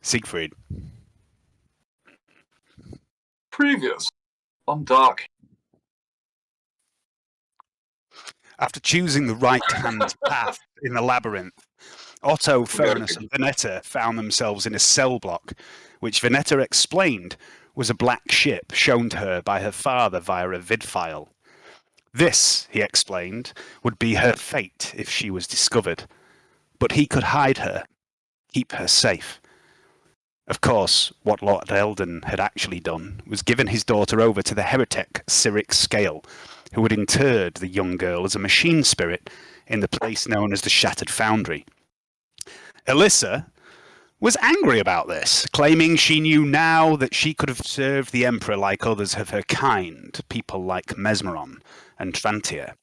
Siegfried. Previous on Dark. After choosing the right-hand path in the labyrinth, Otto, Ferinus, and Veneta found themselves in a cell block, which Veneta explained was a black ship shown to her by her father via a vid file. This, he explained, would be her fate if she was discovered. But he could hide her, keep her safe. Of course, what Lord Eldon had actually done was given his daughter over to the heretic Cyric Scale, who had interred the young girl as a machine spirit in the place known as the Shattered Foundry. Alyssa was angry about this, claiming she knew now that she could have served the Emperor like others of her kind, people like Mesmeron and Trantia.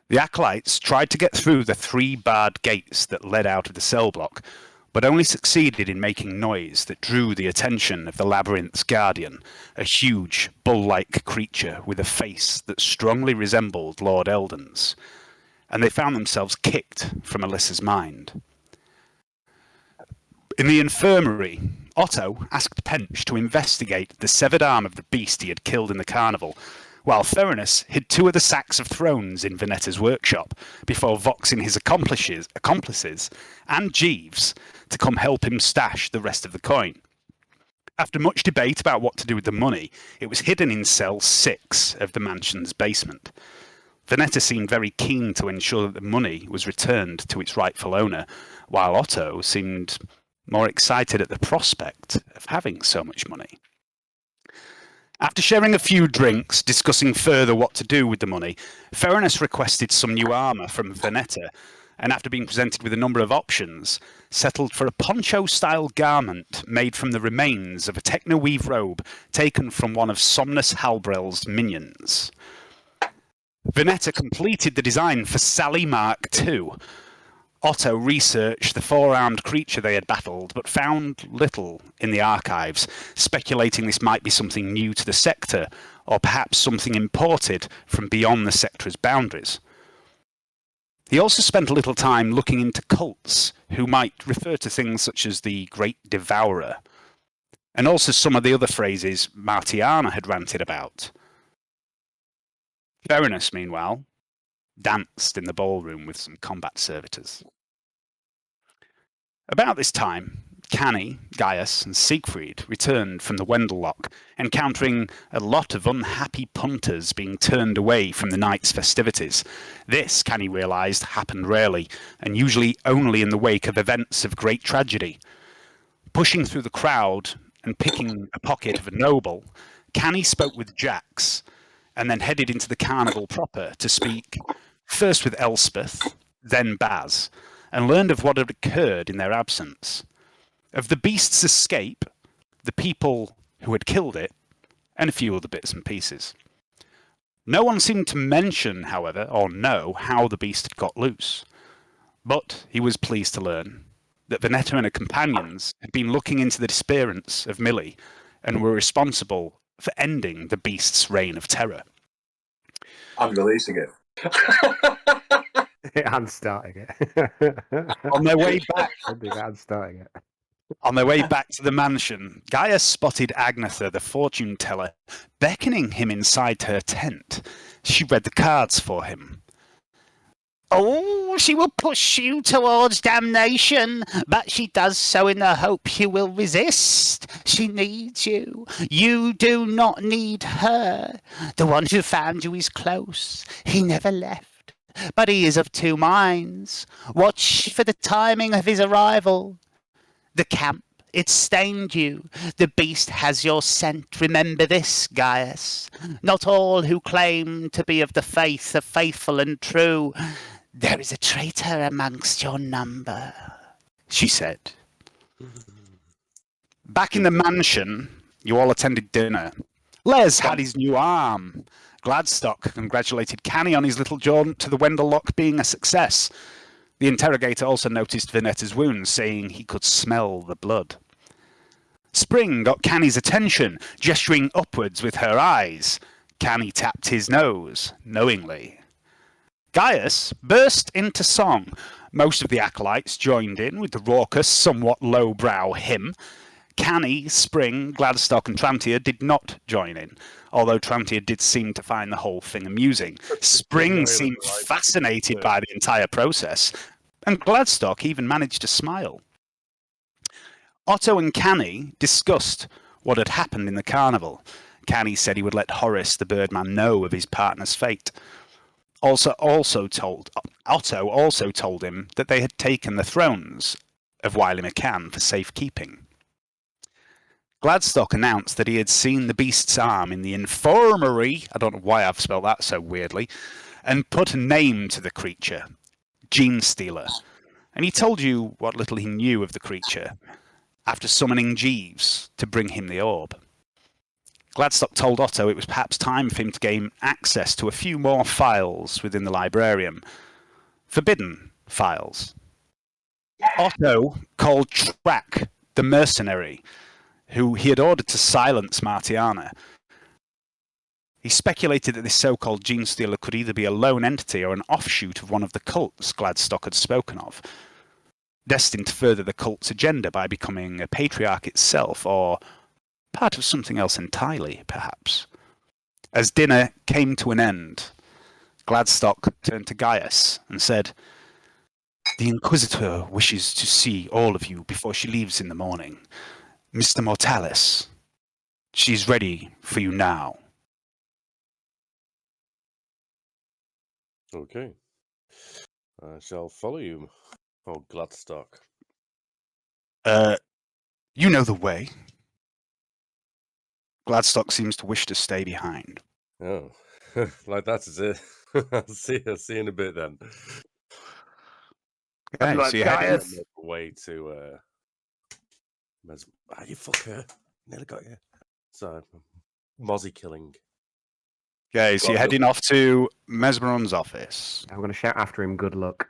The Acolytes tried to get through the 3 barred gates that led out of the cell block, but only succeeded in making noise that drew the attention of the labyrinth's guardian, a huge, bull-like creature with a face that strongly resembled Lord Eldon's, and they found themselves kicked from Alyssa's mind. In the infirmary, Otto asked Pench to investigate the severed arm of the beast he had killed in the carnival, while Ferinus hid 2 of the sacks of thrones in Veneta's workshop before voxing his accomplices and Jeeves to come help him stash the rest of the coin. After much debate about what to do with the money, it was hidden in cell 6 of the mansion's basement. Veneta seemed very keen to ensure that the money was returned to its rightful owner, while Otto seemed more excited at the prospect of having so much money. After sharing a few drinks, discussing further what to do with the money, Ferinus requested some new armour from Veneta, and after being presented with a number of options, settled for a poncho-style garment made from the remains of a techno-weave robe taken from one of Somnus Halbrell's minions. Veneta completed the design for Sally Mark II. Otto researched the 4-armed creature they had battled, but found little in the archives, speculating this might be something new to the sector, or perhaps something imported from beyond the sector's boundaries. He also spent a little time looking into cults, who might refer to things such as the Great Devourer, and also some of the other phrases Martiana had ranted about. Ferinus, meanwhile, danced in the ballroom with some combat servitors. About this time, Canni, Gaius, and Siegfried returned from the Wendellock, encountering a lot of unhappy punters being turned away from the night's festivities. This, Canni realised, happened rarely, and usually only in the wake of events of great tragedy. Pushing through the crowd and picking a pocket of a noble, Canni spoke with Jax, and then headed into the carnival proper to speak first with Elspeth, then Baz, and learned of what had occurred in their absence. Of the beast's escape, the people who had killed it, and a few other bits and pieces. No one seemed to mention, however, or know how the beast had got loose. But he was pleased to learn that Veneta and her companions had been looking into the disappearance of Millie and were responsible for ending the beast's reign of terror. I'm releasing it. And starting it. On their way back, And starting it. On their way back to the mansion, Gaius spotted Agnetha, the fortune teller, beckoning him inside her tent. She read the cards for him. Oh, she will push you towards damnation, but she does so in the hope you will resist. She needs you. You do not need her. The one who found you is close. He never left, but he is of 2 minds. Watch for the timing of his arrival. The camp, it stained you. The beast has your scent. Remember this, Gaius. Not all who claim to be of the faith are faithful and true. There is a traitor amongst your number, she said. Back in the mansion, you all attended dinner. Les had his new arm. Gladstock congratulated Canni on his little jaunt to the Wendellock being a success. The interrogator also noticed Veneta's wounds, saying he could smell the blood. Spring got Canni's attention, gesturing upwards with her eyes. Canni tapped his nose, knowingly. Gaius burst into song, Most of the acolytes joined in with the raucous, somewhat lowbrow hymn. Canni, Spring, Gladstock, and Trantier did not join in, although Trantier did seem to find the whole thing amusing. Spring seemed fascinated by the entire process, and Gladstock even managed to smile. Otto and Canni discussed what had happened in the carnival. Canni said he would let Horace the Birdman know of his partner's fate. Otto also told him that they had taken the thrones of Wily McCann for safekeeping. Gladstock announced that he had seen the beast's arm in the infirmary, I don't know why I've spelled that so weirdly, and put a name to the creature, Gene Stealer. And he told you what little he knew of the creature after summoning Jeeves to bring him the orb. Gladstock told Otto it was perhaps time for him to gain access to a few more files within the librarium. Forbidden files. Otto called Track the mercenary, who he had ordered to silence Martiana. He speculated that this so-called Gene Stealer could either be a lone entity or an offshoot of one of the cults Gladstock had spoken of, destined to further the cult's agenda by becoming a patriarch itself, or part of something else entirely, perhaps. As dinner came to an end, Gladstock turned to Gaius and said, "The Inquisitor wishes to see all of you before she leaves in the morning. Mr. Mortalis, she's ready for you now." Okay. I shall follow you, oh Gladstock. You know the way. Gladstock seems to wish to stay behind. Oh, like that is it. I'll see you in a bit then. Okay, Like so you're heading... Gaius. Way to you fucker. Nearly got you. So, Mozzie killing. Okay, so you're heading off to Mesmeron's office. I'm going to shout after him, good luck.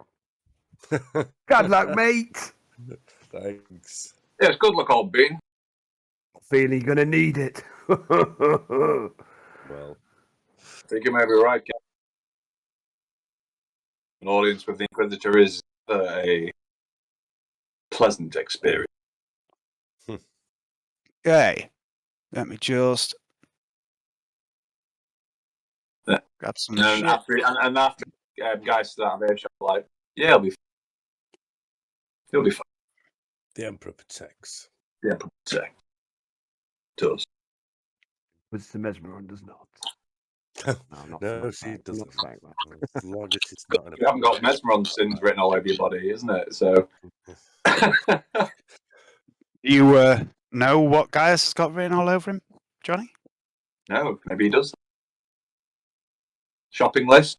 Good luck, mate! Thanks. Yes, good luck, old bean. Feel you're going to need it. Well, I think you may be right, Ken. An audience with the Inquisitor is a pleasant experience. Okay, let me just Yeah. grab some And shit. after guys start out of earshot, like, yeah, he'll be fine. He'll be fine. the Emperor protects. Yeah, protect. Does. But the Mesmeron does not. No, she I'm doesn't. not saying that. As long as it's not in a You haven't got Mesmeron sins written all over your body, isn't it? So. You know what Gaius has got written all over him, Johnny? No, maybe he does. Shopping list?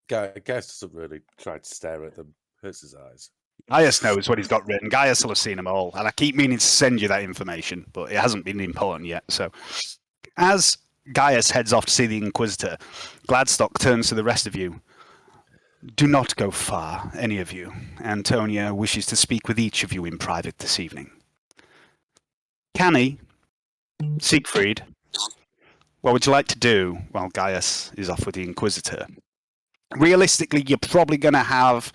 Gaius doesn't really try to stare at them. Hurts his eyes. Gaius knows what he's got written. Gaius will have seen them all. And I keep meaning to send you that information, but it hasn't been important yet. So, as Gaius heads off to see the Inquisitor, Gladstock turns to the rest of you. Do not go far, any of you. Antonia wishes to speak with each of you in private this evening. Canni, Siegfried, what would you like to do while Gaius is off with the Inquisitor? Realistically, you're probably going to have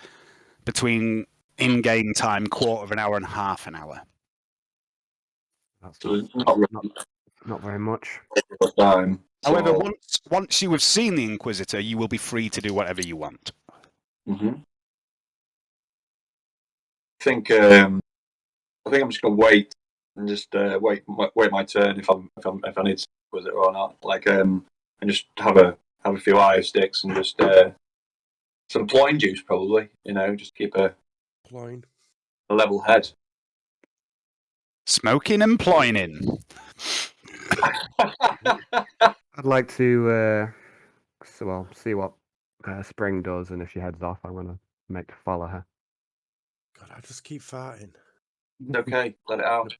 between in-game time, quarter of an hour and half an hour. That's Not really not very much. much time. However, So, once you have seen the Inquisitor, you will be free to do whatever you want. I think I'm just gonna wait and just wait my turn if I need to with it or not. Like and just have a few eye sticks and just some plotting juice probably. Just keep a Ploying. level head. Smoking and ploining. I'd like to see what Spring does, and if she heads off, I'm going to make to follow her. God, I just keep farting. Okay, let it out.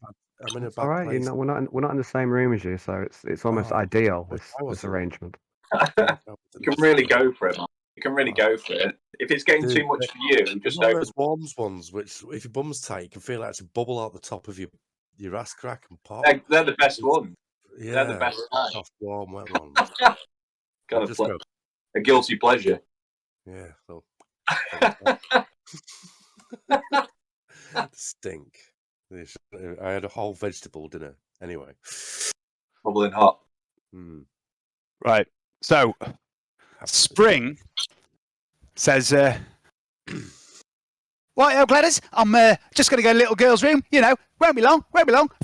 I'm in a It's bad all right. place. We're not in the same room as you, so it's almost Oh, ideal. I This wasn't. arrangement. You can really go for it, man. You can really go for it. If it's getting Dude, too much for you, There's just one of open. those worms ones, which if your bum's tight, you can feel it actually bubble out the top of your ass crack and pop. They're the best one. Yeah, They're the best kind. soft, warm, wet ones. Kind Just of go, a guilty pleasure. yeah. So, Stink. I had a whole vegetable dinner. Anyway. Bubbling hot. Hmm. Right. So, Spring says, "Right, Gladys, I'm just going to go to little girl's room. You know, won't be long.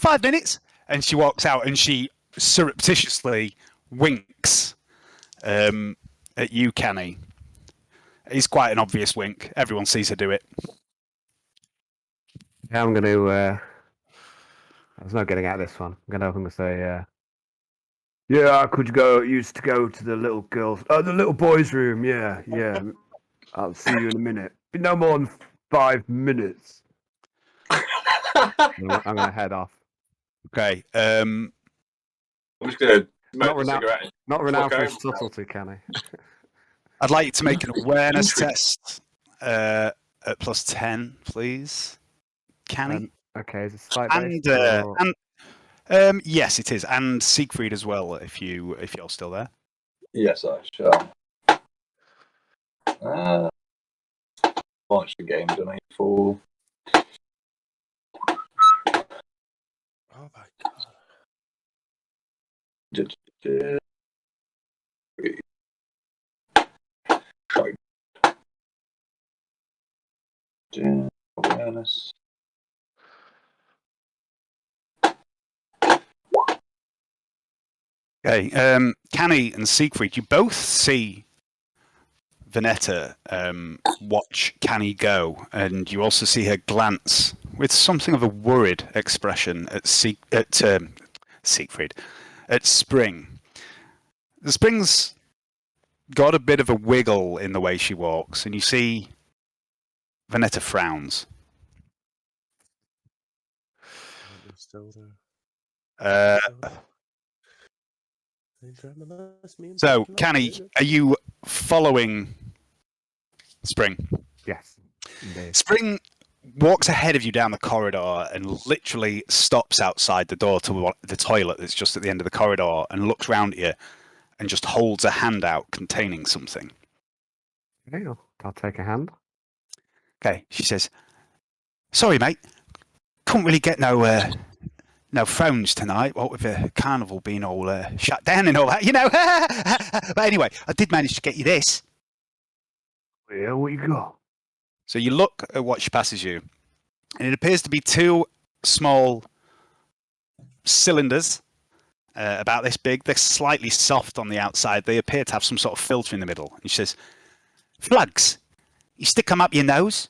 5 minutes." And she walks out and she surreptitiously winks at you, Canni. It's quite an obvious wink. Everyone sees her do it. Yeah, I'm going to. There's no getting out of this one. I'm going to say, yeah, I could used to go to the little girls, the little boys' room. Yeah. I'll see you in a minute. Be no more than 5 minutes. I'm going to head off. Okay. I'm just going to smoke a cigarette. Not renowned for home. his subtlety, Canni. I'd like you to make an awareness test at +10, please. Canni? Okay, is it slight And, based? Or... yes, it is. And Siegfried as well, if you're still there. Yes, I shall. Launch the game, don't I? Fool. Oh my god. Sorry. Awareness. Okay, Canni and Siegfried, you both see Venetta watch Canni go, and you also see her glance with something of a worried expression at Siegfried, at Spring. The Spring's got a bit of a wiggle in the way she walks, and you see Venetta frowns. Still there. So, Canni, are you following Spring? Yes, indeed. Spring walks ahead of you down the corridor and literally stops outside the door to the toilet that's just at the end of the corridor and looks round at you and just holds a hand out containing something. Okay, I'll take a hand. Okay, she says, "Sorry, mate. Couldn't really get no phones tonight, what with the carnival being all shut down and all that, you know." But anyway, I did manage to get you this. Yeah, what you got? So you look at what she passes you, and it appears to be 2 small cylinders about this big. They're slightly soft on the outside. They appear to have some sort of filter in the middle. And she says, "Flugs. You stick them up your nose.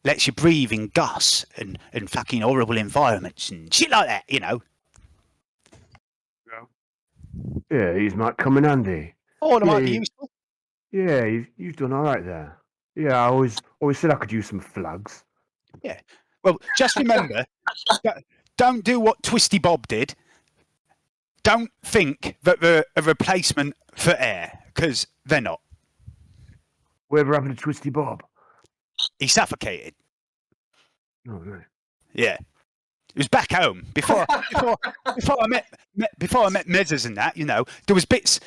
Lets you breathe in gas and fucking horrible environments and shit like that, you know." Yeah, these might come in handy. Oh, they Yeah, might be useful. Yeah, you've done all right there. Yeah, I always said I could use some flags. Yeah. Well, just remember, don't do what Twisty Bob did. Don't think that they're a replacement for air, because they're not. Whatever happened to Twisty Bob? He suffocated. Oh, right. Yeah. It was back home before I met Mezzers and that. You know, there was bits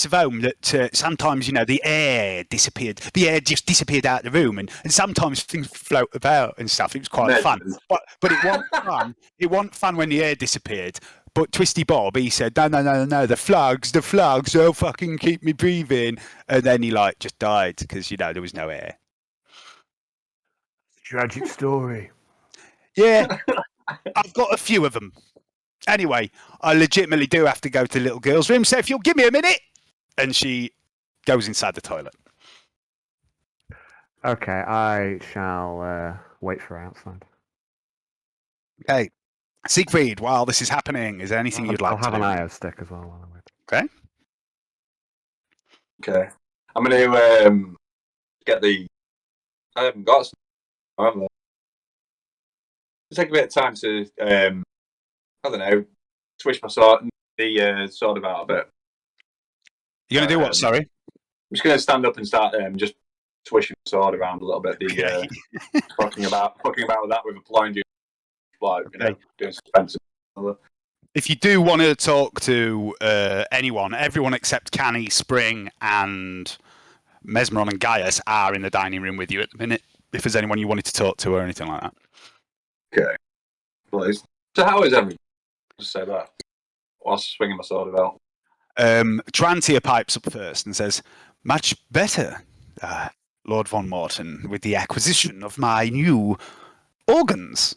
of home that sometimes, you know, the air disappeared. The air just disappeared out of the room, and sometimes things float about and stuff. It was quite fun, but it wasn't fun. It wasn't fun when the air disappeared. But Twisty Bob, he said, no, the flugs, they'll fucking keep me breathing, and then he just died because, you know, there was no air. Tragic story. Yeah. I've got a few of them. Anyway, I legitimately do have to go to the little girl's room, so if you'll give me a minute. And she goes inside the toilet. Okay, I shall wait for her outside. Okay. Siegfried, while this is happening, is there anything you'd like to do? I'll have an IO stick as well while I wait. Okay. I'm going to get the... I haven't got some. However, take a bit of time to, I don't know, switch my sword, the sword about a bit. You're going to do what, sorry? I'm just going to stand up and start just swishing the sword around a little bit. The fucking about with that with a blind, doing suspense. If you do want to talk to anyone, everyone except Canni, Spring, and Mesmeron and Gaius are in the dining room with you at the minute. if there's anyone you wanted to talk to or anything like that. Okay. Please. So how is everything? Just say that. Whilst swinging my sword about. Trantia pipes up first and says, "Much better, Lord von Morton, with the acquisition of my new organs."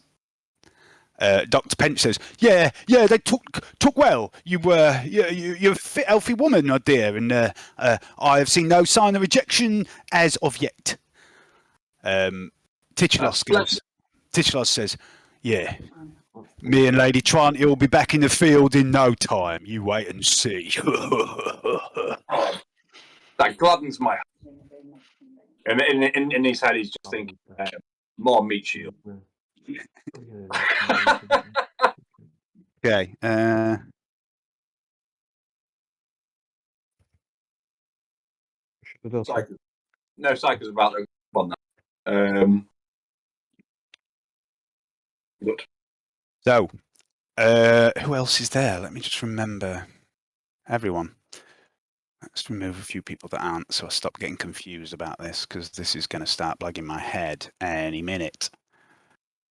Dr. Pench says, "Yeah, they took well. You're a fit, healthy woman, my dear, and I have seen no sign of rejection as of yet." Titulos says, "Yeah, me and Lady Trantia will be back in the field in no time. You wait and see." That gladdens my heart. In his head, he's just thinking, more meat shield. Okay. Psycho's about to on that. Good. So, who else is there? Let me just remember everyone. Let's remove a few people that aren't, so I stop getting confused about this, because this is going to start bugging my head any minute.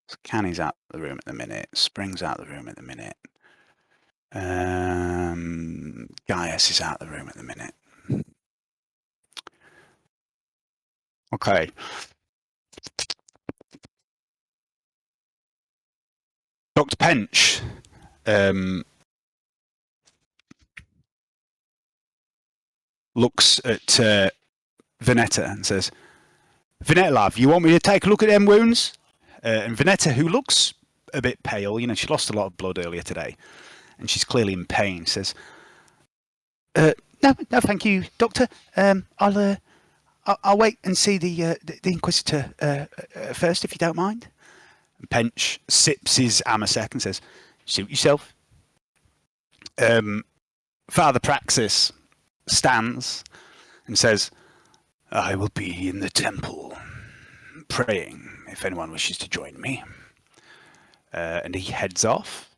So Canni's out of the room at the minute. Spring's out of the room at the minute. Gaius is out of the room at the minute. Okay. Dr. Pench looks at Venetta and says, "Venetta, love, you want me to take a look at them wounds?" And Venetta, who looks a bit pale, she lost a lot of blood earlier today, and she's clearly in pain, says, "No, thank you, Doctor. I'll wait and see the Inquisitor first, if you don't mind." And Pench sips his amasec and says, "Suit yourself." Father Praxis stands and says, "I will be in the temple praying if anyone wishes to join me." And he heads off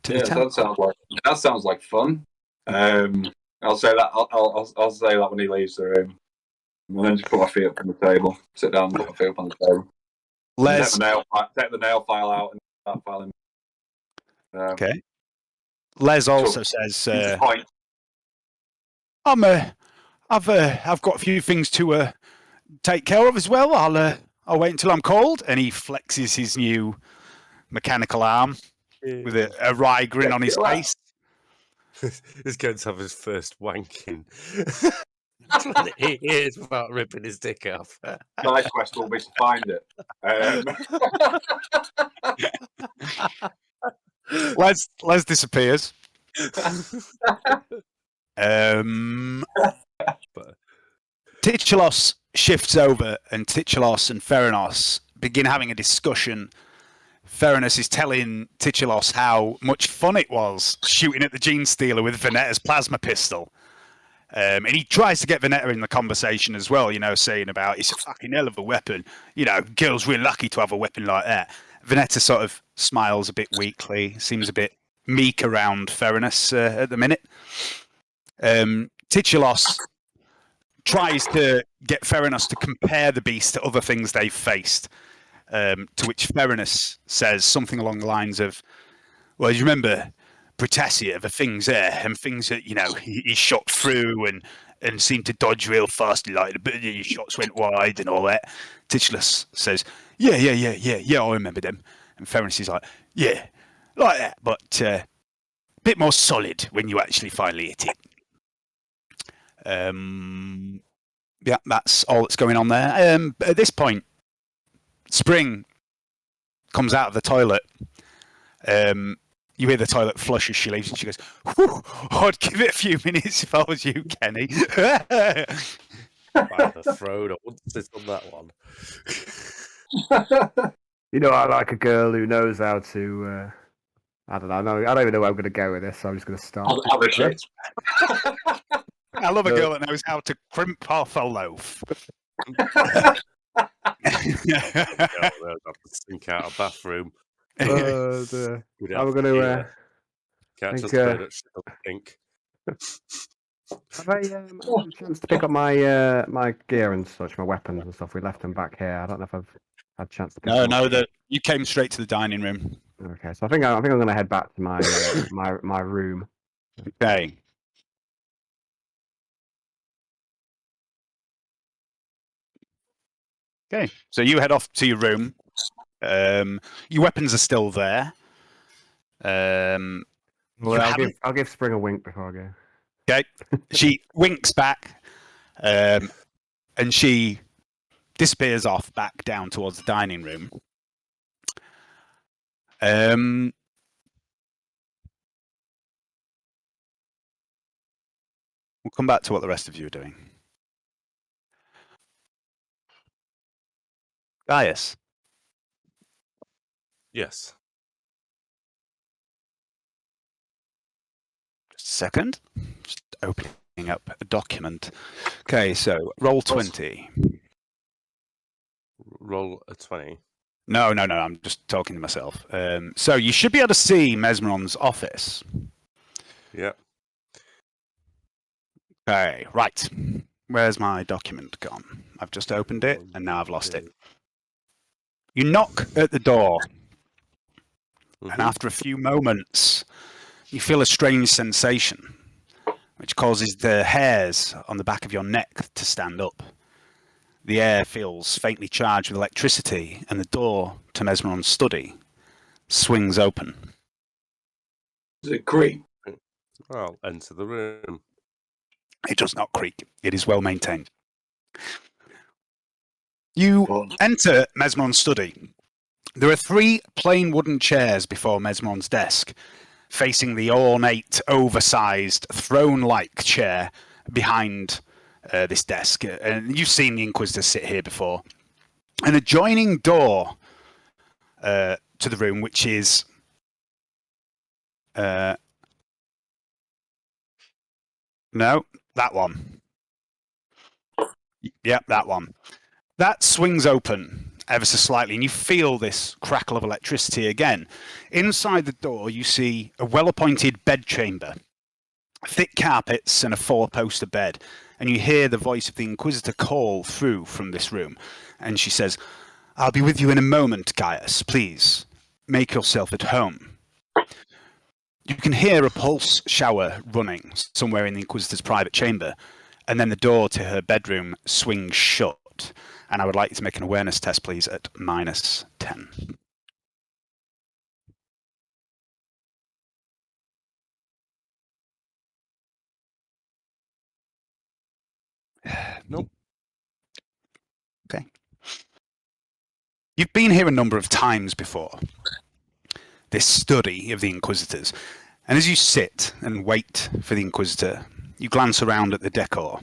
to the temple. That sounds like fun. I'll say that. I'll say that when he leaves the room, and then just put my feet up on the table, sit down, and put my feet up on the table. Take the nail file out and start filing. Okay. Les also says, "I've got a few things to take care of as well. I'll wait until I'm called." And he flexes his new mechanical arm with a wry grin on his face. He's going to have his first wanking. He is about ripping his dick off. My quest will be to find it. Les disappears. Titulos shifts over, and Titulos and Theranos begin having a discussion. Theranos is telling Titulos how much fun it was shooting at the Gene Stealer with Venetta's plasma pistol. And he tries to get Venetta in the conversation as well, saying about it's a fucking hell of a weapon. Girls, we're lucky to have a weapon like that. Venetta sort of smiles a bit weakly, seems a bit meek around Theranos at the minute. Titulos tries to get Theranos to compare the beast to other things they've faced, to which Theranos says something along the lines of, "Well, you remember Britassia, the things there, and things that, he shot through and seemed to dodge real fast, like the shots went wide and all that." Titulos says, yeah, I remember them. And Theranos is like, "Yeah, like that, but a bit more solid when you actually finally hit it." Yeah, that's all that's going on there. At this point, Spring comes out of the toilet. You hear the toilet flush as she leaves, and she goes, "Whew, I'd give it a few minutes if I was you, Canni." By the throne, I wouldn't sit on that one. I like a girl who knows how to. I don't know. I don't even know where I'm going to go with this, so I'm just going to start. Other shit. I love a girl that knows how to crimp off a loaf. Have to sink out a bathroom. I'm going to Can't think, just burn it, pink. Have I had a chance to pick up my my gear and such, my weapons and stuff? We left them back here. I don't know if I've had a chance to pick them up. That you came straight to the dining room. Okay, so I think I'm going to head back to my my room. Okay. Okay, so you head off to your room. Your weapons are still there. Well, haven't- I'll give Spring a wink before I go. Okay, she winks back, and she disappears off back down towards the dining room. We'll come back to what the rest of you are doing. Gaius, Yes. just a second. Just opening up a document. Okay, so roll 20. Roll a 20. No, I'm just talking to myself. So you should be able to see Mesmeron's office. Yep. Okay, right. Where's my document gone? I've just opened it and now I've lost it. You knock at the door, and after a few moments, you feel a strange sensation, which causes the hairs on the back of your neck to stand up. The air feels faintly charged with electricity, and the door to Mesmeron's study swings open. Is it creep? I'll enter the room. It does not creak. It is well maintained. You enter Mesmeron's study. There are 3 plain wooden chairs before Mesmeron's desk, facing the ornate, oversized, throne-like chair behind this desk. And you've seen the Inquisitor sit here before. An adjoining door to the room, which is no, that one. Yep, that one. That swings open ever so slightly, and you feel this crackle of electricity again. Inside the door, you see a well-appointed bedchamber, thick carpets, and a 4-poster bed. And you hear the voice of the Inquisitor call through from this room. And she says, "I'll be with you in a moment, Gaius. Please, make yourself at home." You can hear a pulse shower running somewhere in the Inquisitor's private chamber. And then the door to her bedroom swings shut. And I would like you to make an awareness test, please, at -10. Nope. Okay. You've been here a number of times before, this study of the Inquisitors. And as you sit and wait for the Inquisitor, you glance around at the decor.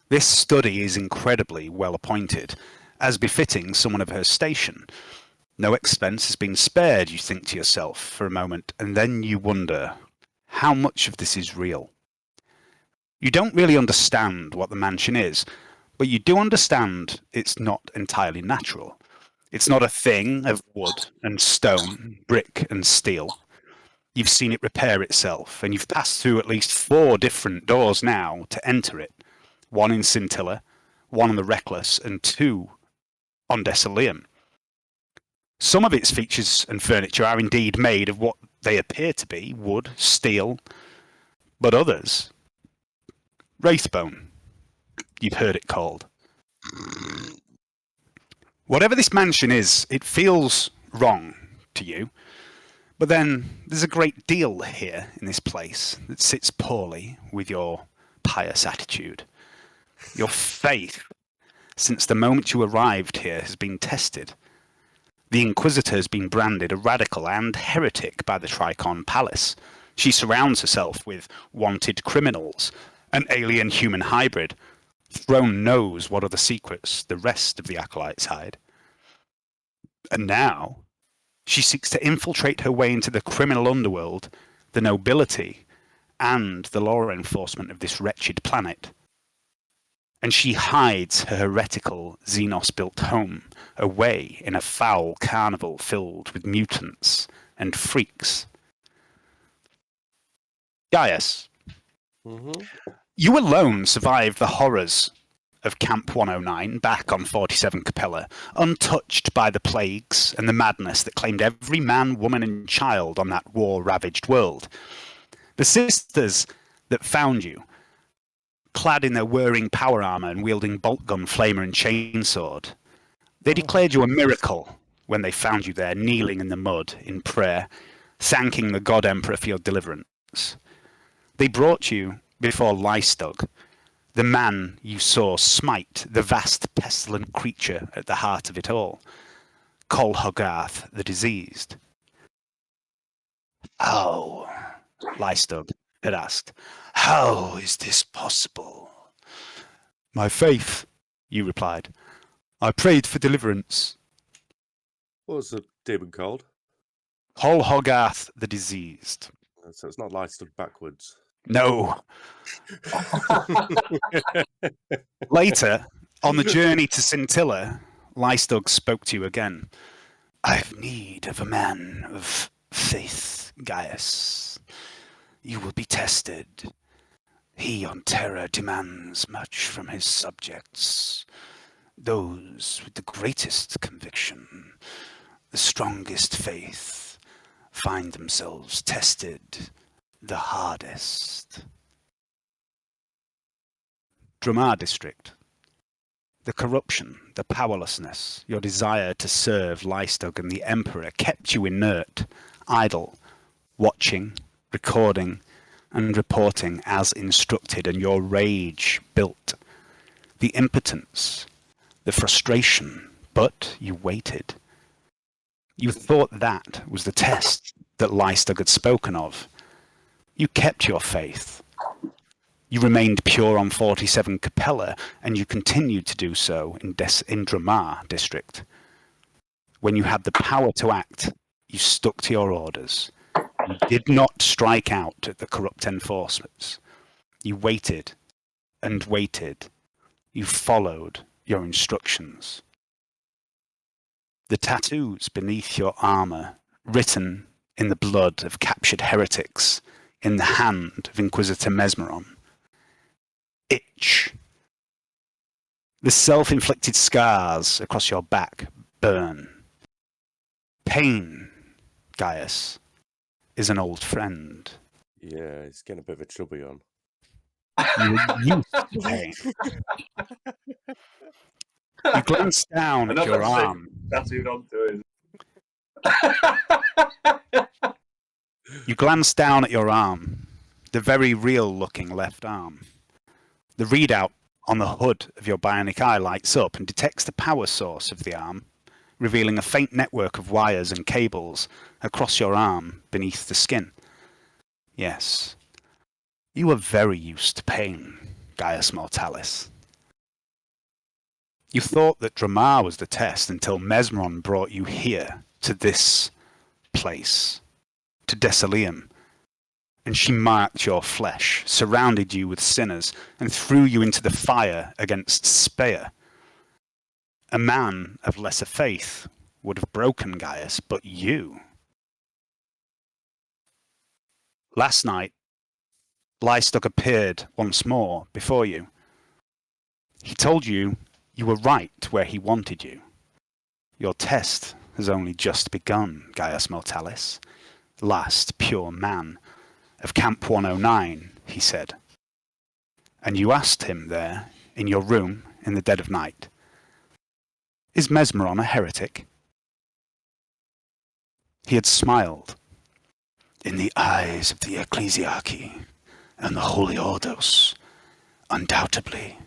This study is incredibly well appointed, as befitting someone of her station. No expense has been spared, you think to yourself for a moment, and then you wonder, how much of this is real? You don't really understand what the mansion is, but you do understand it's not entirely natural. It's not a thing of wood and stone, brick and steel. You've seen it repair itself, and you've passed through at least 4 different doors now to enter it. 1 in Scintilla, 1 on the Reckless, and 2 on Desolium. Some of its features and furniture are indeed made of what they appear to be wood, steel, but others, wraithbone, you've heard it called. Whatever this mansion is, it feels wrong to you. But then there's a great deal here in this place that sits poorly with your pious attitude. Your faith, since the moment you arrived here, has been tested. The Inquisitor has been branded a radical and heretic by the Tricon Palace. She surrounds herself with wanted criminals, an alien-human hybrid. Throne knows what other secrets the rest of the Acolytes hide. And now, she seeks to infiltrate her way into the criminal underworld, the nobility, and the law enforcement of this wretched planet. And she hides her heretical Xenos-built home away in a foul carnival filled with mutants and freaks. Gaius, You alone survived the horrors of Camp 109 back on 47 Capella, untouched by the plagues and the madness that claimed every man, woman, and child on that war-ravaged world. The sisters that found you, clad in their whirring power armor and wielding bolt gun, flamer, and chainsword, they declared you a miracle when they found you there, kneeling in the mud in prayer, thanking the God Emperor for your deliverance. They brought you before Lystug, the man you saw smite the vast pestilent creature at the heart of it all, Col Hogarth the diseased. How, Lystug had asked, how is this possible? My faith, you replied. I prayed for deliverance. What was the demon called? Col Hogarth the diseased. So it's not Lystug backwards. No. Later, on the journey to Scintilla, Lystug spoke to you again. I have need of a man of faith, Gaius. You will be tested. He on Terra demands much from his subjects. Those with the greatest conviction, the strongest faith, find themselves tested the hardest. Dramar District. The corruption, the powerlessness, your desire to serve Lystug and the Emperor kept you inert, idle, watching, recording, and reporting as instructed, and your rage built. The impotence, the frustration, but you waited. You thought that was the test that Lystug had spoken of. You kept your faith. You remained pure on 47 Capella, and you continued to do so in Dramar District. When you had the power to act, you stuck to your orders. You did not strike out at the corrupt enforcements. You waited and waited. You followed your instructions. The tattoos beneath your armor, written in the blood of captured heretics, in the hand of Inquisitor Mesmeron, itch. The self-inflicted scars across your back burn. Pain, Gaius, is an old friend. Yeah, he's getting a bit of a chubby on. You used to pain. You glance down at your arm. Tattooed onto it. You glance down at your arm, the very real-looking left arm. The readout on the hood of your bionic eye lights up and detects the power source of the arm, revealing a faint network of wires and cables across your arm beneath the skin. Yes, you are very used to pain, Gaius Mortalis. You thought that Dramar was the test until Mesmeron brought you here, to this place, to Desalium, and she marked your flesh, surrounded you with sinners, and threw you into the fire against Speyer. A man of lesser faith would have broken Gaius, but you. Last night, Lystug appeared once more before you. He told you you were right where he wanted you. Your test has only just begun, Gaius Mortalis, last pure man of Camp 109, he said. And you asked him there, in your room, in the dead of night, is Mesmeron a heretic? He had smiled. In the eyes of the ecclesiarchy and the holy ordos, undoubtedly.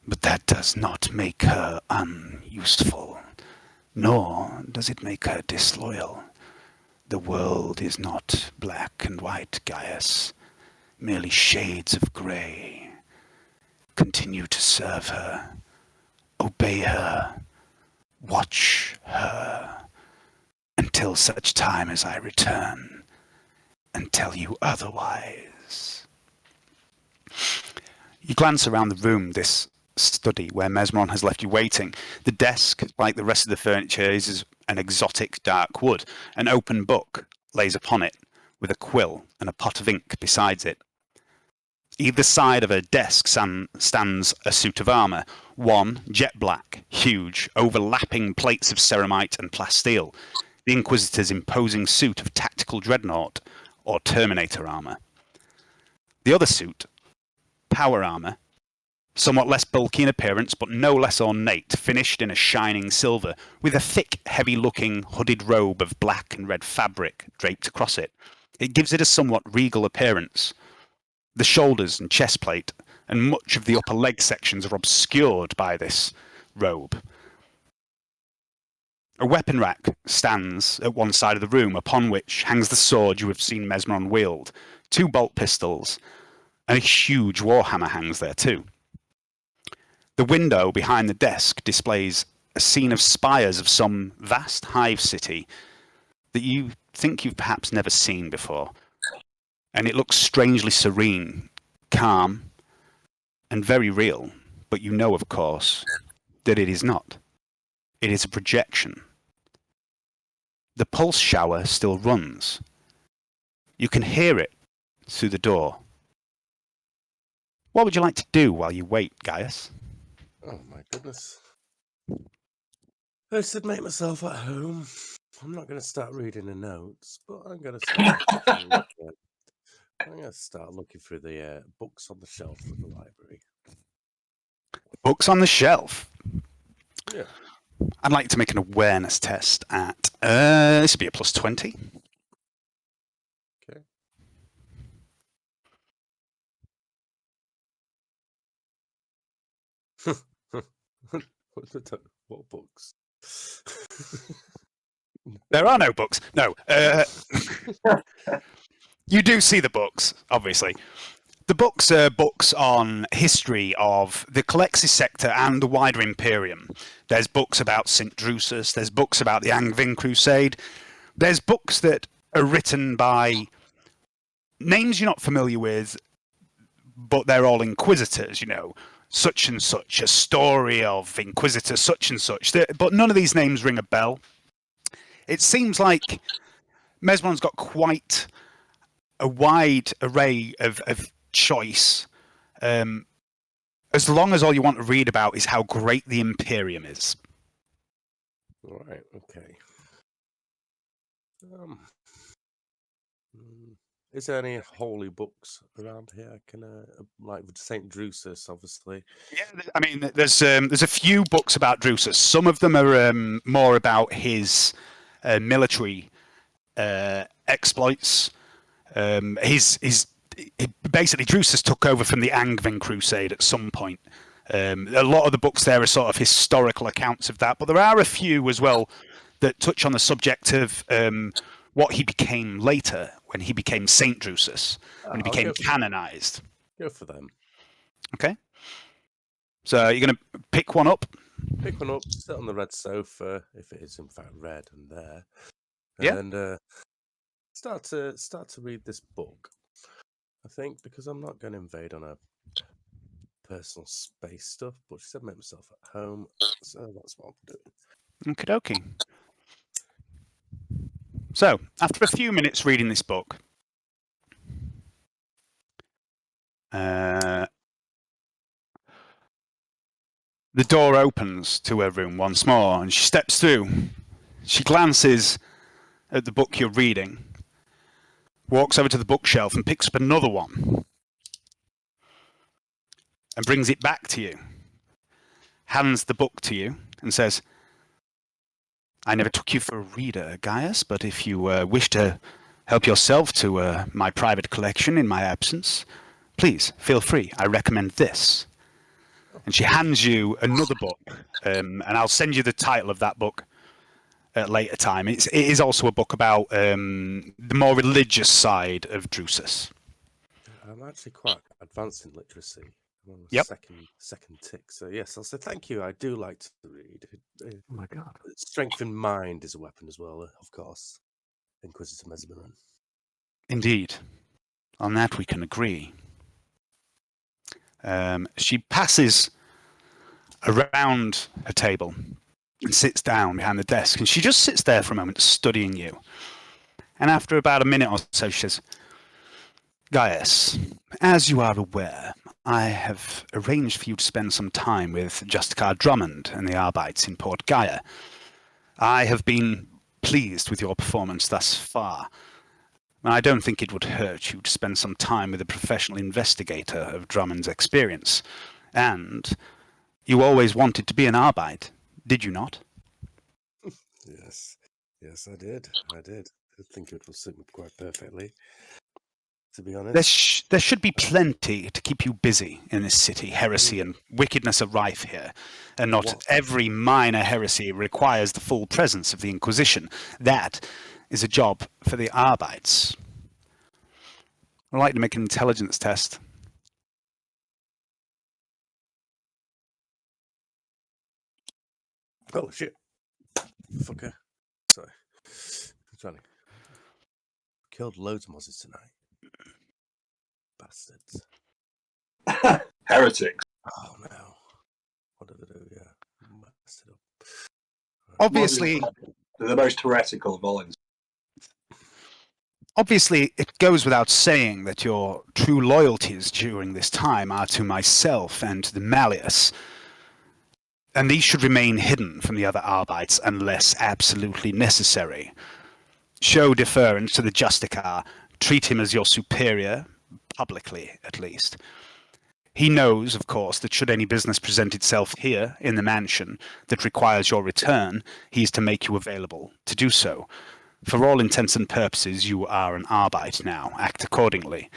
But that does not make her unuseful, nor does it make her disloyal. The world is not black and white, Gaius, merely shades of grey. Continue to serve her, obey her, watch her, until such time as I return and tell you otherwise. You glance around the room, this study where Mesmeron has left you waiting. The desk, like the rest of the furniture, is an exotic dark wood. An open book lays upon it, with a quill and a pot of ink besides it. Either side of her desk stands a suit of armour. One, jet black, huge, overlapping plates of ceramite and plasteel. The Inquisitor's imposing suit of tactical dreadnought or Terminator armour. The other suit, power armour, somewhat less bulky in appearance but no less ornate, finished in a shining silver, with a thick, heavy-looking hooded robe of black and red fabric draped across it. It gives it a somewhat regal appearance. The shoulders and chest plate and much of the upper leg sections are obscured by this robe. A weapon rack stands at one side of the room, upon which hangs the sword you have seen Mesmeron wield. 2 bolt pistols and a huge warhammer hangs there too. The window behind the desk displays a scene of spires of some vast hive city that you think you've perhaps never seen before. And it looks strangely serene, calm, and very real. But you know, of course, that it is not. It is a projection. The pulse shower still runs. You can hear it through the door. What would you like to do while you wait, Gaius? Oh my goodness. I said make myself at home. I'm not going to start reading the notes, but I'm going to start looking through the books on the shelf of the library. Books on the shelf. Yeah. I'd like to make an awareness test at, this would be a plus 20. Okay. What books? There are no books. No. You do see the books, obviously. The books are books on history of the Calexis sector and the wider Imperium. There's books about St. Drusus. There's books about the Angevin Crusade. There's books that are written by names you're not familiar with, but they're all Inquisitors, you know. Such and such, a story of Inquisitor such and such. But none of these names ring a bell. It seems like Mesmeron's got quite a wide array of choice, as long as all you want to read about is how great the Imperium is. All right, okay. Is there any holy books around here? I can, like St. Drusus, obviously. Yeah, I mean, there's a few books about Drusus. Some of them are more about his military exploits. Basically, Drusus took over from the Angevin Crusade at some point. A lot of the books there are sort of historical accounts of that, but there are a few as well that touch on the subject of what he became later when he became Saint Drusus, when he became canonized. Go for them. Okay. So you're going to pick one up? Pick one up, sit on the red sofa, if it is in fact red and there. Yeah. And start to read this book. I think because I'm not going to invade on a personal space stuff, but she said make myself at home, so that's what I'm doing. Okie dokie. So, after a few minutes reading this book, the door opens to her room once more, and she steps through. She glances at the book you're reading, walks over to the bookshelf and picks up another one, and brings it back to you, hands the book to you, and says, I never took you for a reader, Gaius, but if you wish to help yourself to my private collection in my absence, please, feel free. I recommend this. And she hands you another book, and I'll send you the title of that book at a later time. It is also a book about the more religious side of Drusus. I'm actually quite advanced in literacy. I'm on the Yep. second tick. So yes, I'll say thank you. I do like to read. Oh my god. Strength in mind is a weapon as well, of course. Inquisitor Mesmeron. Indeed. On that we can agree. She passes around her table and sits down behind the desk, and she just sits there for a moment studying you. And after about a minute or so, she says, Gaius, as you are aware, I have arranged for you to spend some time with Justicar Drummond and the Arbeits in Port Gaia. I have been pleased with your performance thus far, and I don't think it would hurt you to spend some time with a professional investigator of Drummond's experience. And you always wanted to be an Arbeit, did you not? Yes, yes, I did. I think it will suit me quite perfectly, to be honest. There should be plenty to keep you busy in this city. Heresy and wickedness are rife here, and not What? every minor heresy requires the full presence of the Inquisition. That is a job for the Arbeits. I'd like to make an intelligence test. Oh shit! Fucker. Sorry. I'm trying to killed loads of mozzies tonight. Bastards. Heretics. Oh no. What did I do? Yeah. Messed it up. Obviously, They're the most heretical of all. Obviously, it goes without saying that your true loyalties during this time are to myself and the Malleus, and these should remain hidden from the other Arbeits unless absolutely necessary. Show deference to the Justicar, treat him as your superior, publicly at least. He knows, of course, that should any business present itself here in the mansion that requires your return, he is to make you available to do so. For all intents and purposes, you are an Arbeit now. Act accordingly.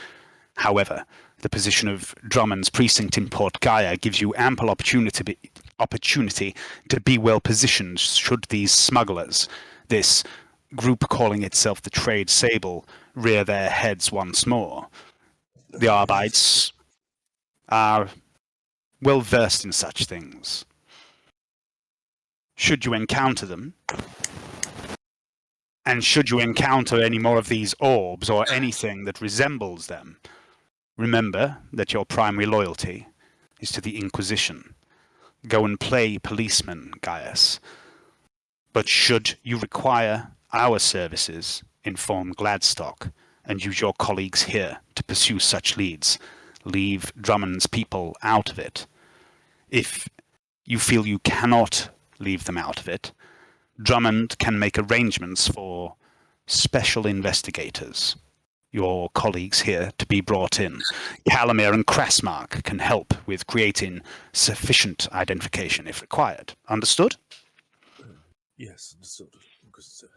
However, the position of Drummond's precinct in Port Gaia gives you ample opportunity to be well positioned should these smugglers, this group calling itself the Trade Sable, rear their heads once more. The Arbeits are well versed in such things. Should you encounter them, and should you encounter any more of these orbs or anything that resembles them, remember that your primary loyalty is to the Inquisition. Go and play policeman, Gaius. But should you require our services, inform Gladstock and use your colleagues here to pursue such leads. Leave Drummond's people out of it. If you feel you cannot leave them out of it, Drummond can make arrangements for special investigators, your colleagues here, to be brought in. Calamir and Krasmark can help with creating sufficient identification if required. Understood? Yes, understood. Inquisitor.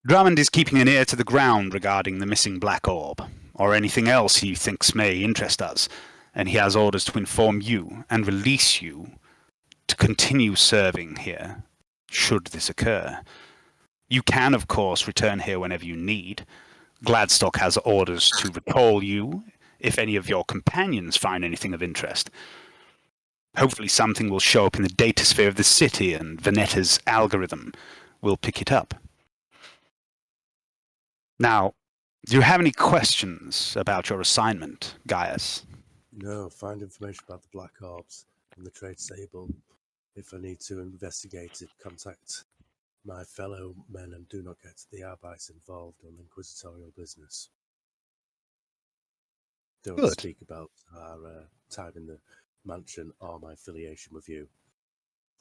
Drummond is keeping an ear to the ground regarding the missing black orb, or anything else he thinks may interest us, and he has orders to inform you and release you to continue serving here, should this occur. You can, of course, return here whenever you need. Gladstock has orders to recall you if any of your companions find anything of interest. Hopefully something will show up in the datasphere of the city and Venetta's algorithm will pick it up. Now, do you have any questions about your assignment, Gaius? No, find information about the Black Orbs and the Trade Sable. If I need to investigate it, contact my fellow men and do not get the Arbeits involved on inquisitorial business. Don't Good. speak about our time in the mansion or my affiliation with you.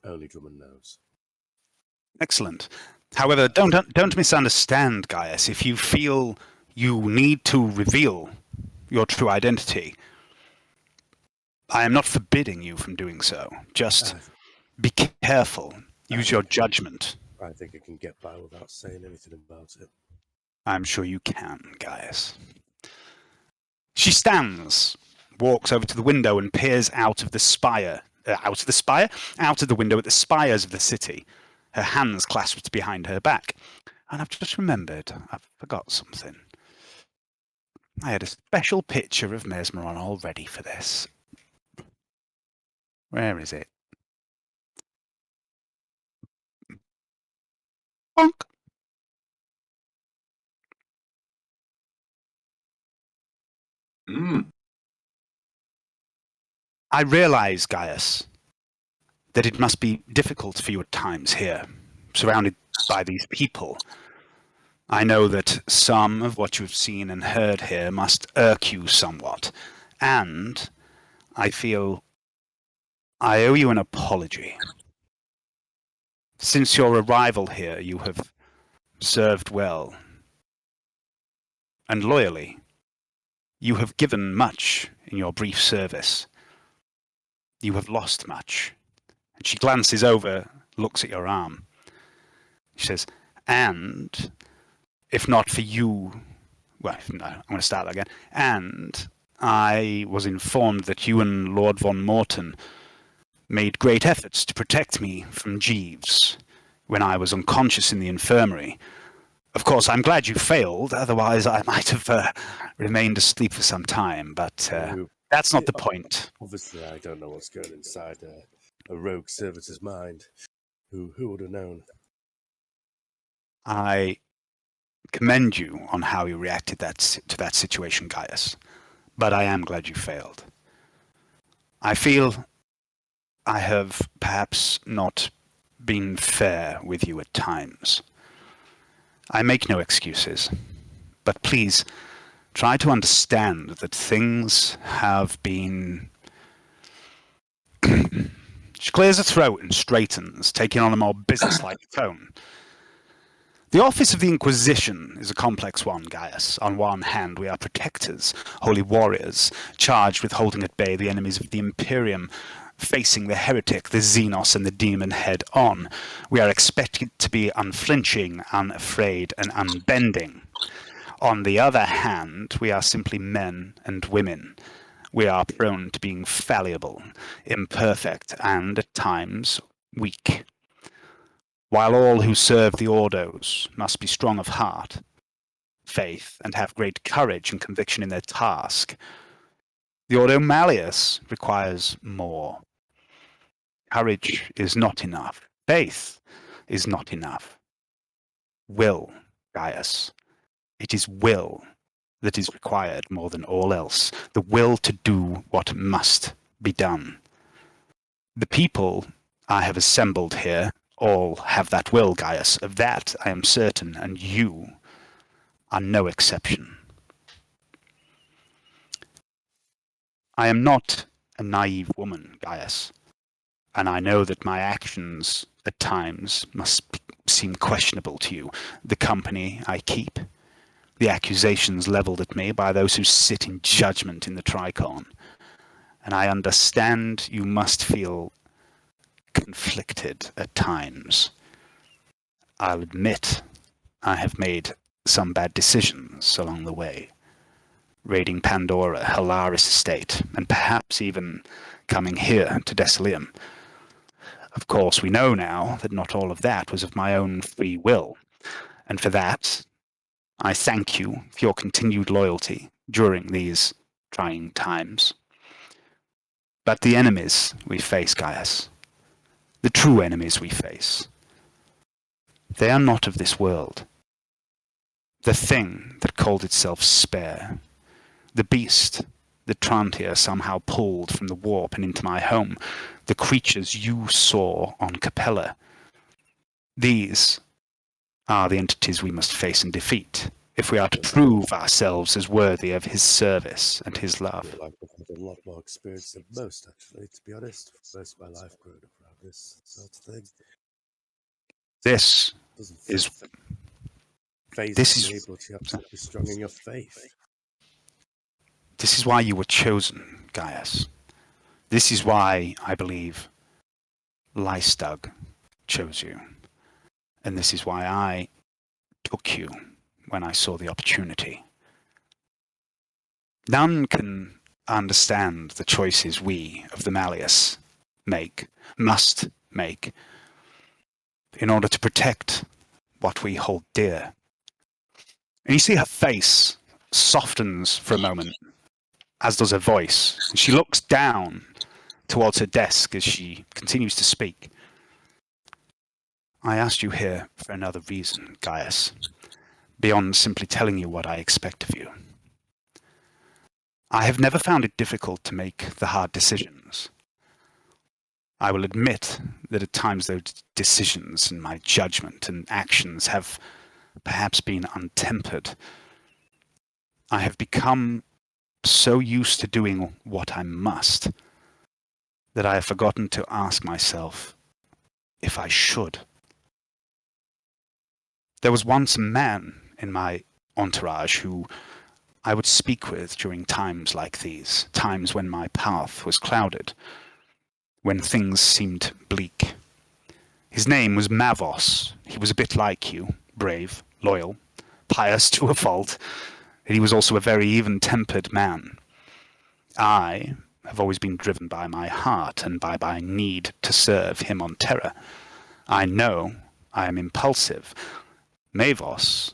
Only Drummond knows. Excellent. However, don't misunderstand, Gaius. If you feel you need to reveal your true identity, I am not forbidding you from doing so. Just be careful. Use your judgment. I think I can get by without saying anything about it. I'm sure you can, Gaius. She stands, walks over to the window and peers out of the spire. Out of the window at the spires of the city, her hands clasped behind her back. And I've just remembered, I forgot something. I had a special picture of Mesmeron all ready for this. Where is it? Bonk. I realize, Gaius, that it must be difficult for you at times here, surrounded by these people. I know that some of what you've seen and heard here must irk you somewhat, and I feel I owe you an apology. Since your arrival here, you have served well and loyally. You have given much in your brief service. You have lost much. And she glances over, looks at your arm. She says, and if not for you, well, no, I'm going to start that again. And I was informed that you and Lord von Morton made great efforts to protect me from Jeeves when I was unconscious in the infirmary. Of course, I'm glad you failed, otherwise I might have remained asleep for some time, but that's not the point. Obviously, I don't know what's going inside a rogue servitor's mind. Who would have known? I commend you on how you reacted to that situation, Gaius, but I am glad you failed. I feel I have perhaps not been fair with you at times. I make no excuses, but please try to understand that things have been... She clears her throat and straightens, taking on a more businesslike tone. The office of the Inquisition is a complex one, Gaius. On one hand, we are protectors, holy warriors, charged with holding at bay the enemies of the Imperium, facing the heretic, the Xenos, and the demon head-on. We are expected to be unflinching, unafraid, and unbending. On the other hand, we are simply men and women. We are prone to being fallible, imperfect, and, at times, weak. While all who serve the Ordos must be strong of heart, faith, and have great courage and conviction in their task, the Ordo Malleus requires more. Courage is not enough. Faith is not enough. Will, Gaius. It is will that is required more than all else. The will to do what must be done. The people I have assembled here all have that will, Gaius. Of that I am certain, and you are no exception. I am not a naive woman, Gaius, and I know that my actions at times must seem questionable to you. The company I keep, the accusations levelled at me by those who sit in judgment in the Tricorn, and I understand you must feel conflicted at times. I'll admit I have made some bad decisions along the way. Raiding Pandora, Helaris Estate, and perhaps even coming here to Desilium. Of course, we know now that not all of that was of my own free will, and for that, I thank you for your continued loyalty during these trying times. But the enemies we face, Gaius, the true enemies we face, they are not of this world. The thing that called itself Spare, the beast that Trantia somehow pulled from the warp and into my home, the creatures you saw on Capella, these are the entities we must face and defeat if we are to prove ourselves as worthy of his service and his I love. feel like I've had a lot more experience than most, actually, to be honest. Most of my life growing up around this sort of thing. This Doesn't is phase me, but you have to be strong in your faith. This is why you were chosen, Gaius. This is why I believe Lystug chose you. And this is why I took you when I saw the opportunity. None can understand the choices we of the Malleus must make, in order to protect what we hold dear. And you see her face softens for a moment, as does her voice. And she looks down towards her desk as she continues to speak. I asked you here for another reason, Gaius, beyond simply telling you what I expect of you. I have never found it difficult to make the hard decisions. I will admit that at times those decisions and my judgment and actions have perhaps been untempered. I have become so used to doing what I must that I have forgotten to ask myself if I should. There was once a man in my entourage who I would speak with during times like these, times when my path was clouded, when things seemed bleak. His name was Mavos. He was a bit like you, brave, loyal, pious to a fault. He was also a very even-tempered man. I have always been driven by my heart and by my need to serve him on Terra. I know I am impulsive. Mavos,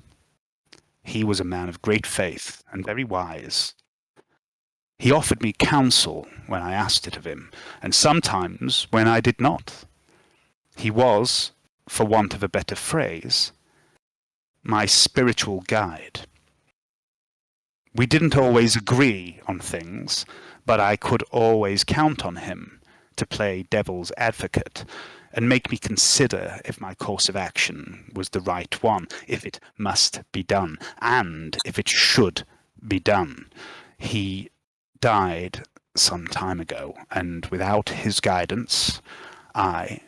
he was a man of great faith and very wise. He offered me counsel when I asked it of him, and sometimes when I did not. He was, for want of a better phrase, my spiritual guide. We didn't always agree on things, but I could always count on him to play devil's advocate and make me consider if my course of action was the right one, if it must be done, and if it should be done. He died some time ago, and without his guidance, I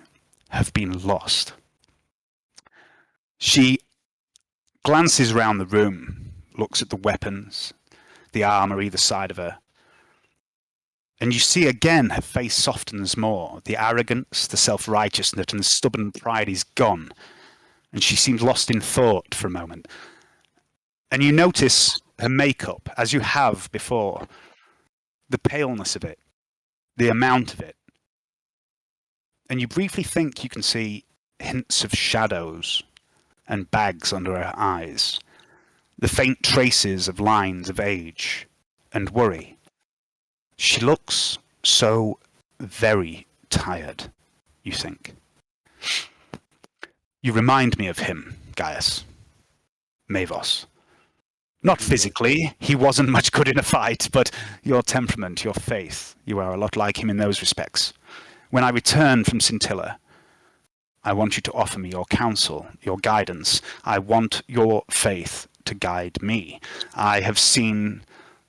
have been lost. She glances round the room, looks at the weapons, the armor either side of her, and you see again her face softens more. The arrogance, the self-righteousness, and the stubborn pride is gone, and she seems lost in thought for a moment. And you notice her makeup, as you have before, the paleness of it, the amount of it. And you briefly think you can see hints of shadows and bags under her eyes, the faint traces of lines of age and worry. She looks so very tired, you think. You remind me of him, Gaius. Mavos. Not physically, he wasn't much good in a fight, but your temperament, your faith, you are a lot like him in those respects. When I return from Scintilla, I want you to offer me your counsel, your guidance. I want your faith to guide me. I have seen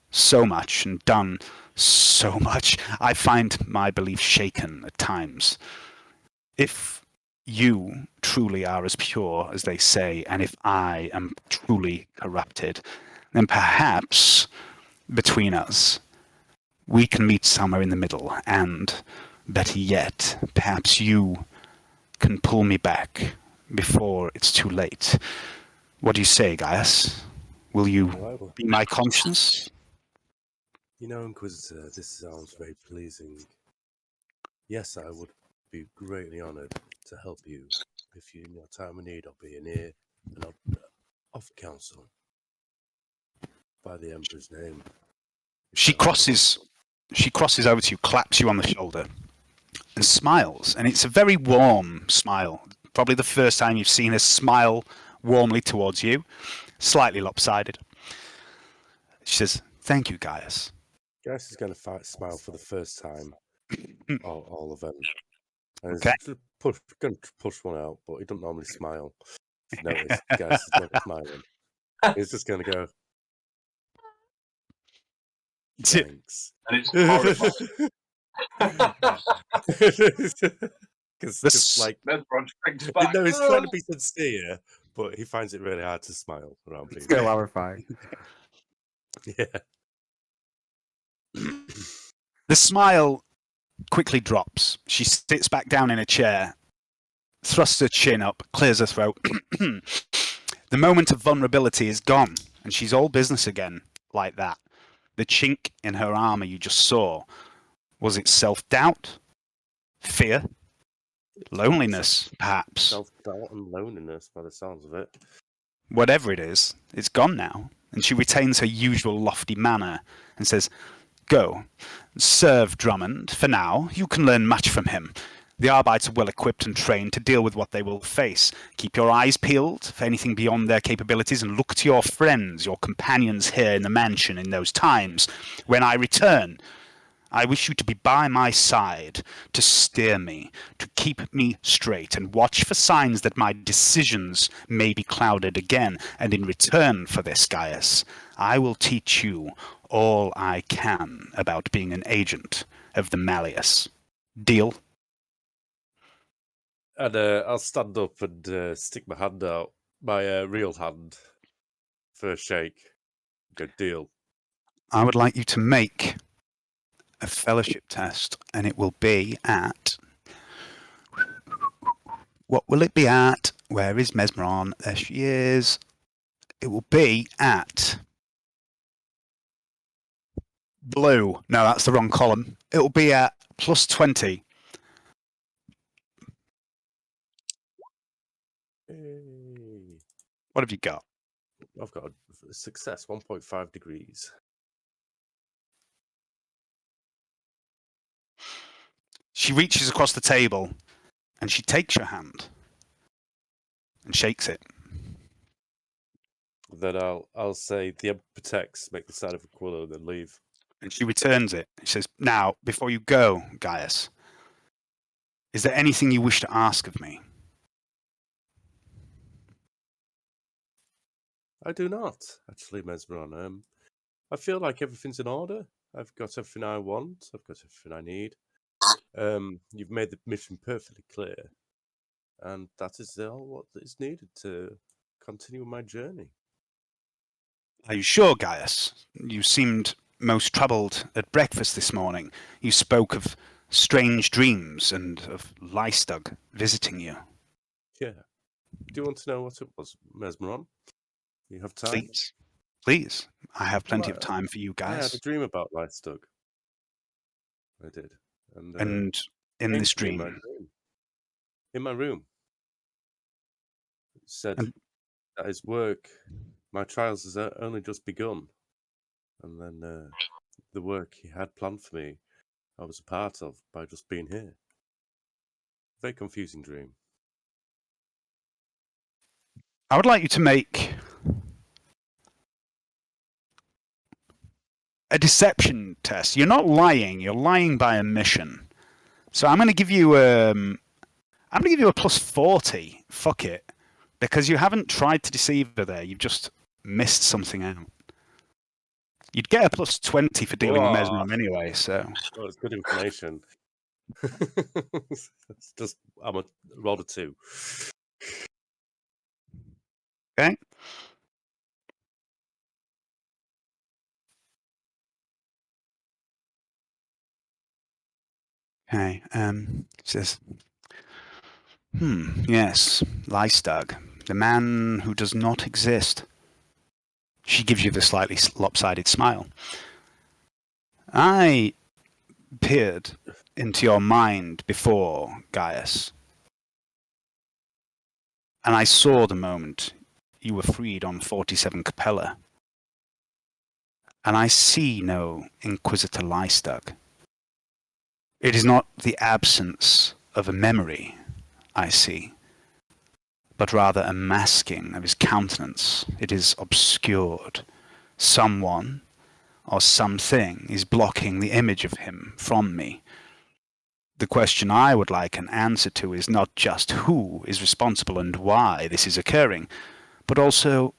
so much and done so much. I find my belief shaken at times. If you truly are as pure as they say, and if I am truly corrupted, then perhaps between us we can meet somewhere in the middle, and better yet, perhaps you can pull me back before it's too late. What do you say, Gaius? Will you be my conscience? You know, Inquisitor, this sounds very pleasing. Yes, I would be greatly honoured to help you. If you in your time of need, I'll be in here and I'll offer counsel. By the Emperor's name. She crosses over to you, claps you on the shoulder, and smiles. And it's a very warm smile. Probably the first time you've seen her smile warmly towards you. Slightly lopsided. She says, "Thank you, Gaius." Gaius is going to smile for the first time. all of them. And Okay. he's going to push one out, but he doesn't normally smile. If you notice, Gaius is never smiling. He's just going to go, thanks. And it's horrifying. Because, like, Mesmeron springs back. no, he's trying to be sincere, but he finds it really hard to smile around people. Still horrifying. Yeah. The smile quickly drops. She sits back down in a chair, thrusts her chin up, clears her throat. The moment of vulnerability is gone, and she's all business again, like that. The chink in her armor you just saw, was it self-doubt? Fear? Loneliness, perhaps? Self-doubt and loneliness, by the sounds of it. Whatever it is, it's gone now, and she retains her usual lofty manner and says, "Go, serve Drummond. For now, you can learn much from him. The Arbites are well equipped and trained to deal with what they will face. Keep your eyes peeled for anything beyond their capabilities, and look to your friends, your companions here in the mansion in those times. When I return, I wish you to be by my side, to steer me, to keep me straight, and watch for signs that my decisions may be clouded again. And in return for this, Gaius, I will teach you all I can about being an agent of the Malleus. Deal? And I'll stand up and stick my hand out, my real hand, for a shake. Good deal. I would like you to make a fellowship test, and it will be at... What will it be at? Where is Mesmeron? There she is. It will be at... Blue. No, that's the wrong column. It will be at plus 20. Hey. What have you got? I've got a success, 1.5 degrees. She reaches across the table and she takes your hand and shakes it. Then I'll say the Emperor protects, make the sign of Aquila, and then leave. And she returns it. She says, now, before you go, Gaius, is there anything you wish to ask of me? I do not, actually, Mesmeron. I feel like everything's in order. I've got everything I want. I've got everything I need. You've made the mission perfectly clear. And that is all what is needed to continue my journey. Are you sure, Gaius? You seemed most troubled at breakfast this morning. You spoke of strange dreams and of Lystug visiting you. Yeah. Do you want to know what it was, Mesmeron? You have time? Please. Please. I have plenty of Right. time for you, I had Gaius. a dream about Lystug. I did. And in came this to me dream... in my room, it said And- that his work, my trials has only just begun. And then the work he had planned for me, I was a part of by just being here. Very confusing dream. I would like you to make a deception test. You're not lying. You're lying by omission. So I'm going to give you a plus 40. Fuck it, because you haven't tried to deceive her there. You've just missed something out. You'd get a plus 20 for dealing with Mesmeron anyway. So Oh, it's good information. It's just I'm a rolled a 2. okay. Okay. Says, yes, Lystug, the man who does not exist. She gives you the slightly lopsided smile. I peered into your mind before, Gaius, and I saw the moment you were freed on 47 Capella. And I see no Inquisitor Lystug. It is not the absence of a memory I see, but rather a masking of his countenance. It is obscured. Someone or something is blocking the image of him from me. The question I would like an answer to is not just who is responsible and why this is occurring, but also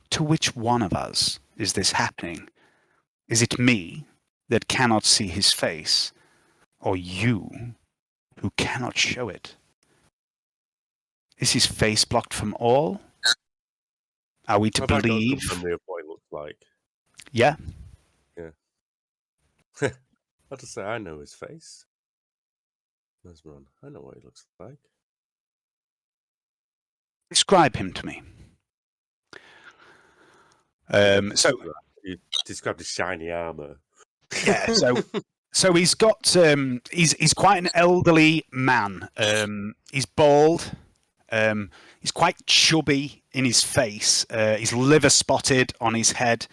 to which one of us is this happening? Is it me that cannot see his face, or you who cannot show it? Is his face blocked from all? Are we to Have I got believe? some memory of what it looks like? Yeah. I'll just say I know his face. Mesmeron, I know what he looks like. Describe him to me. You described his shiny armor. Yeah, so he's got he's quite an elderly man. He's bald. He's quite chubby in his face. He's liver spotted on his head.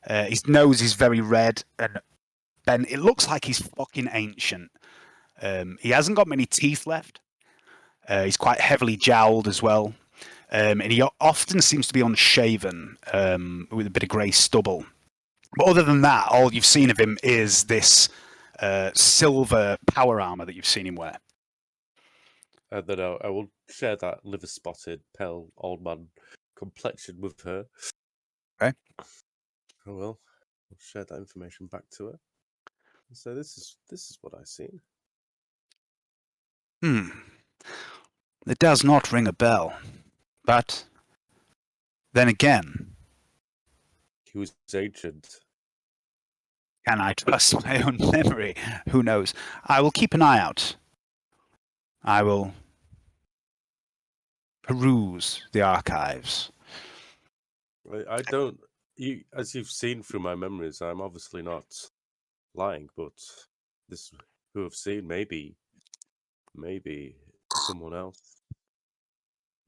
His nose is very red, and Ben, it looks like he's fucking ancient. He hasn't got many teeth left. He's quite heavily jowled as well. And he often seems to be unshaven with a bit of grey stubble. But other than that, all you've seen of him is this silver power armor that you've seen him wear. And then I will share that liver-spotted, pale old man complexion with her. Okay. I will. I'll share that information back to her. So this is what I've seen. It does not ring a bell. But then again, He was ancient. can I trust my own memory? Who knows? I will keep an eye out. I will peruse the archives. I don't. You, as you've seen through my memories, I'm obviously not lying. But this, who have seen, maybe someone else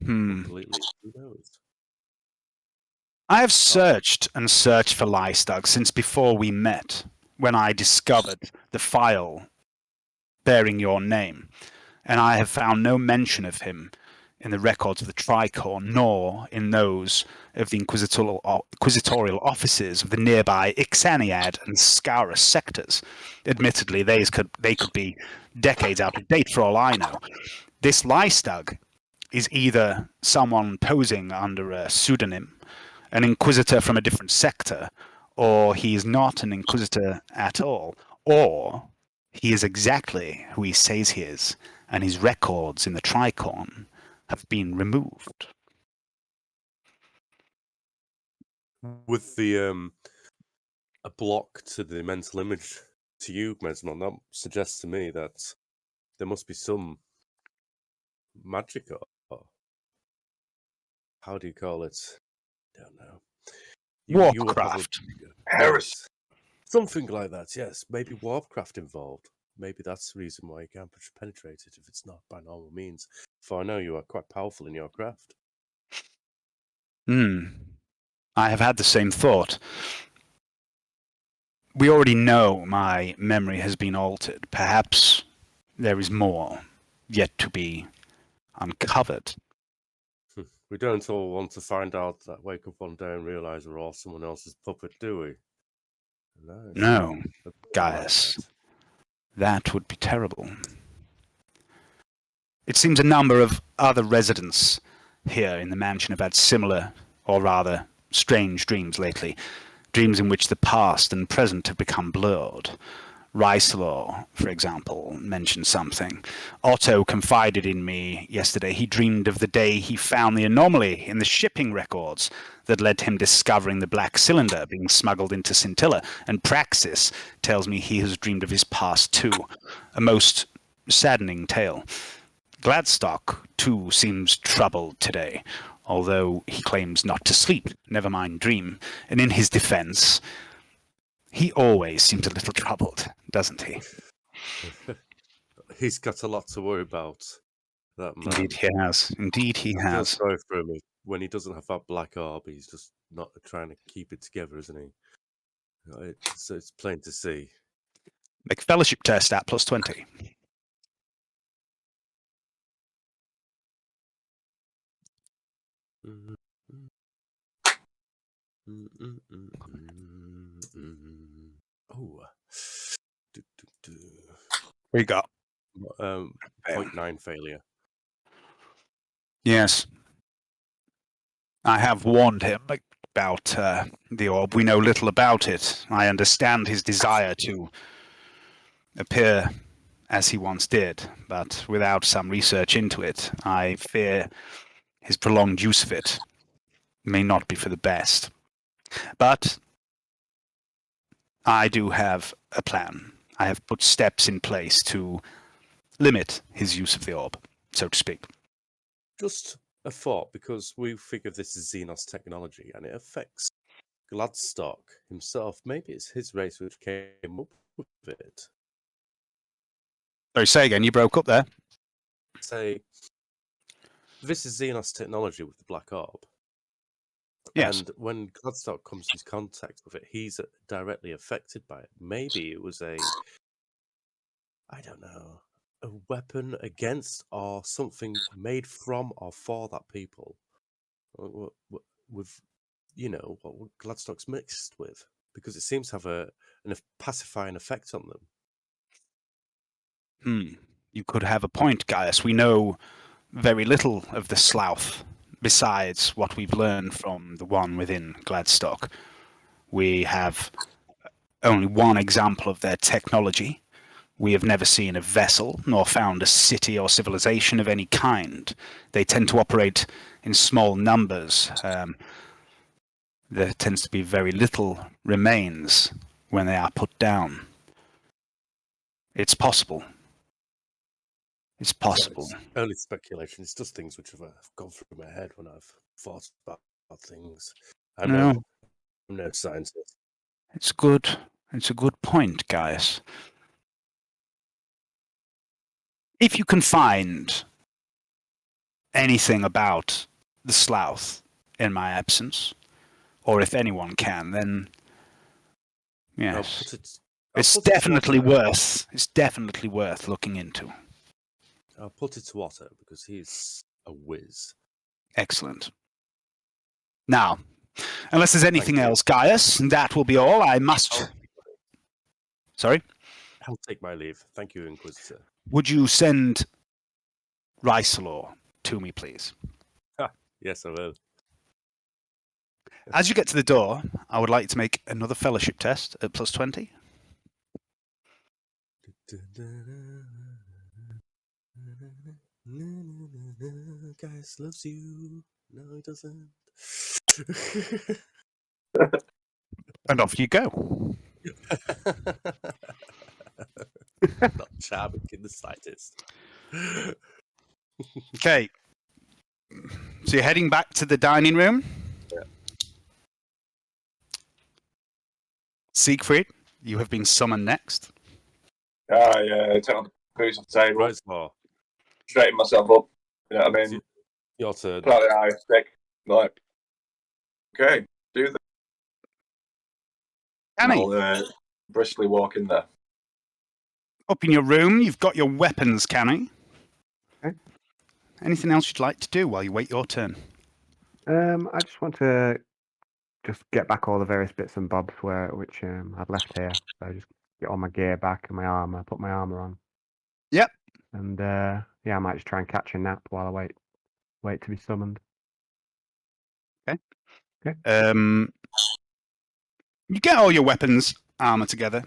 completely. Who knows? I have searched and searched for Lystag since before we met, when I discovered the file bearing your name, and I have found no mention of him in the records of the Tricorn, nor in those of the inquisitorial offices of the nearby Ixaniad and Scarus sectors. Admittedly, they could be decades out of date for all I know. This Lystag is either someone posing under a pseudonym, an inquisitor from a different sector, or he is not an inquisitor at all, or he is exactly who he says he is, and his records in the Tricorn have been removed. With the a block to the mental image to you, Mesmeron, that suggests to me that there must be some magic or how do you call it? I don't know. You will have Warcraft. Heresy. something like that, yes. Maybe Warcraft involved. Maybe that's the reason why you can't penetrate it if it's not by normal means. For I know you are quite powerful in your craft. I have had the same thought. We already know my memory has been altered. Perhaps there is more yet to be uncovered. We don't all want to find out that wake up one day and realise we're all someone else's puppet, do we? No, No, a bit Gaius. like That would be terrible. It seems a number of other residents here in the mansion have had similar, or rather, strange dreams lately. Dreams in which the past and present have become blurred. Reislaw, for example, mentioned something. Otto confided in me yesterday he dreamed of the day he found the anomaly in the shipping records that led to him discovering the black cylinder being smuggled into Scintilla, and Praxis tells me he has dreamed of his past too. A most saddening tale. Gladstock, too, seems troubled today, although he claims not to sleep, never mind dream, and in his defense, he always seems a little troubled, doesn't he? that. He's got a lot to worry about, that man. Indeed he has. Indeed he I feel has. sorry for him. When he doesn't have that black orb, he's just not trying to keep it together, isn't he? So it's plain to see. Make a fellowship test at +20. Oh, What you got? 0.9 failure. Yes. I have warned him about the orb. We know little about it. I understand his desire to appear as he once did, but without some research into it, I fear his prolonged use of it may not be for the best. But I do have a plan. I have put steps in place to limit his use of the orb, so to speak. Just a thought, because we think of this as Xenos technology, and it affects Gladstock himself. Maybe it's his race which came up with it. Sorry, say again, you broke up there. Say, this is Xenos technology with the black orb. Yes. And when Gladstock comes into contact with it, he's directly affected by it. Maybe it was a weapon against or something made from or for that people. With, what Gladstock's mixed with. because it seems to have a pacifying effect on them. You could have a point, Gaius. We know very little of the Slough, besides what we've learned from the one within Gladstock. We have only one example of their technology. We have never seen a vessel, nor found a city or civilization of any kind. They tend to operate in small numbers. There tends to be very little remains when they are put down. It's possible. It's possible. So it's only speculation. It's just things which have gone through my head when I've thought about things. I know No, I'm no scientist. it's good. It's a good point, Gaius. If you can find anything about the Slough in my absence, or if anyone can, then yes, it's definitely worth. It's definitely worth looking into. I'll put it to Otto because he's a whiz. Excellent. Now, unless there's anything you. else, Gaius, that will be all. I must. Sorry? I'll take my leave. Thank you, Inquisitor. Would you send Rysalor to me, please? Yes, I will. As you get to the door, I would like to make another fellowship test at +20. Gaius loves you. No, he doesn't. And off you go. Not charming in the slightest. Okay. So you're heading back to the dining room. Yeah. Siegfried, you have been summoned next. Yeah, take on the boots off the table, Right, more. straighten myself up. You know what I mean? Your turn. Cloudy eye, stick. Like, okay, do that. Canni, I'll briskly walk in there. up in your room, you've got your weapons, Canni. Okay. Anything else you'd like to do while you wait your turn? I just want to just get back all the various bits and bobs which I'd left here. So just get all my gear back and my armor, put my armor on. Yep. And yeah, I might just try and catch a nap while I wait to be summoned. You get all your weapons, armor together.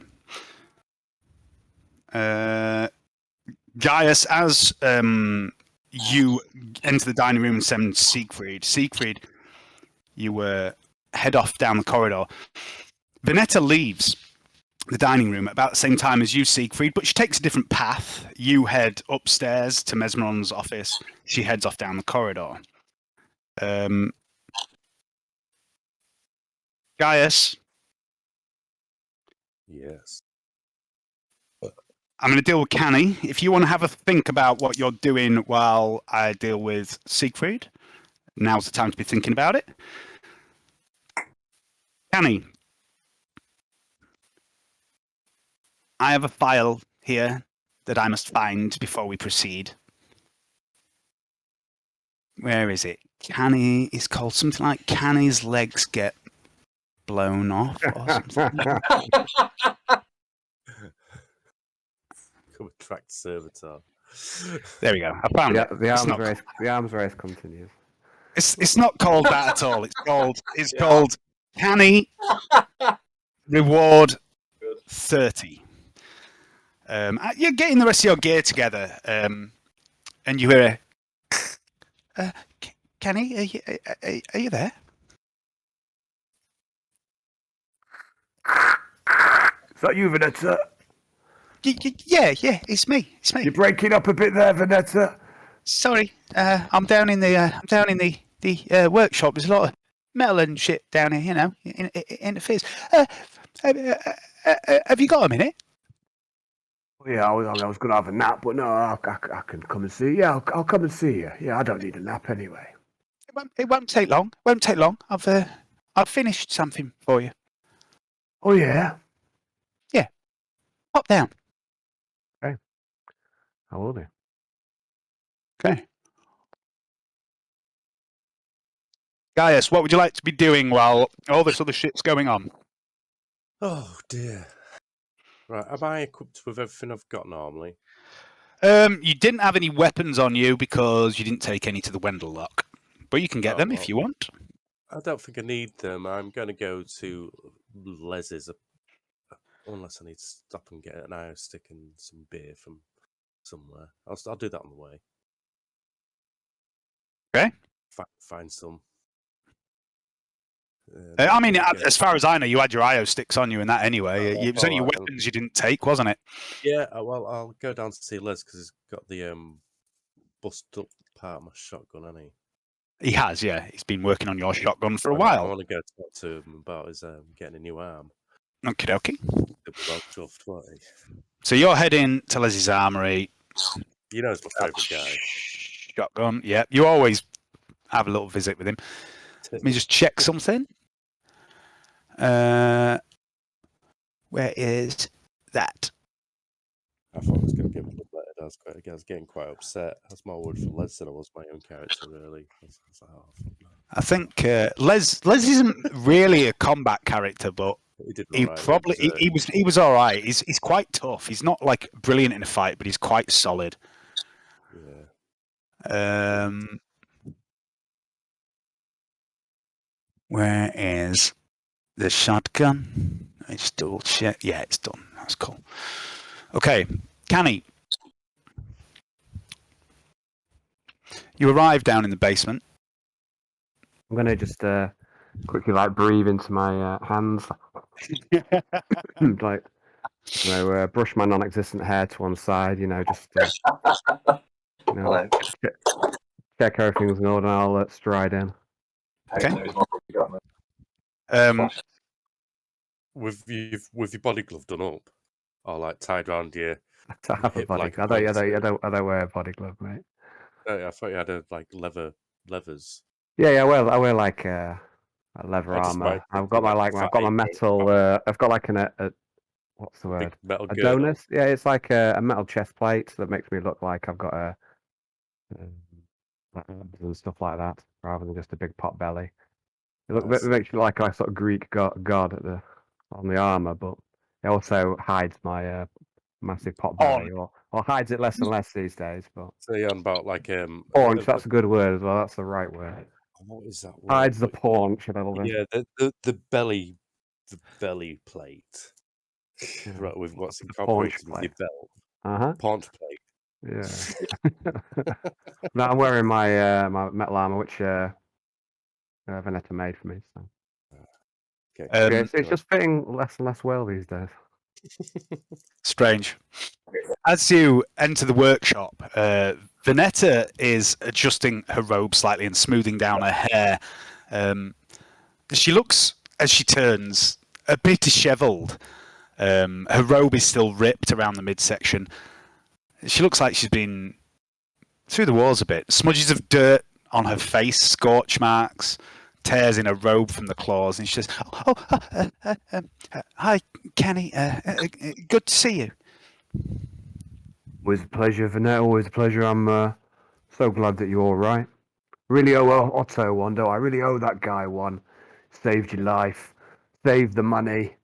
Gaius, as you enter the dining room and send Siegfried, you head off down the corridor. Venetta leaves the dining room at about the same time as you, Siegfried, but she takes a different path. You head upstairs to Mesmeron's office. She heads off down the corridor. Gaius, Yes. I'm going to deal with Canni. If you want to have a think about what you're doing while I deal with Siegfried, now's the time to be thinking about it. Canni, I have a file here that I must find before we proceed. Where is it? Canni is called something like Canni's legs get blown off or something. Come attract servitor. There we go. I found it. The arms race continues. It's not called that at all. It's called Canni Reward 30. You're getting the rest of your gear together, and you hear a Canni, are you there? Is that you, Venetta? Yeah, it's me. You're breaking up a bit there, Venetta. Sorry, I'm down in the workshop. There's a lot of metal and shit down here, you know, in the fizz. Have you got a minute? Yeah, I was going to have a nap, but no, I can come and see you. Yeah, I'll come and see you. Yeah, I don't need a nap anyway. It won't take long. I've finished something for you. Oh, yeah? Yeah. Pop down. Okay. I will do. Okay. Gaius, what would you like to be doing while all this other shit's going on? Oh dear. Right, am I equipped with everything I've got normally? You didn't have any weapons on you because you didn't take any to the Wendell Lock, but you can get them if you want. I don't think I need them. I'm going to go to Les's, unless I need to stop and get an IO stick and some beer from somewhere. I'll do that on the way. Okay. Find some. I mean, as far as I know, you had your IO sticks on you and that anyway. It was only your alright. weapons you didn't take, wasn't it? Yeah, well, I'll go down to see Les because he's got the busted up part of my shotgun, hasn't he? He has, yeah. He's been working on your shotgun for a I while. want to go talk to him about his getting a new arm. Okie dokie. He'll be well chuffed, won't he? So you're heading to Leslie's armory. You know, he's my favourite guy. Shotgun, yeah. You always have a little visit with him. Let me just check something. Where is that? I thought I was going to get bloodletted. I was getting quite upset. I was more worried for Les than I was my own character, really. I was like, oh, fuck no. I think Les isn't really a combat character, but he was all right. He's quite tough. He's not like brilliant in a fight, but he's quite solid. Yeah. Where is the shotgun? I just double check. Yeah, it's done. That's cool. Okay, Canni. You arrive down in the basement. I'm gonna just quickly breathe into my hands, brush my non-existent hair to one side. Just check everything's in order. And I'll stride in. Okay. With your body glove done up, or tied around your. I have a body glove. I don't wear a body glove, mate. I thought you had levers. Yeah. I wear a leather armor. I've got my metal. I've got a what's the word? Metal a donus. Yeah, it's like a metal chest plate that makes me look like I've got abs and stuff like that, rather than just a big pot belly. It makes you look like a sort of Greek god on the armor, but it also hides my massive pot belly, or hides it less and less these days. But so you're on about paunch. That's a good word as well. That's the right word. What is that word? Hides the paunch a little bit. Yeah, the belly plate. Yeah. Right, with what's incorporated with your belt. Paunch plate. Yeah. Now I'm wearing my my metal armor, which Veneta made for me. So. Okay. It's just fitting less and less well these days. Strange. As you enter the workshop, Veneta is adjusting her robe slightly and smoothing down her hair. She looks, as she turns, a bit dishevelled. Her robe is still ripped around the midsection. She looks like she's been through the wars a bit. Smudges of dirt on her face, scorch marks, tears in her robe from the claws, and she says, "Hi, Canni. Good to see you." Always a pleasure, Vanette. Always a pleasure. I'm so glad that you're all right. Really owe Otto one, don't I? Really owe that guy one. Saved your life. Saved the money.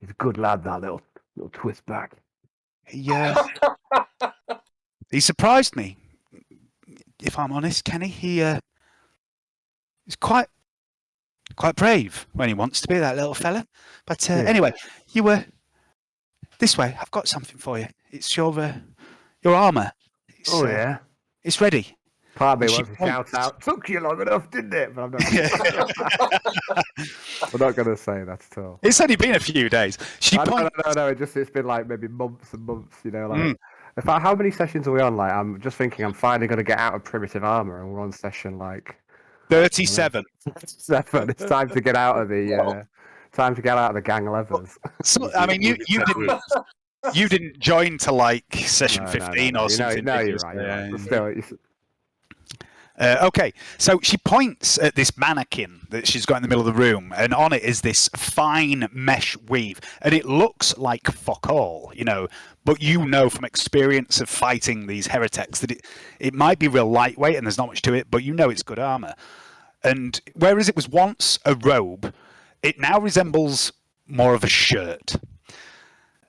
He's a good lad, that little twist back. Yeah. He surprised me, if I'm honest, Canni. He's quite brave when he wants to be, that little fella. But anyway, you were this way. I've got something for you. It's your armor. Yeah. It's ready. Part of me wants to shout out. Took you long enough, didn't it? But I'm not going to say that at all. It's only been a few days. No. It's been maybe months and months. How many sessions are we on? I'm just thinking I'm finally going to get out of primitive armor, and we're on session 37. 7. It's time to get out of the gang levers. So, I mean, you didn't join to session 15 or something. No, you're right. Yeah. Still, okay, so she points at this mannequin that she's got in the middle of the room, and on it is this fine mesh weave, and it looks like fuck all, but from experience of fighting these heretics that it might be real lightweight and there's not much to it, but it's good armor. And whereas it was once a robe, it now resembles more of a shirt.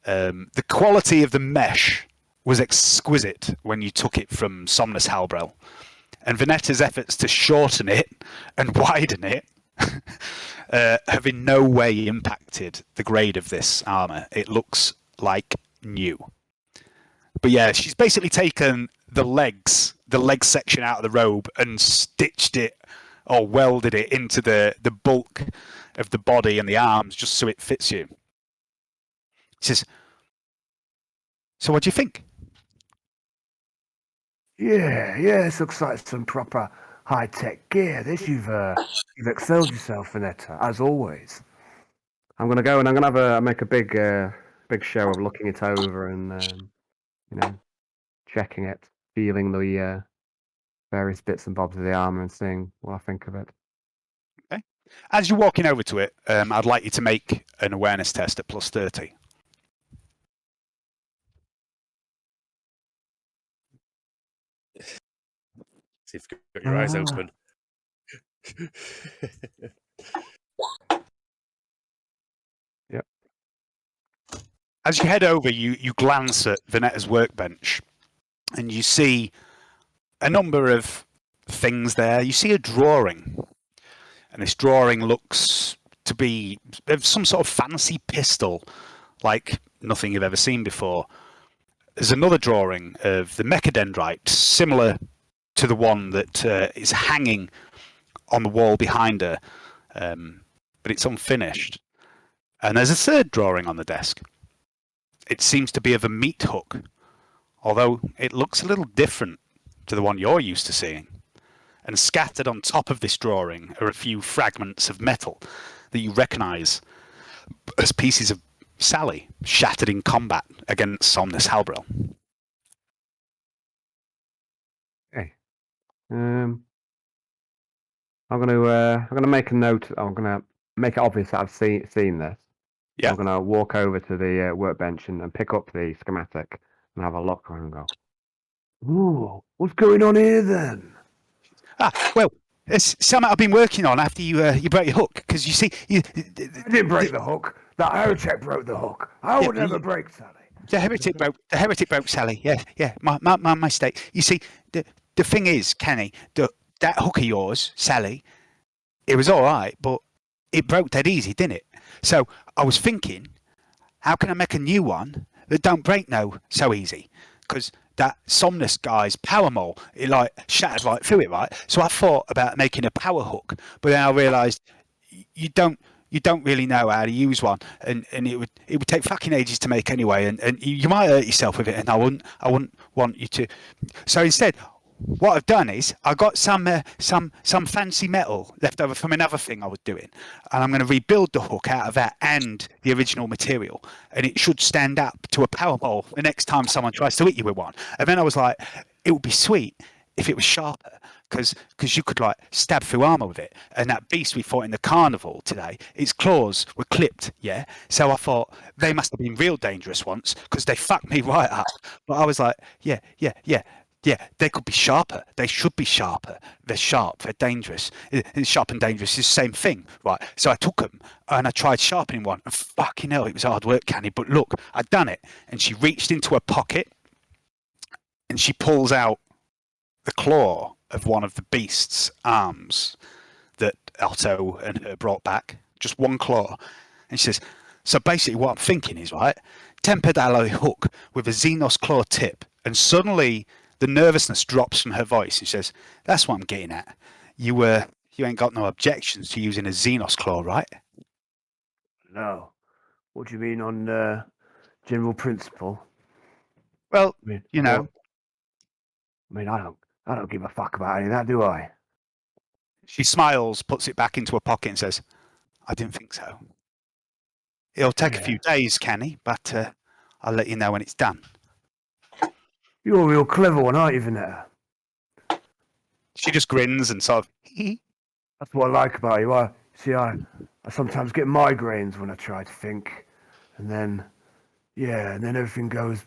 The quality of the mesh was exquisite when you took it from Somnus Halbrel, and Venetta's efforts to shorten it and widen it have in no way impacted the grade of this armour. It looks like new. But yeah, she's basically taken the leg section out of the robe and stitched it or welded it into the bulk of the body and the arms just so it fits you. He says, so what do you think? Yeah, this looks like some proper high-tech gear. This you've excelled yourself, Vanetta, as always. I'm gonna go and I'm gonna make a big show of looking it over and checking it, feeling the various bits and bobs of the armor and seeing what I think of it. Okay. As you're walking over to it, I'd like you to make an awareness test at +30. See if you've got your eyes open. Yep. As you head over, you glance at Venetta's workbench, and you see a number of things there. You see a drawing, and this drawing looks to be some sort of fancy pistol, like nothing you've ever seen before. There's another drawing of the mechadendrite, similar to the one that is hanging on the wall behind her, but it's unfinished. And there's a third drawing on the desk. It seems to be of a meat hook, although it looks a little different to the one you're used to seeing. And scattered on top of this drawing are a few fragments of metal that you recognise as pieces of Sally shattered in combat against Somnus Halbrel. Okay. I'm gonna make a note. I'm gonna make it obvious that I've seen this. Yeah. I'm gonna walk over to the workbench and pick up the schematic and have a look around and go, "Ooh, what's going on here then?" Well, it's something I've been working on after you broke your hook, because you see, I didn't break the hook. That heretic broke the hook. I would never break Sally. The heretic broke Sally. Yeah. My mistake. You see, the thing is, Canni, that hook of yours, Sally, it was all right, but it broke dead easy, didn't it? So I was thinking, how can I make a new one that don't break so easy? Because that Somnus guy's power mole, it like shattered right through it, right? So I thought about making a power hook, but then I realised you don't really know how to use one, and it would take fucking ages to make anyway, and you might hurt yourself with it, and I wouldn't want you to. So instead, what I've done is I got some fancy metal left over from another thing I was doing, and I'm going to rebuild the hook out of that and the original material, and it should stand up to a power mole the next time someone tries to hit you with one. And then I was like, it would be sweet if it was sharper, because you could like stab through armor with it. And that beast we fought in the carnival today, its claws were clipped, yeah. So I thought they must have been real dangerous once, because they fucked me right up. But I was like, yeah, they could be sharper. They should be sharper. They're sharp. They're dangerous. Sharp and dangerous is the same thing, right? So I took them and I tried sharpening one. And fucking hell, it was hard work, Canni. But look, I'd done it. And she reached into her pocket and she pulls out the claw of one of the beast's arms that Otto and her brought back. Just one claw. And she says, so basically what I'm thinking is, right, tempered alloy hook with a Xenos claw tip. And suddenly the nervousness drops from her voice. She says, that's what I'm getting at. You ain't got no objections to using a Xenos claw, right? No. What do you mean on general principle? Well, I mean, you know. I don't give a fuck about any of that, do I? She smiles, puts it back into her pocket and says, I didn't think so. It'll take a few days, Canni, but I'll let you know when it's done. You're a real clever one, aren't you, Vanetta? She just grins and sort of, That's what I like about you. I sometimes get migraines when I try to think, and then everything goes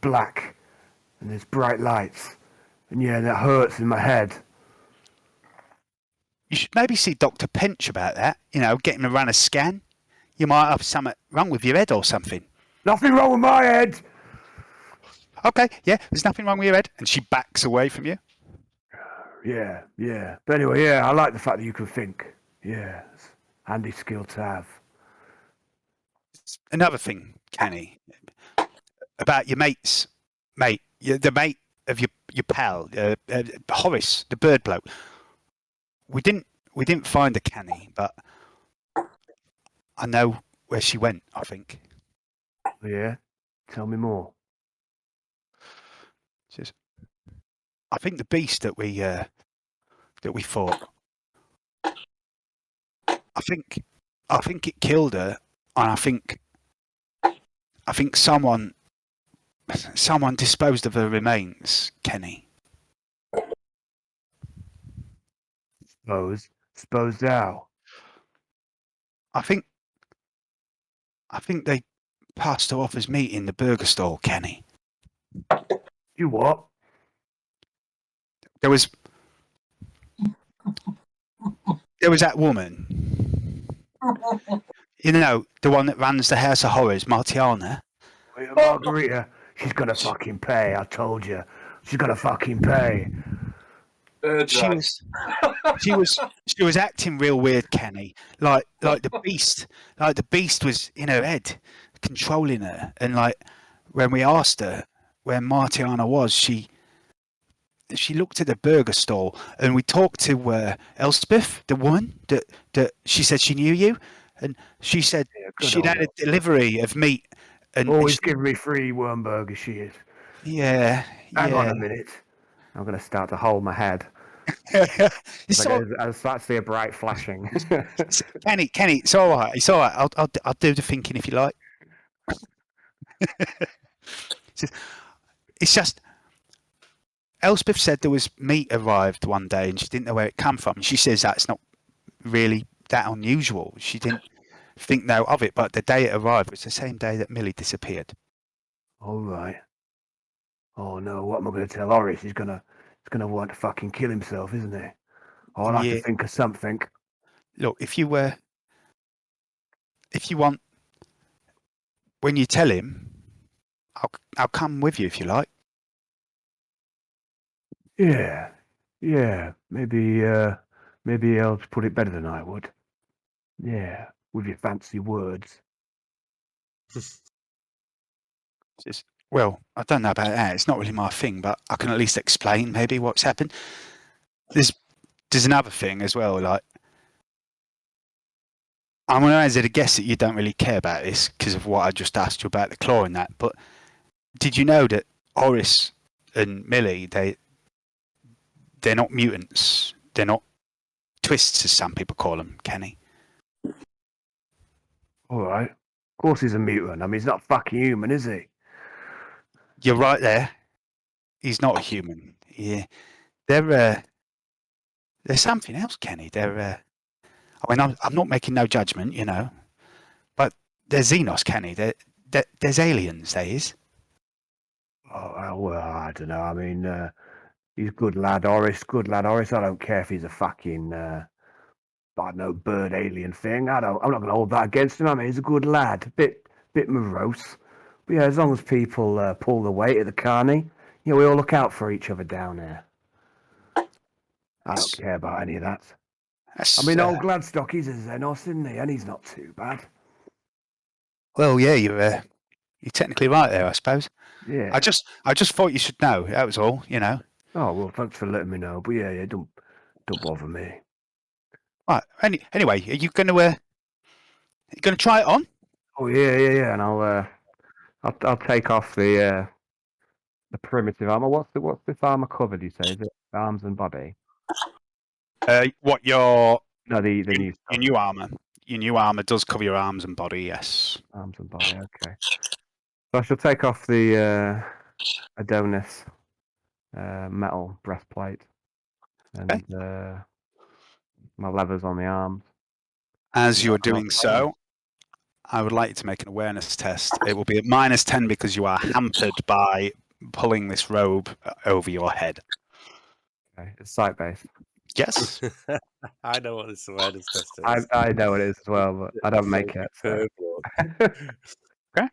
black, and there's bright lights, and that hurts in my head. You should maybe see Dr. Pinch about that, get him to run a scan. You might have something wrong with your head or something. Nothing wrong with my head. Okay, yeah, there's nothing wrong with your head. And she backs away from you. Yeah, yeah. But anyway, yeah, I like the fact that you can think. Yeah, it's a handy skill to have. Another thing, Canni, about your mates, mate, the mate of your pal, Horace, the bird bloke. We didn't find the Canni, but I know where she went. I think. Yeah, tell me more. Says, I think the beast that we fought. I think it killed her, and I think someone disposed of her remains, Canni. Suppose how? I think they passed her off as meat in the burger stall, Canni. You what? There was that woman, you know, the one that runs the House of Horrors, Martiana. Margarita, she's gonna fucking pay. I told you, she's gonna fucking pay. She was acting real weird, Canni. Like the beast was in her head, controlling her. And like when we asked her where Martiana was, she looked at the burger stall, and we talked to Elspeth, the woman that she said she knew you, and she said she'd had a delivery of meat. And Always give me free worm burger. She is. Yeah. Hang on a minute. I'm gonna start to hold my head. I start to see a bright flashing. Canni, it's all right. It's all right. I'll do the thinking if you like. It's just Elspeth said there was meat arrived one day and she didn't know where it come from. She says that's not really that unusual. She didn't think no of it, but the day it arrived was the same day that Millie disappeared. All right. Oh no, what am I going to tell Horace? He's gonna want to fucking kill himself, isn't he? I'll have to think of something. Look, if you want, when you tell him, I'll come with you if you like. Yeah. Maybe I'll put it better than I would. Yeah, with your fancy words. Well, I don't know about that. It's not really my thing, but I can at least explain maybe what's happened. There's another thing as well. Like, I'm going to hazard a guess that you don't really care about this because of what I just asked you about the claw and that. But did you know that Horace and Millie, they're not mutants. They're not twists, as some people call them, Canni. All right. Of course he's a mutant. I mean, he's not fucking human, is he? You're right there. He's not a human. Yeah, they're something else, Canni. They're. I mean, I'm not making no judgment, you know, but they're Xenos, Canni. There's aliens. There is. Oh well, I don't know. I mean, he's good lad, Horace. Good lad, Horace. I don't care if he's a fucking I don't know, bird alien thing. I'm not going to hold that against him. I mean, he's a good lad. Bit morose. But yeah, as long as people pull the weight of the Canni, you know, we all look out for each other down there. I don't care about any of that. I mean, old Gladstock, he's a Xenos, isn't he? And he's not too bad. Well, yeah, you're technically right there, I suppose. Yeah. I just thought you should know. That was all, you know. Oh well, thanks for letting me know. But yeah, don't bother me. Right. Anyway, are you gonna try it on? Oh yeah. And I'll take off the primitive armor. What's this armor covered? You say is it arms and body? What your new new armor? Your new armor does cover your arms and body. Yes. Arms and body. Okay. So I shall take off the Adonis metal breastplate and my levers on the arms. As you are doing so, I would like you to make an awareness test. It will be at -10 because you are hampered by pulling this robe over your head. Okay, it's sight based. Yes. I know what this awareness test I is. know it is as well, but I don't make it. So. Okay. I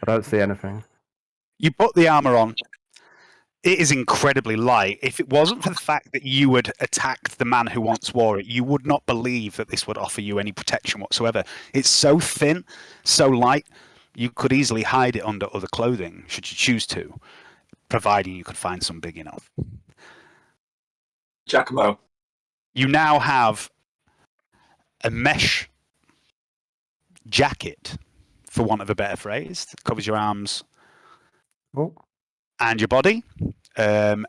don't see anything. You put the armor on. It is incredibly light. If it wasn't for the fact that you had attacked the man who once wore it, you would not believe that this would offer you any protection whatsoever. It's so thin, so light, you could easily hide it under other clothing, should you choose to, providing you could find some big enough. Giacomo. You now have a mesh jacket, for want of a better phrase, that covers your arms Oh, and your body. It's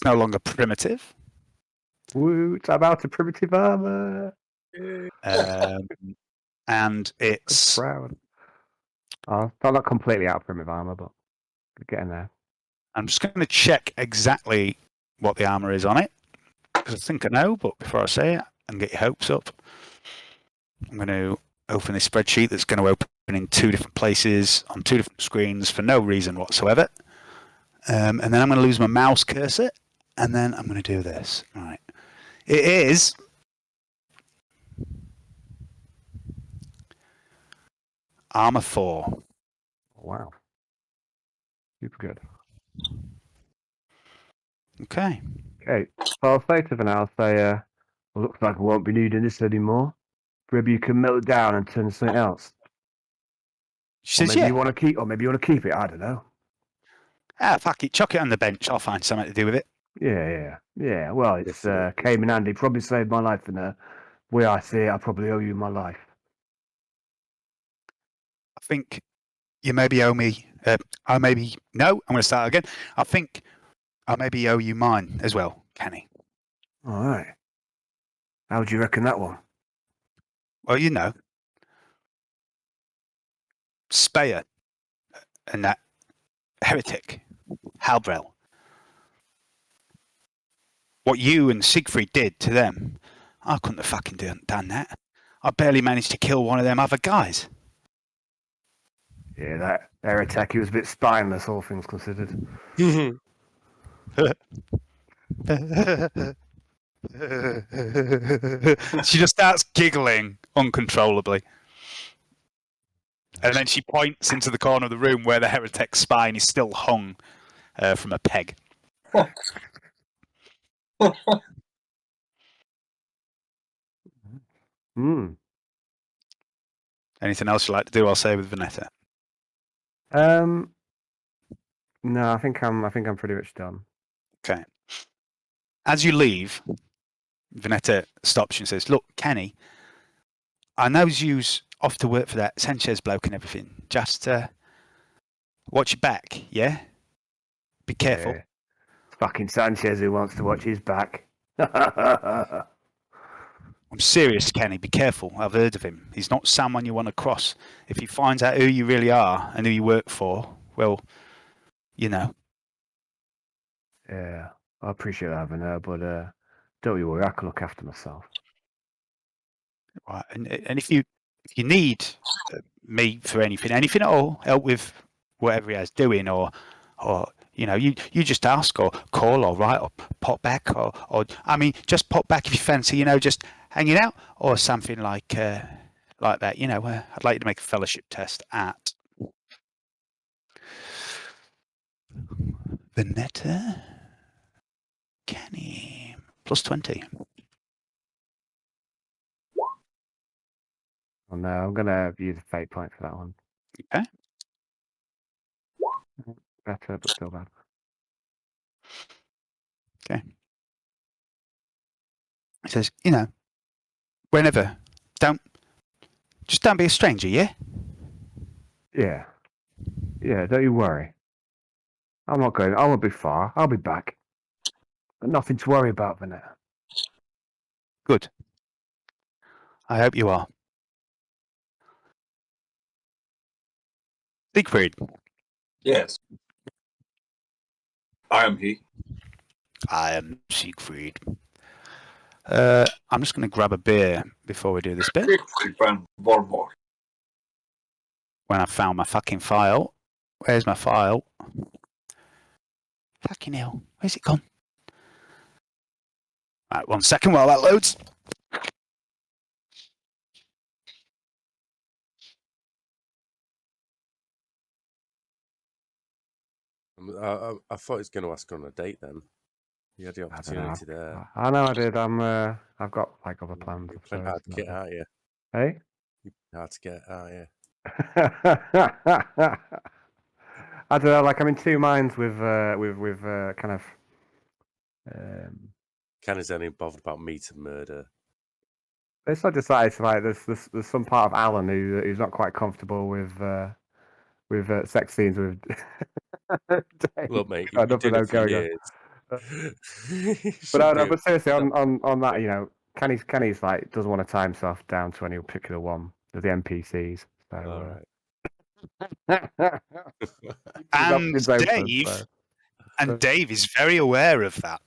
no longer primitive. woo! It's about a primitive armor. And it's Proud. Oh, not completely out of primitive armor, but we're getting there. I'm just going to check exactly what the armor is on it, because I think I know, but before I say it and get your hopes up, I'm going to open this spreadsheet that's going to open in 2 different places on 2 different screens for no reason whatsoever. And then I'm going to lose my mouse cursor, and then I'm going to do this. All right. It is armor 4. Wow. Super good. Okay. Okay, so I'll say to Vanessa, I'll say, well, looks like I won't be needing this anymore. Maybe you can melt it down and turn to something else. She Or says, maybe yeah. you want to keep, or maybe you want to keep it. I don't know. Ah, fuck it. Chuck it on the bench. I'll find something to do with it. Yeah. Well, it's came in handy. Probably saved my life, and the way I see it, I probably owe you my life. I think you maybe owe me. No, I'm going to start again. I think I maybe owe you mine as well, Canni. All right. How do you reckon that one? Well, you know, Speyer and that heretic, Halbrel. What you and Siegfried did to them, I couldn't have fucking done that. I barely managed to kill one of them other guys. Yeah, that air attack, he was a bit spineless, all things considered. She just starts giggling uncontrollably. And then she points into the corner of the room where the heretic's spine is still hung from a peg. Hmm. Anything else you'd like to do? I'll say with Vanessa. No, I think I'm pretty much done. Okay. As you leave, Vanetta stops you and says, "Look, Canni, I knows you's off to work for that Sanchez bloke and everything. Just watch your back, yeah? Be careful." Yeah. Fucking Sanchez who wants to watch his back. I'm serious, Canni. Be careful. I've heard of him. He's not someone you want to cross. If he finds out who you really are and who you work for, well, you know. Yeah, I appreciate having her, but don't you worry, I can look after myself. Right. And if you need me for anything at all, help with whatever he has doing, or you know, you just ask or call or write or pop back or I mean, just pop back if you fancy, you know, just hanging out or something like that. You know, I'd like you to make a fellowship test at Vanetta Canni plus 20. Oh no, I'm gonna use a fate point for that one. Okay. Better, but still bad. Okay. He says, you know, whenever, don't be a stranger, yeah? Yeah, don't you worry. I won't be far. I'll be back. But nothing to worry about, Vanetta. Good. I hope you are. Siegfried. Yes. I am he. I am Siegfried. I'm just going to grab a beer before we do this bit. Siegfried van Vormor. When I found my fucking file. Where's my file? Fucking hell. Where's it gone? Right, 1 second while that loads. I thought he was going to ask her on a date then. You had the I don't know. opportunity there. I know I did. I've got like other plans. You're So playing hard it's to not get good. out, you. Hey. You're hard to get out, yeah. I don't know. Like I'm in two minds with kind of. Canni's only bothered about meat and murder. It's not just that. It's like there's some part of Alan who's not quite comfortable with sex scenes with. Dave. Look, mate, Got you've enough been of doing them it for going on. years. But seriously, on that, you know, Kenny's like doesn't want to tie himself down to any particular one of the NPCs. So, All right. his And options open, Dave, so. and Dave is very aware of that.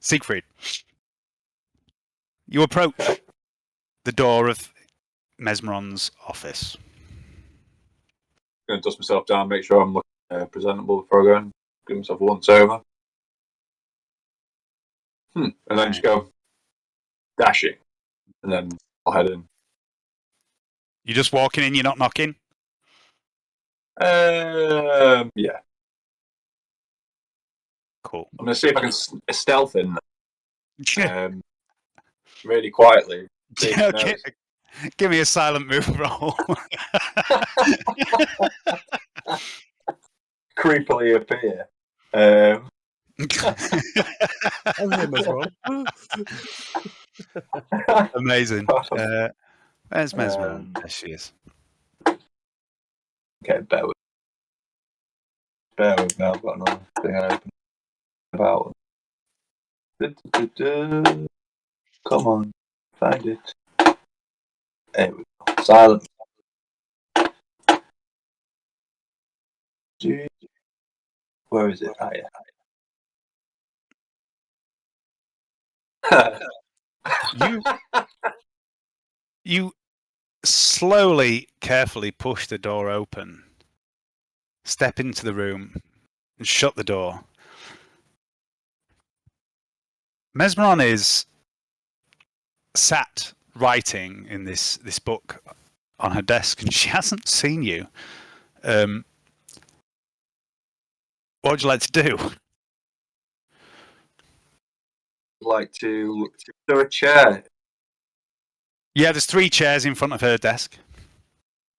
Siegfried, you approach the door of Mesmeron's office. Going to dust myself down, make sure I'm looking presentable before I go in. Give myself a once over. And then just go dashing. And then I'll head in. You're just walking in, you're not knocking? Yeah. Cool. I'm going to see if I can stealth in really quietly. See if he Okay. knows. Give me a silent move roll. Creepily appear. I'm him as well. Amazing. Where's Mesmeron? There she is. Okay, bear with me. I've got another thing I open about. Come on, find it. There we go. Silent. Where is it? Ah, yeah. You slowly, carefully push the door open, step into the room, and shut the door. Mesmeron is sat writing in this book on her desk, and she hasn't seen you. What would you like to do? Like to do a chair. Yeah, there's 3 chairs in front of her desk.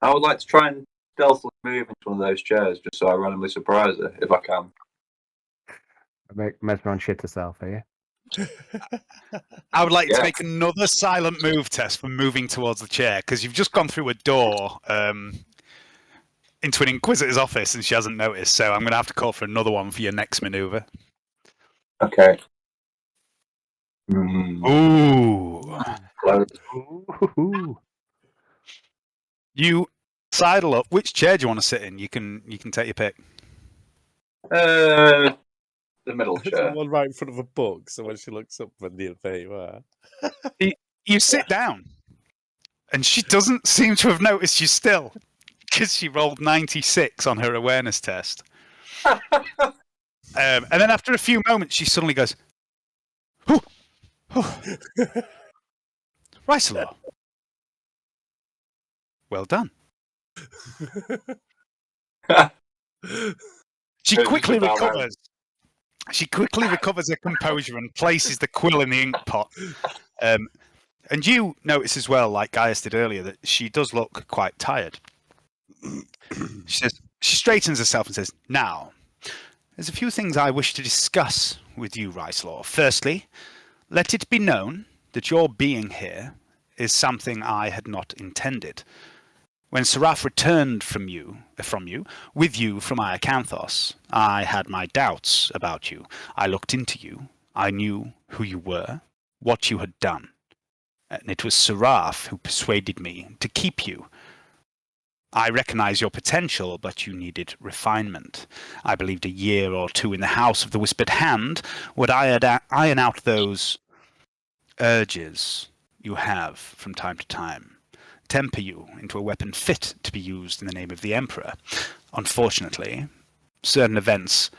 I would like to try and stealthily move into one of those chairs just so I randomly surprise her if I can. Make Mesmeron shit herself, are you? I would like to make another silent move test for moving towards the chair, because you've just gone through a door into an Inquisitor's office and she hasn't noticed, so I'm going to have to call for another one for your next maneuver. Okay. Ooh. Ooh. You sidle up. Which chair do you want to sit in? You can take your pick. The middle There's chair. one right in front of a book, so when she looks up, when there you are. You sit down, and she doesn't seem to have noticed you still, because she rolled 96 on her awareness test. And then after a few moments, she suddenly goes, "Whew, whew. Ricelaw. Well done." She quickly recovers. She quickly recovers her composure and places the quill in the ink pot. And you notice as well, like Gaius did earlier, that she does look quite tired. She straightens herself and says, "Now, there's a few things I wish to discuss with you, Ricelaw. Firstly, let it be known that your being here is something I had not intended. When Seraph returned from you, with you from Iacanthos, I had my doubts about you. I looked into you. I knew who you were, what you had done. And it was Seraph who persuaded me to keep you. I recognize your potential, but you needed refinement. I believed a year or 2 in the House of the Whispered Hand would iron out those urges you have from time to time, temper you into a weapon fit to be used in the name of the Emperor. Unfortunately, certain events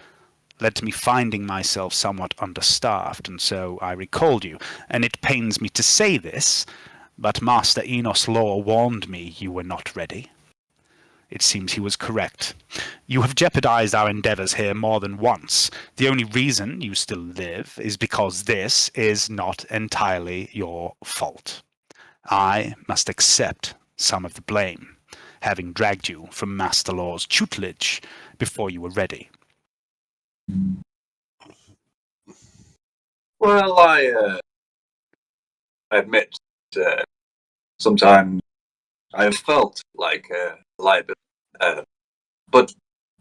led to me finding myself somewhat understaffed, and so I recalled you. And it pains me to say this, but Master Enos Law warned me you were not ready. It seems he was correct. You have jeopardized our endeavors here more than once. The only reason you still live is because this is not entirely your fault. I must accept some of the blame, having dragged you from Master Law's tutelage before you were ready. Well, I admit sometimes I have felt like a liability, but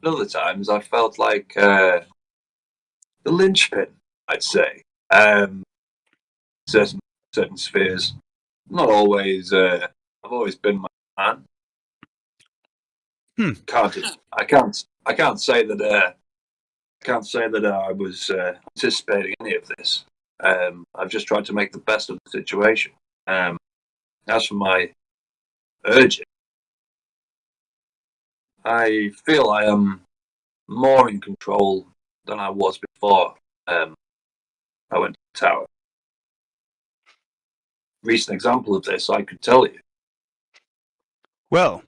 other times I felt like the linchpin, I'd say. Certain spheres. Not always. I've always been my man. I can't say that. Can't say that I was anticipating any of this. I've just tried to make the best of the situation. As for my urging, I feel I am more in control than I was before I went to the tower. Recent example of this, I could tell you. Well,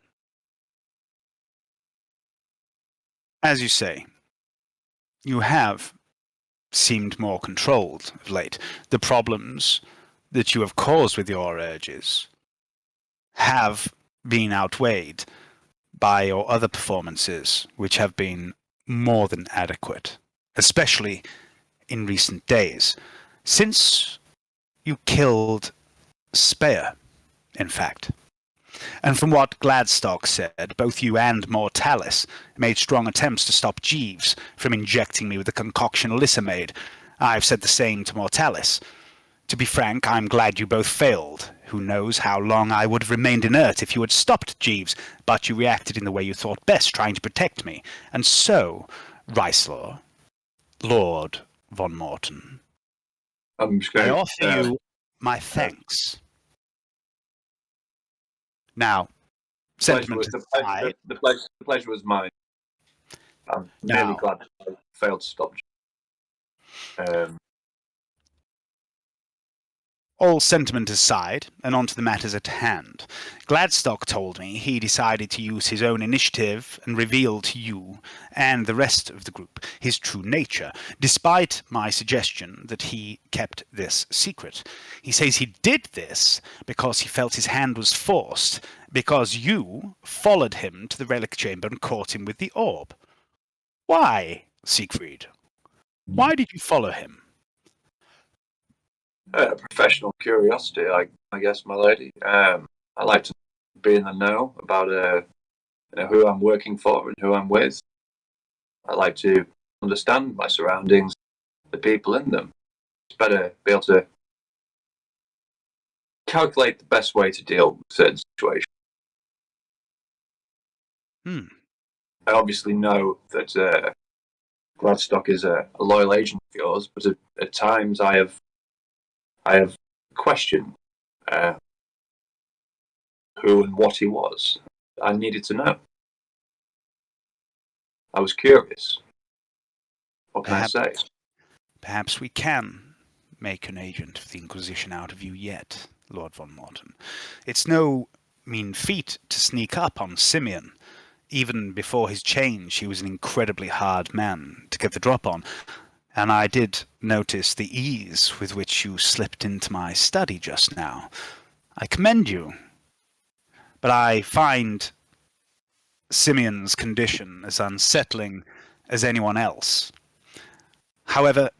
as you say, you have seemed more controlled of late. The problems that you have caused with your urges have been outweighed by your other performances, which have been more than adequate, especially in recent days. Since you killed Speyer, in fact. And from what Gladstock said, both you and Mortalis made strong attempts to stop Jeeves from injecting me with the concoction Alyssa made. I've said the same to Mortalis. To be frank, I'm glad you both failed. Who knows how long I would have remained inert if you had stopped Jeeves, but you reacted in the way you thought best, trying to protect me. And so, Reislaw, Lord von Morton, I'm just I going offer you my thanks. Now, sentiment aside, the pleasure was mine. I'm really Now- glad I failed to stop. all sentiment aside, and on to the matters at hand. Gladstock told me he decided to use his own initiative and reveal to you and the rest of the group his true nature, despite my suggestion that he kept this secret. He says he did this because he felt his hand was forced, because you followed him to the relic chamber and caught him with the orb. Why, Siegfried? Why did you follow him? Professional curiosity, I guess, my lady. I like to be in the know about who I'm working for and who I'm with. I like to understand my surroundings, the people in them. It's better be able to calculate the best way to deal with certain situations. I obviously know that Gladstock is a loyal agent of yours, but at times I have questioned who and what he was. I needed to know. I was curious. What can I say? Perhaps we can make an agent of the Inquisition out of you yet, Lord von Morton. It's no mean feat to sneak up on Simeon. Even before his change, he was an incredibly hard man to get the drop on. And I did notice the ease with which you slipped into my study just now. I commend you. But I find Simeon's condition as unsettling as anyone else. However,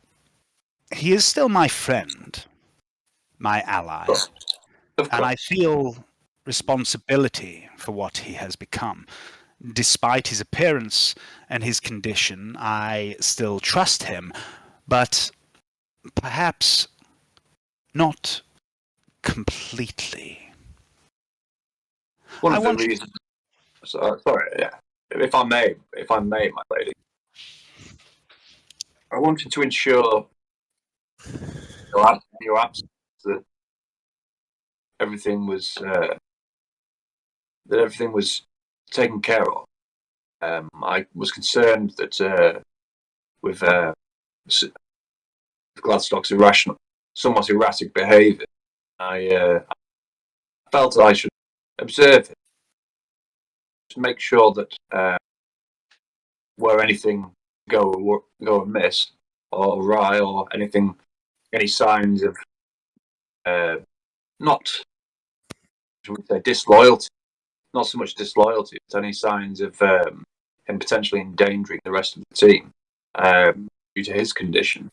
he is still my friend, my ally, Of and I course. feel responsibility for what he has become. Despite his appearance and his condition, I still trust him, but perhaps not completely. One I of the want- reasons. Sorry, yeah. If I may, my lady, I wanted to ensure your absence that everything was taken care of. I was concerned that with Gladstock's somewhat erratic behaviour. I felt that I should observe it, to make sure that were anything go amiss or awry, or any signs of not, should we say, disloyalty, not so much disloyalty, but any signs of him potentially endangering the rest of the team due to his condition.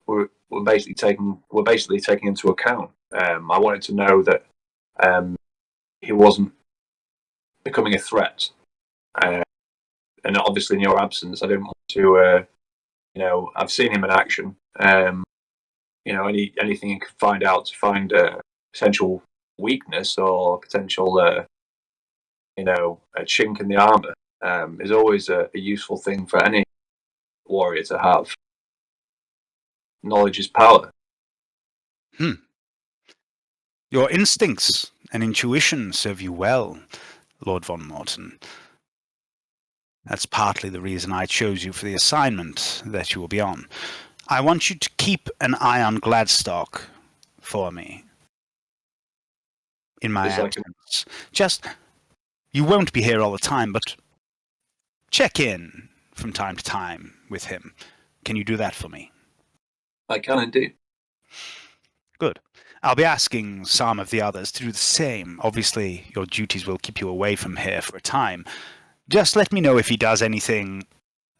We're basically taking into account. I wanted to know that he wasn't becoming a threat, and obviously in your absence, I didn't want to. I've seen him in action. Anything you could find out to find a potential weakness or potential, a chink in the armor, is always a useful thing for any warrior to have. Knowledge is power. Your instincts and intuition serve you well, Lord von Morton. That's partly the reason I chose you for the assignment that you will be on. I want you to keep an eye on Gladstock for me in my absence. You won't be here all the time, but check in from time to time with him. Can you do that for me? I can indeed. Good. I'll be asking some of the others to do the same. Obviously, your duties will keep you away from here for a time. Just let me know if he does anything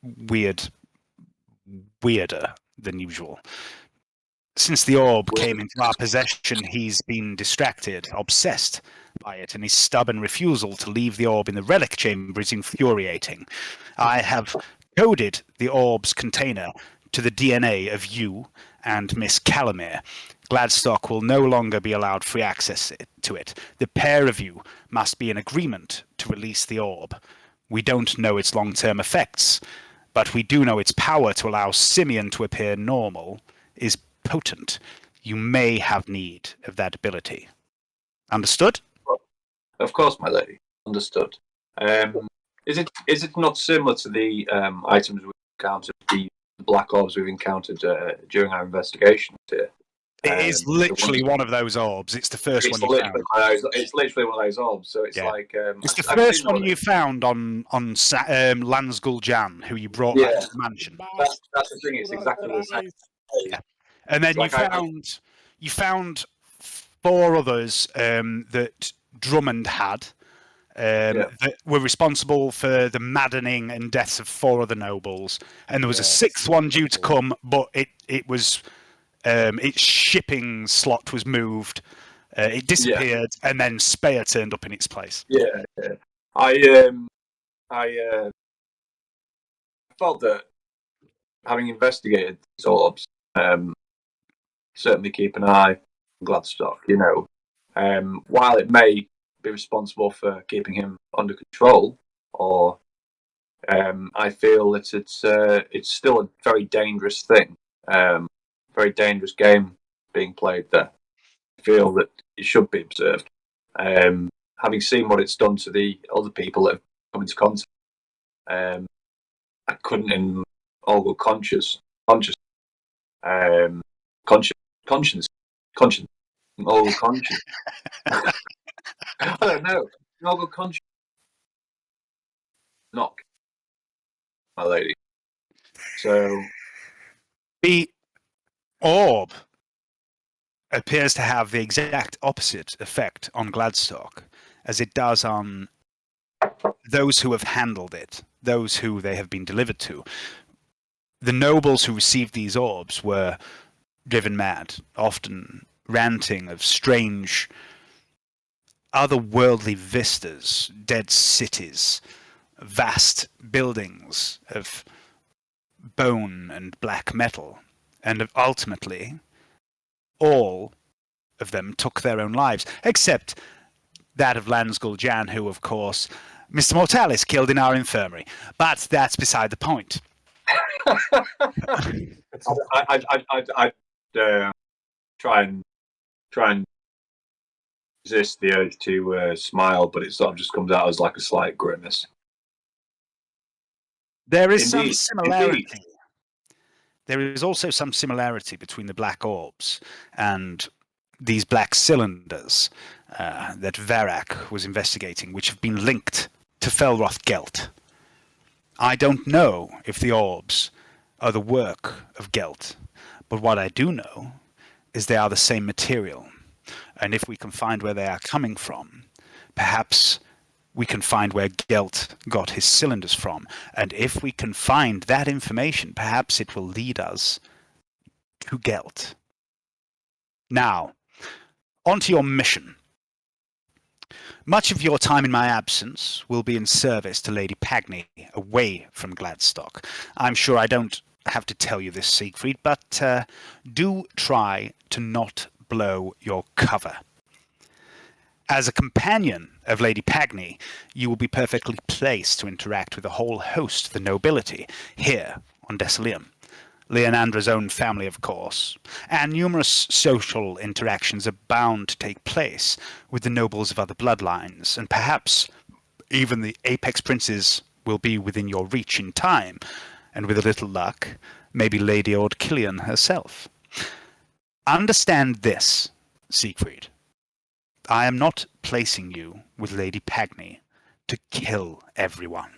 weirder than usual. Since the orb came into our possession, he's been distracted, obsessed by it, and his stubborn refusal to leave the orb in the relic chamber is infuriating. I have coded the orb's container to the DNA of you and Miss Calamere. Gladstock will no longer be allowed free access to it. The pair of you must be in agreement to release the orb. We don't know its long-term effects, but we do know its power to allow Simeon to appear normal is potent. You may have need of that ability. Understood? Of course, my lady. Understood. Is it not similar to the items we've encountered, the black orbs we've encountered during our investigations here? It is literally one of those orbs. It's the first one you found. It's literally one of those orbs. So it's like it's the first one you found on Lansgull Jan, who you brought back to the mansion. That's the thing. It's exactly the same. Yeah, and then you found 4 others that Drummond had that were responsible for the maddening and deaths of 4 other nobles, and there was a 6th one due to come, but it was. Its shipping slot was moved. It disappeared, and then Speyer turned up in its place. Yeah. I felt that having investigated these orbs, certainly keep an eye on Gladstock. While it may be responsible for keeping him under control, or I feel that it's still a very dangerous thing. Very dangerous game being played there. I feel that it should be observed. Having seen what it's done to the other people that have come into contact, I couldn't, in all good conscience, all good conscience. I don't know. In all good conscience, not my lady. So the orb appears to have the exact opposite effect on Gladstock as it does on those who have handled it, those who they have been delivered to. The nobles who received these orbs were driven mad, often ranting of strange, otherworldly vistas, dead cities, vast buildings of bone and black metal, and ultimately all of them took their own lives, except that of Lansgull Jan, who, of course, Mr. Mortalis killed in our infirmary. But that's beside the point. I try and resist the urge to smile, but it sort of just comes out as like a slight grimace. There is some Indeed, similarity. indeed. There is also some similarity between the black orbs and these black cylinders that Varak was investigating, which have been linked to Felroth Gelt. I don't know if the orbs are the work of Gelt, but what I do know is they are the same material. And if we can find where they are coming from, perhaps we can find where Gelt got his cylinders from. And if we can find that information, perhaps it will lead us to Gelt. Now, on to your mission. Much of your time in my absence will be in service to Lady Pagny, away from Gladstock. I'm sure I don't have to tell you this, Siegfried, but do try to not blow your cover. As a companion of Lady Pagny, you will be perfectly placed to interact with a whole host of the nobility here on Desilium. Leonandra's own family, of course, and numerous social interactions are bound to take place with the nobles of other bloodlines, and perhaps even the Apex Princes will be within your reach in time, and with a little luck, maybe Lady Ordkillian herself. Understand this, Siegfried. I am not placing you with Lady Pagny to kill everyone,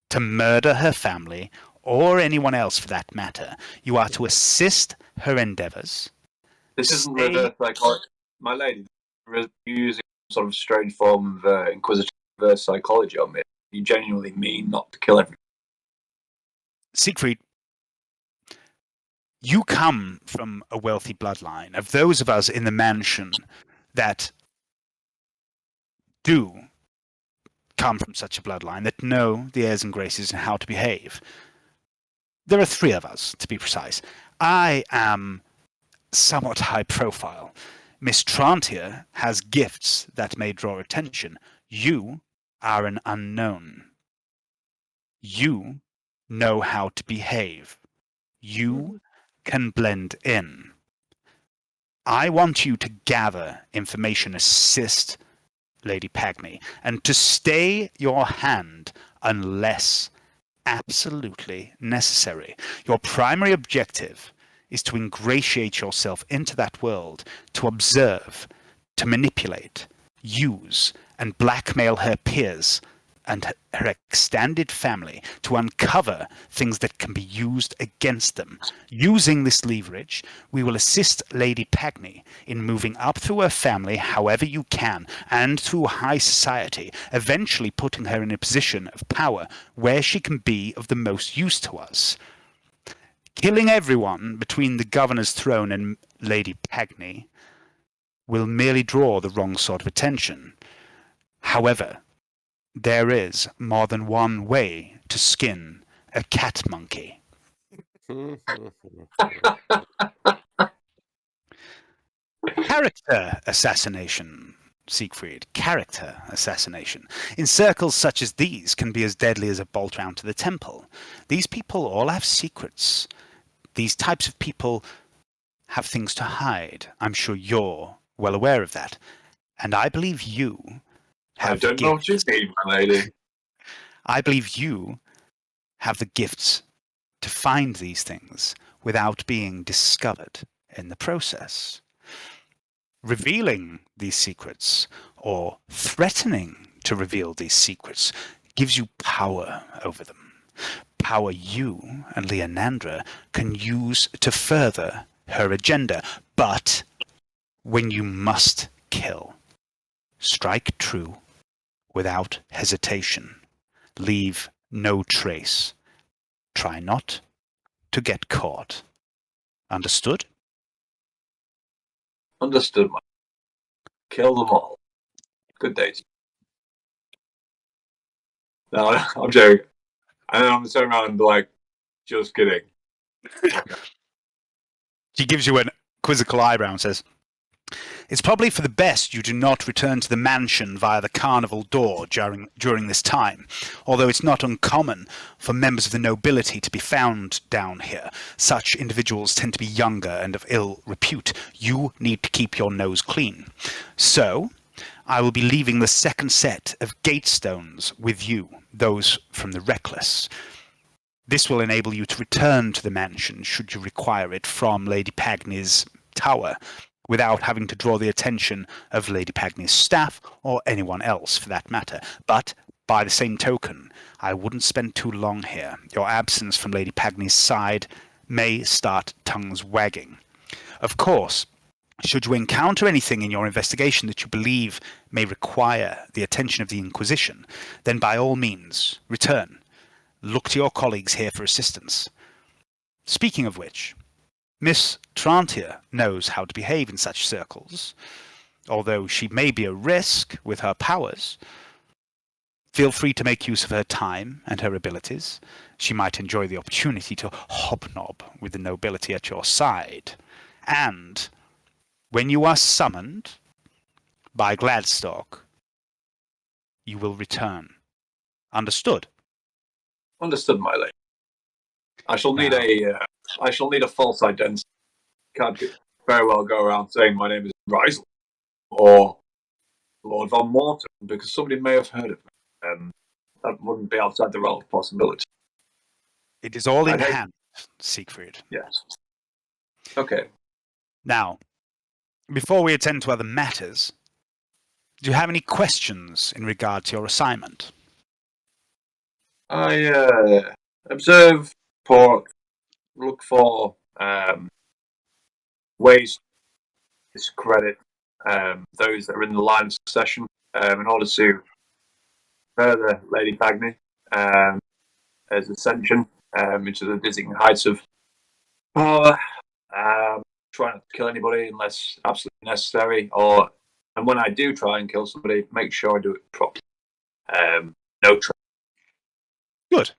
to murder her family, or anyone else for that matter. You are to assist her endeavours. This isn't reverse psychology. My lady, you're using some sort of strange form of Inquisitor reverse psychology on me. You genuinely mean not to kill everyone. Siegfried, you come from a wealthy bloodline. Of those of us in the mansion that do come from such a bloodline, that know the airs and graces and how to behave, there are 3 of us, to be precise. I am somewhat high profile. Miss Trantier has gifts that may draw attention. You are an unknown. You know how to behave. You can blend in. I want you to gather information, assist Lady Pagny, and to stay your hand unless absolutely necessary. Your primary objective is to ingratiate yourself into that world, to observe, to manipulate, use, and blackmail her peers and her extended family to uncover things that can be used against them. Using this leverage, we will assist Lady Pagny in moving up through her family however you can, and through high society, eventually putting her in a position of power where she can be of the most use to us. Killing everyone between the governor's throne and Lady Pagny will merely draw the wrong sort of attention. However, there is more than one way to skin a cat monkey. Character assassination, Siegfried. Character assassination. In circles such as these can be as deadly as a bolt round to the temple. These people all have secrets. These types of people have things to hide. I'm sure you're well aware of that. And I believe you have I don't know what you mean, my lady. I believe you have the gifts to find these things without being discovered in the process. Revealing these secrets, or threatening to reveal these secrets, gives you power over them. Power you and Leonandra can use to further her agenda. But when you must kill, strike true without hesitation. Leave no trace. Try not to get caught. Understood? Understood, man. Kill them all. Good day to you. No, I'm joking. And then I'm going to turn around and be like, just kidding. She gives you a quizzical eyebrow and says, "It's probably for the best you do not return to the mansion via the carnival door during this time, although it's not uncommon for members of the nobility to be found down here. Such individuals tend to be younger and of ill repute. You need to keep your nose clean. So, I will be leaving the second set of gate stones with you, those from the Reckless. This will enable you to return to the mansion, should you require it, from Lady Pagny's tower, without having to draw the attention of Lady Pagny's staff, or anyone else for that matter. But, by the same token, I wouldn't spend too long here. Your absence from Lady Pagny's side may start tongues wagging. Of course, should you encounter anything in your investigation that you believe may require the attention of the Inquisition, then by all means, return. Look to your colleagues here for assistance. Speaking of which, Miss Trantia knows how to behave in such circles. Although she may be a risk with her powers, feel free to make use of her time and her abilities. She might enjoy the opportunity to hobnob with the nobility at your side. And when you are summoned by Gladstock, you will return. Understood? Understood, my lady. I shall need a false identity. Can't very well go around saying my name is Riesel or Lord von Morton, because somebody may have heard of me. That wouldn't be outside the realm of possibility. It is all in hand, Siegfried. Yes. Okay. Now, before we attend to other matters, do you have any questions in regard to your assignment? I observe, report, look for ways to discredit those that are in the line of succession in order to further Lady Pagny as ascension into the dizzying heights of power. Try not to kill anybody unless absolutely necessary, and when I do try and kill somebody, make sure I do it properly. No trouble. Good.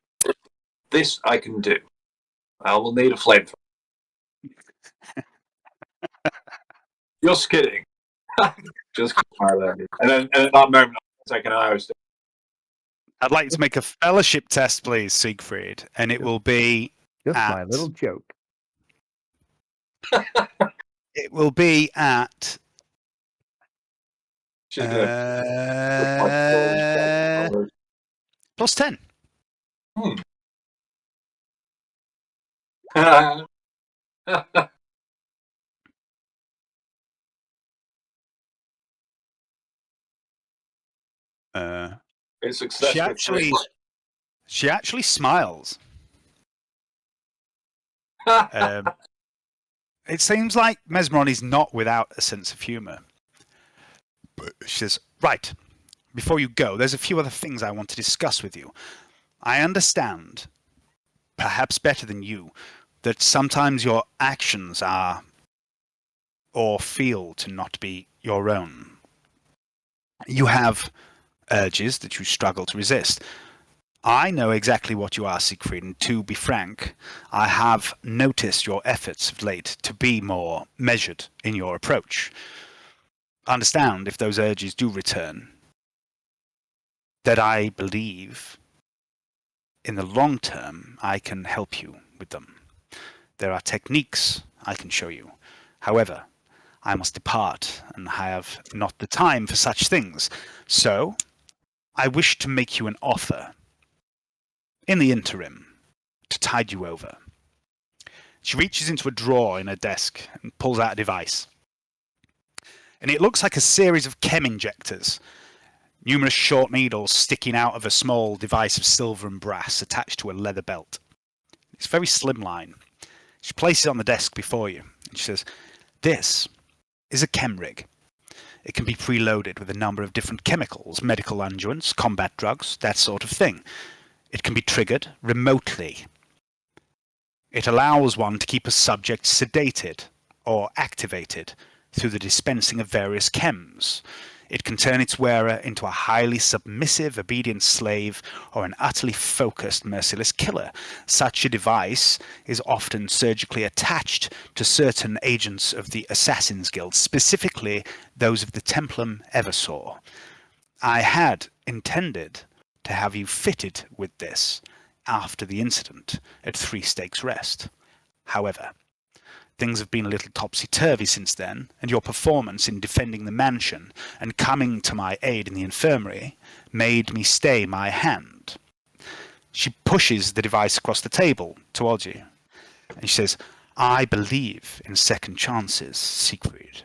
This I can do. I will need a flamethrower. Just kidding. Just kidding, my lady. And then at that moment, I'll take an arrow stick. I'd like to make a fellowship test, please, Siegfried, and it will be Just at... my little joke. It will be at... She's gonna plus 10. It's successful. She actually smiles. It seems like Mesmeron is not without a sense of humour. She says, right, before you go, there's a few other things I want to discuss with you. I understand, perhaps better than you, that sometimes your actions are or feel to not be your own. You have urges that you struggle to resist. I know exactly what you are, Siegfried, and to be frank, I have noticed your efforts of late to be more measured in your approach. Understand, if those urges do return, that I believe in the long term I can help you with them. There are techniques I can show you. However, I must depart and have not the time for such things. So, I wish to make you an offer in the interim to tide you over. She reaches into a drawer in her desk and pulls out a device. And it looks like a series of chem injectors, numerous short needles sticking out of a small device of silver and brass attached to a leather belt. It's very slimline. She places it on the desk before you, and she says, "This is a chem rig. It can be preloaded with a number of different chemicals, medical unguents, combat drugs, that sort of thing. It can be triggered remotely. It allows one to keep a subject sedated or activated through the dispensing of various chems. It can turn its wearer into a highly submissive, obedient slave or an utterly focused, merciless killer. Such a device is often surgically attached to certain agents of the Assassin's Guild, specifically those of the Templum Eversaw. I had intended to have you fitted with this after the incident at Three Stakes Rest. However, things have been a little topsy-turvy since then, and your performance in defending the mansion and coming to my aid in the infirmary made me stay my hand. She pushes the device across the table towards you. And she says, I believe in second chances, Siegfried.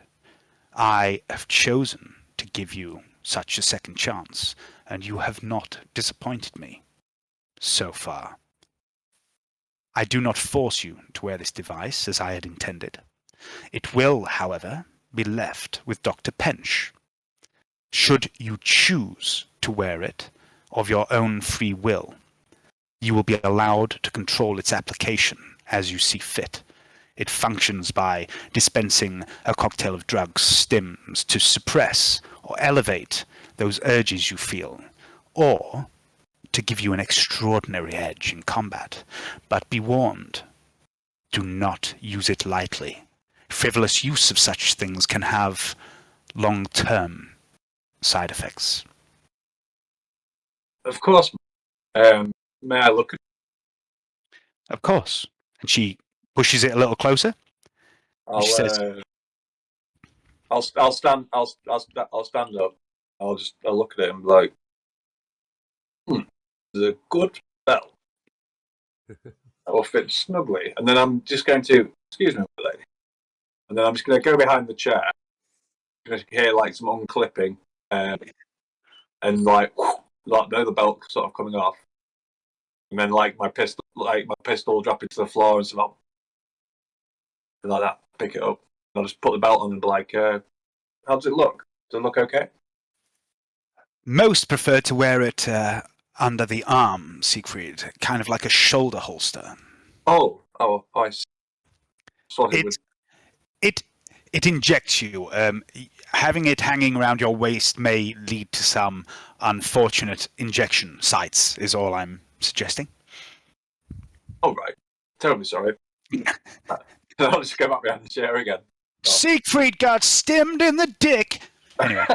I have chosen to give you such a second chance, and you have not disappointed me so far. I do not force you to wear this device as I had intended. It will, however, be left with Dr. Pench. Should you choose to wear it of your own free will, you will be allowed to control its application as you see fit. It functions by dispensing a cocktail of drugs, stims, to suppress or elevate those urges you feel, or to give you an extraordinary edge in combat. But be warned, do not use it lightly. Frivolous use of such things can have long-term side effects. Of course. May I look at Of course. And she pushes it a little closer. I'll, She says, I'll stand up. I'll look at it and be like, there's a good belt. That will fit snugly. And then I'm just going to, excuse me, lady. And then I'm just going to go behind the chair. I'm going to hear like some unclipping, and like the belt sort of coming off. And then like my pistol will drop into the floor and stuff. Like that. Pick it up. I'll just put the belt on and be like, how does it look? Does it look okay? most prefer to wear it under the arm, Siegfried, kind of like a shoulder holster. I see. Thought it would. It injects you. Having it hanging around your waist may lead to some unfortunate injection sites, is all I'm suggesting. Oh, right. Terribly sorry. I'll just go back behind the chair again. Siegfried got stemmed in the dick! Anyway.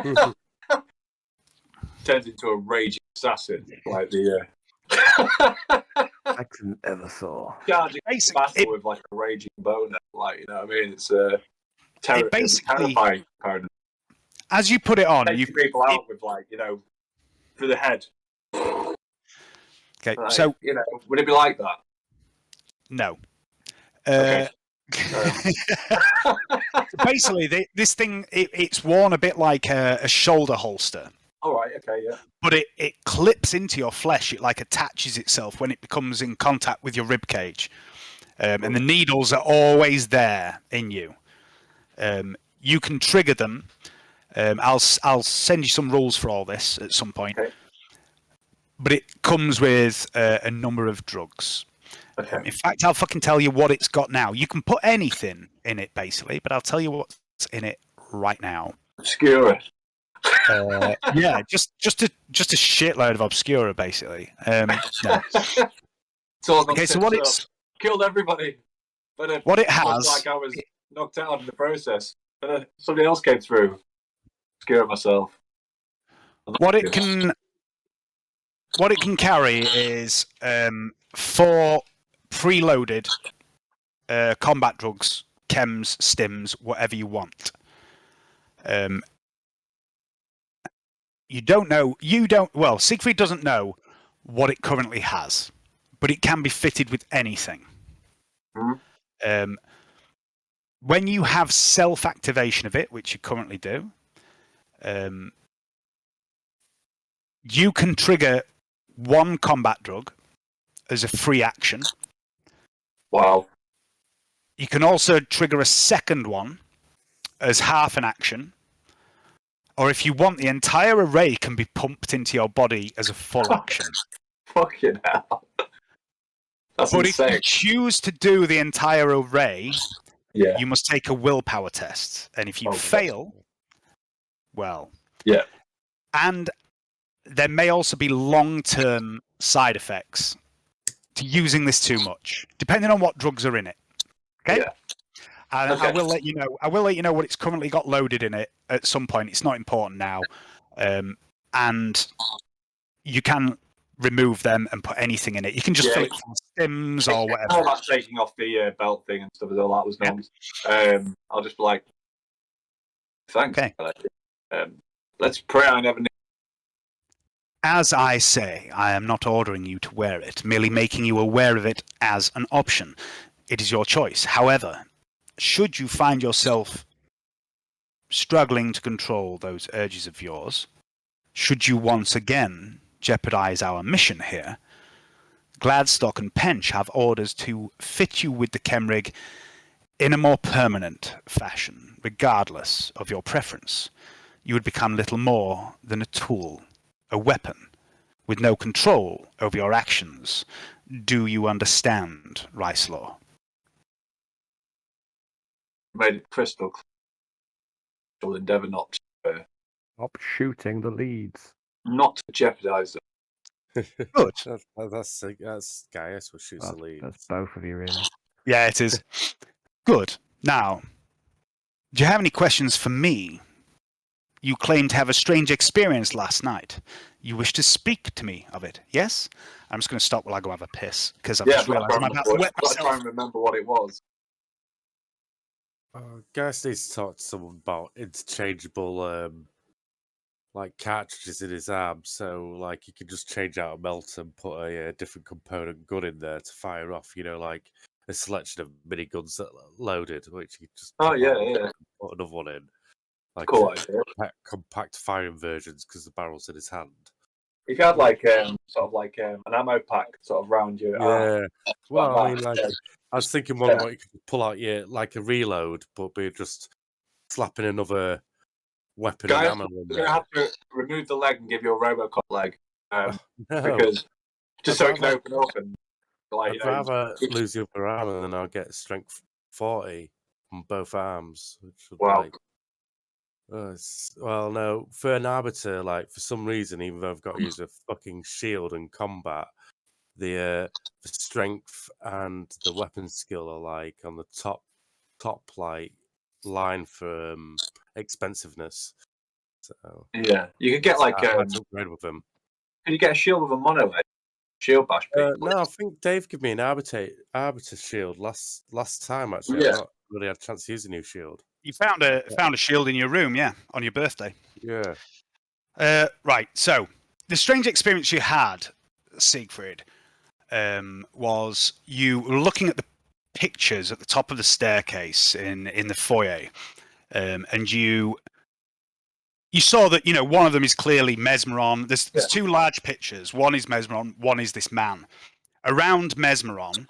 Turns into a raging assassin, like the... Accent ever saw. charging Basically, battle with like a raging boner, like, you know what I mean? It's basically- terrifying opponent. As you put it on, Taking people out with like, through the head. Okay, Like, so would it be like that? no. Okay. Basically, this thing it's worn a bit like a shoulder holster, All right. Okay. Yeah. but it clips into your flesh. It like attaches itself when it becomes in contact with your rib cage, and the needles are always there in you. You can trigger them. I'll send you some rules for all this at some point. Okay. But it comes with a number of drugs. Okay. In fact, I'll fucking tell you what it's got now. You can put anything in it, basically, but I'll tell you what's in it right now. Obscura. Yeah, just a shitload of Obscura, basically. No. Okay, so what it's killed everybody, but what it looked has, like I was knocked out in the process. Somebody else came through. Obscura myself. what it can carry is 4 preloaded combat drugs, chems, stims, whatever you want. Siegfried doesn't know what it currently has, but it can be fitted with anything. Mhm. When you have self-activation of it, which you currently do, you can trigger 1 combat drug as a free action. Wow. You can also trigger a second one as half an action. Or if you want, the entire array can be pumped into your body as a full action. Fucking hell. That's But insane. if you choose to do the entire array, Yeah. you must take a willpower test. And if you fail, well... Yeah. And there may also be long-term side effects to using this too much, depending on what drugs are in it. Okay? Yeah. And Okay. I will let you know. I will let you know what it's currently got loaded in it at some point. It's not important now, and you can remove them and put anything in it. You can just fill it full of stims or whatever. All that taking off the belt thing and stuff, all that was nonsense. I'll just be like, thanks. Okay. Let's pray I never need. As I say, I am not ordering you to wear it, merely making you aware of it as an option. It is your choice. However, should you find yourself struggling to control those urges of yours, should you once again jeopardize our mission here, Gladstock and Pench have orders to fit you with the Chemrig in a more permanent fashion, regardless of your preference. You would become little more than a tool, a weapon, with no control over your actions. Do you understand, Ricelor? Made it crystal clear. We'll endeavour not Stop shooting the leads. to jeopardise them. Good. That's Gaius who shoots the lead. That's both of you, really. Yeah, it is. Good. Now, do you have any questions for me? You claim to have a strange experience last night. You wish to speak to me of it, yes? I'm just going to stop while I go have a piss, because I've just realised I'm about to wet I'll try myself. and remember what it was. Gaius needs to talk to someone about interchangeable like cartridges in his arm, so like you can just change out a melt and put a different component gun in there to fire off. You know, like a selection of miniguns that are loaded, which you just Oh pop yeah, out yeah. and put another one in. Like Cool idea. compact firing versions because the barrel's in his hand. If you had like sort of like an ammo pack sort of round your arm. Yeah. Well, I that, mean, like yeah. I was thinking one where you could pull out your like a reload, but be just slapping another weapon Guys, and ammo in you're there. gonna have to remove the leg and give you a Robocop leg, No. because just so I'd it can open up and like. I'd rather lose the upper arm and then I'll get strength 40 on both arms. Which would Wow. like, well, no, for an arbiter, like for some reason, even though I've got to use a fucking shield in combat, the strength and the weapon skill are like on the top like line for expensiveness. So Yeah, you could get like I had to upgrade with them. can you get a shield with a mono leg? Shield bash people. No, I think Dave gave me an arbiter shield last time. Actually, Yeah. I've not really had a chance to use a new shield. You found a shield in your room, yeah, on your birthday. Yeah. Right, so the strange experience you had, Siegfried, was you were looking at the pictures at the top of the staircase in the foyer, and you saw that, you know, one of them is clearly Mesmeron. There's two large pictures. One is Mesmeron, one is this man. Around Mesmeron,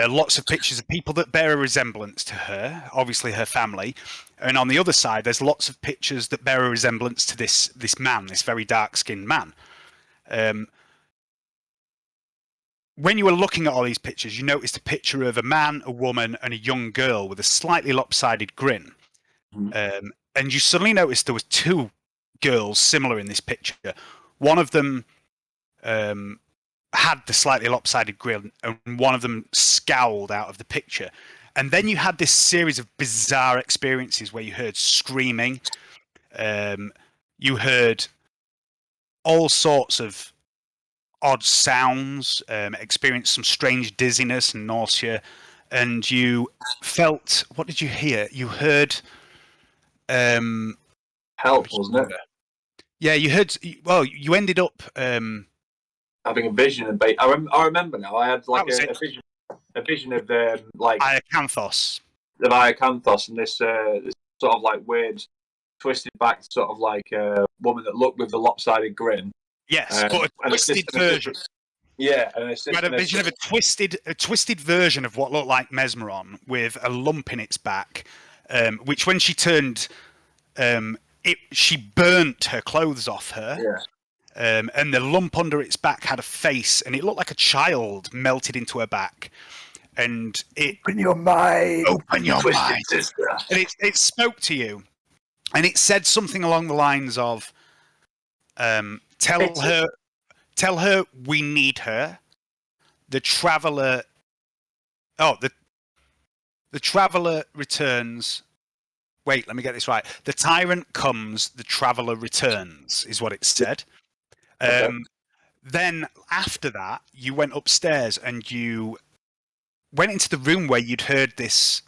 lots of pictures of people that bear a resemblance to her, obviously her family. And on the other side, there's lots of pictures that bear a resemblance to this man, this very dark-skinned man. When you were looking at all these pictures, you noticed a picture of a man, a woman, and a young girl with a slightly lopsided grin. And you suddenly noticed there was two girls similar in this picture. One of them had the slightly lopsided grin, and one of them scowled out of the picture. And then you had this series of bizarre experiences where you heard screaming, you heard all sorts of odd sounds, experienced some strange dizziness and nausea, and you felt, what did you hear? You heard Help, wasn't it? Yeah, you heard. Well, you ended up Having a vision of I remember now. I had like a vision of like Iacanthos. The Iacanthos and this sort of like weird, twisted back sort of like woman that looked with the lopsided grin. Yes, but a twisted version. Yeah, and you had a vision of a twisted version of what looked like Mesmeron with a lump in its back, which when she turned, she burnt her clothes off her. Yeah. And the lump under its back had a face, and it looked like a child melted into her back. And it Open your mind. Open your mind. Sister. And it spoke to you, and it said something along the lines of, Tell her we need her. The traveler. Oh, the traveler returns. Wait, let me get this right. The tyrant comes, the traveler returns, is what it said. Okay. Then after that, you went upstairs and you went into the room where you'd heard this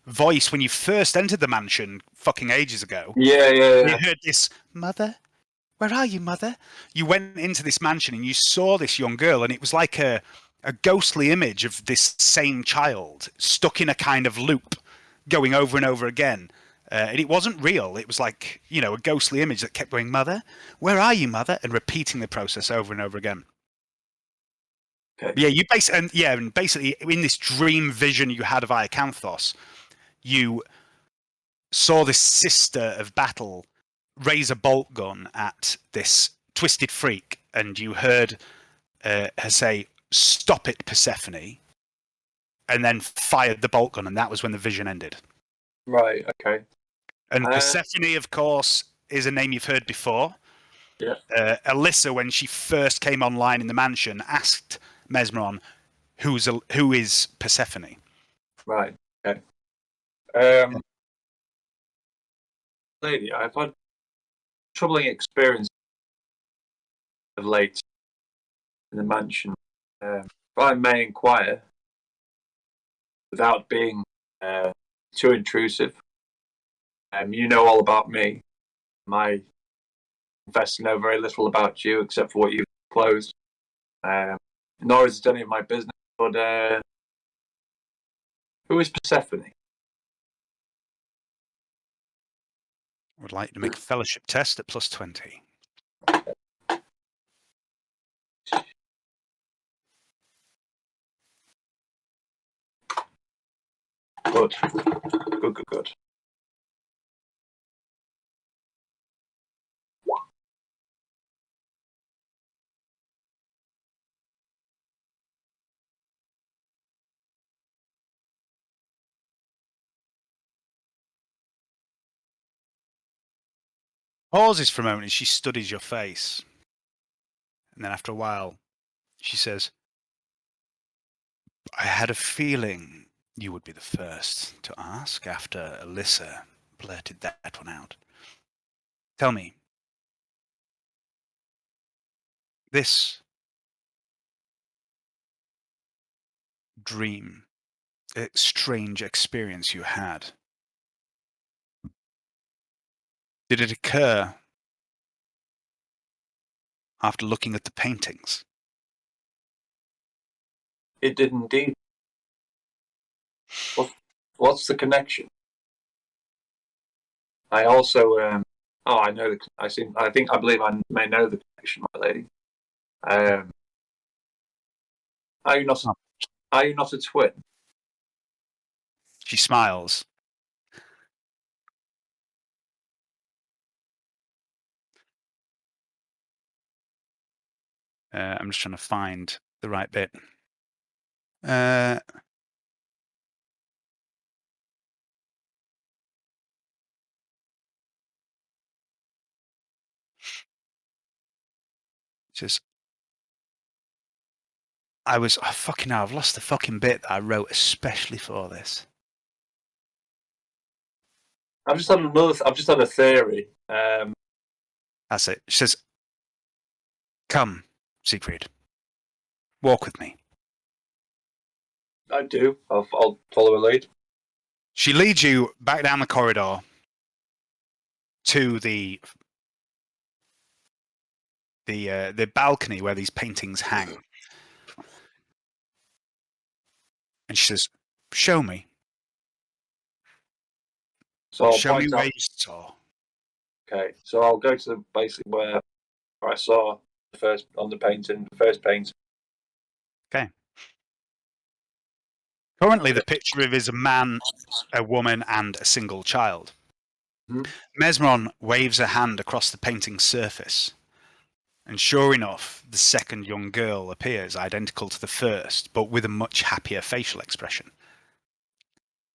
voice when you first entered the mansion fucking ages ago. Yeah. You heard this, Mother, Where are you, mother? You went into this mansion and you saw this young girl, and it was like a ghostly image of this same child stuck in a kind of loop going over and over again. And it wasn't real. It was like, a ghostly image that kept going, Mother, where are you, mother? And repeating the process over and over again. Okay. Yeah, and basically in this dream vision you had of Iacanthos, you saw this sister of battle raise a bolt gun at this twisted freak, and you heard her say, "Stop it, Persephone," and then fired the bolt gun, and that was when the vision ended. Right. Okay. And Persephone, of course, is a name you've heard before. Yeah. Alyssa, when she first came online in the mansion, asked Mesmeron, "Who is Persephone?" Right. Okay. Lady, I've had troubling experience of late in the mansion. If I may inquire, without being too intrusive, you know all about me. I confess to know very little about you except for what you've disclosed. Nor is it any of my business, but who is Persephone? I would like to make a fellowship test at +20. Good. Good. Pauses for a moment as she studies your face. And then after a while, she says, I had a feeling you would be the first to ask after Alyssa blurted that one out. Tell me, this dream, strange experience you had, did it occur after looking at the paintings? It did indeed. What's the connection? I also, I know I believe I may know the connection, my lady. Are you not a twin? She smiles. I'm just trying to find the right bit. Just, fucking hell, I've lost the fucking bit that I wrote especially for this. I've just had a theory. That's it. She says, come, Siegfried. Walk with me. I do. I'll follow her lead. She leads you back down the corridor to the balcony where these paintings hang. And she says, show me. So I'll Show me point where out. you saw. Okay, so I'll go to basically where I saw the first painting. Okay. Currently, the picture of is a man, a woman, and a single child. Mhm. Mesmeron waves a hand across the painting's surface. And sure enough, the second young girl appears identical to the first, but with a much happier facial expression.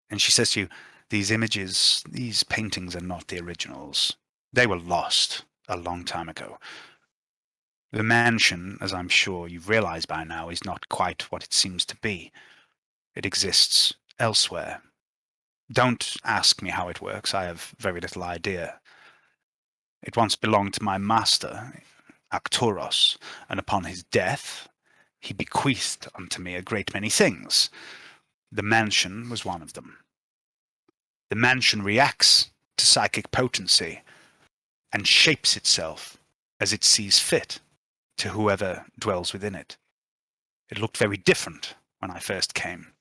And she says to you, these images, these paintings are not the originals. They were lost a long time ago. The mansion, as I'm sure you've realized by now, is not quite what it seems to be. It exists elsewhere. Don't ask me how it works. I have very little idea. It once belonged to my master, Arcturus, and upon his death, he bequeathed unto me a great many things. The mansion was one of them. The mansion reacts to psychic potency and shapes itself as it sees fit to whoever dwells within it. It looked very different when I first came.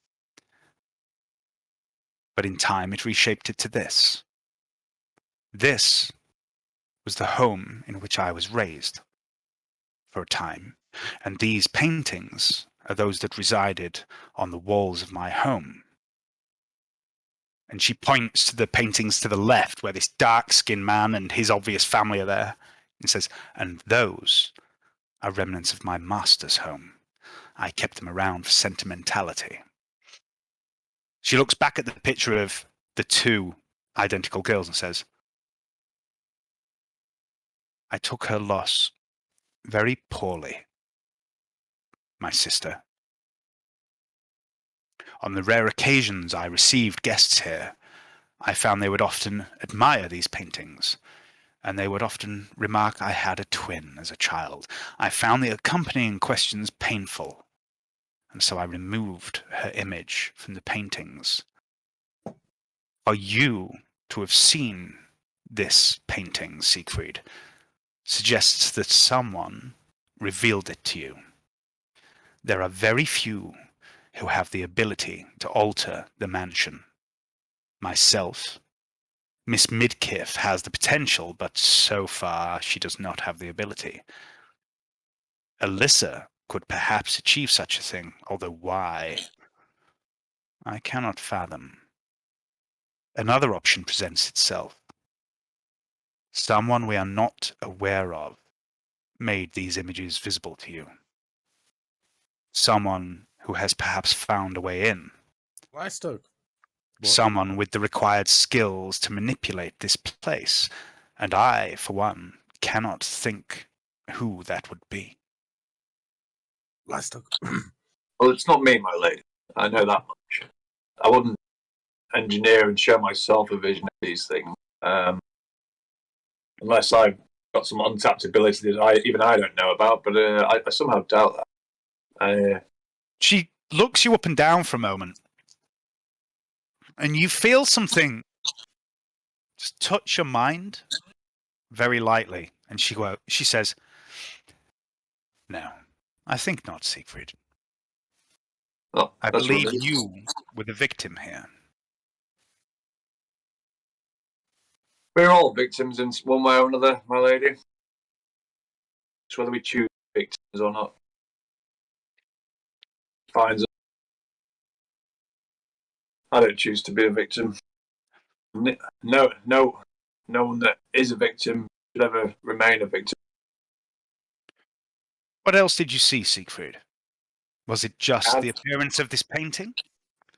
But in time, it reshaped it to this. This was the home in which I was raised for a time, and these paintings are those that resided on the walls of my home. And she points to the paintings to the left, where this dark-skinned man and his obvious family are there, and says, and those are remnants of my master's home. I kept them around for sentimentality. She looks back at the picture of the two identical girls and says, I took her loss very poorly, my sister. On the rare occasions I received guests here, I found they would often admire these paintings, and they would often remark I had a twin as a child. I found the accompanying questions painful, and so I removed her image from the paintings. For you to have seen this painting, Siegfried, suggests that someone revealed it to you. There are very few who have the ability to alter the mansion. Myself, Miss Midkiff has the potential, but so far she does not have the ability. Alyssa could perhaps achieve such a thing, although why, I cannot fathom. Another option presents itself. Someone we are not aware of made these images visible to you. Someone who has perhaps found a way in. Lystoke. Someone with the required skills to manipulate this place. And I, for one, cannot think who that would be. Lystoke. Well, it's not me, my lady. I know that much. I wouldn't engineer and show myself a vision of these things unless I've got some untapped ability that I don't know about. But I somehow doubt that. She looks you up and down for a moment, and you feel something just touch your mind very lightly. And she says, "No, I think not, Siegfried. Oh, I that's believe relief. you were the victim here." We're all victims in one way or another, my lady. It's whether we choose victims or not. Finds. I don't choose to be a victim. No one that is a victim should ever remain a victim. What else did you see, Siegfried? Was it just I've- the appearance of this painting?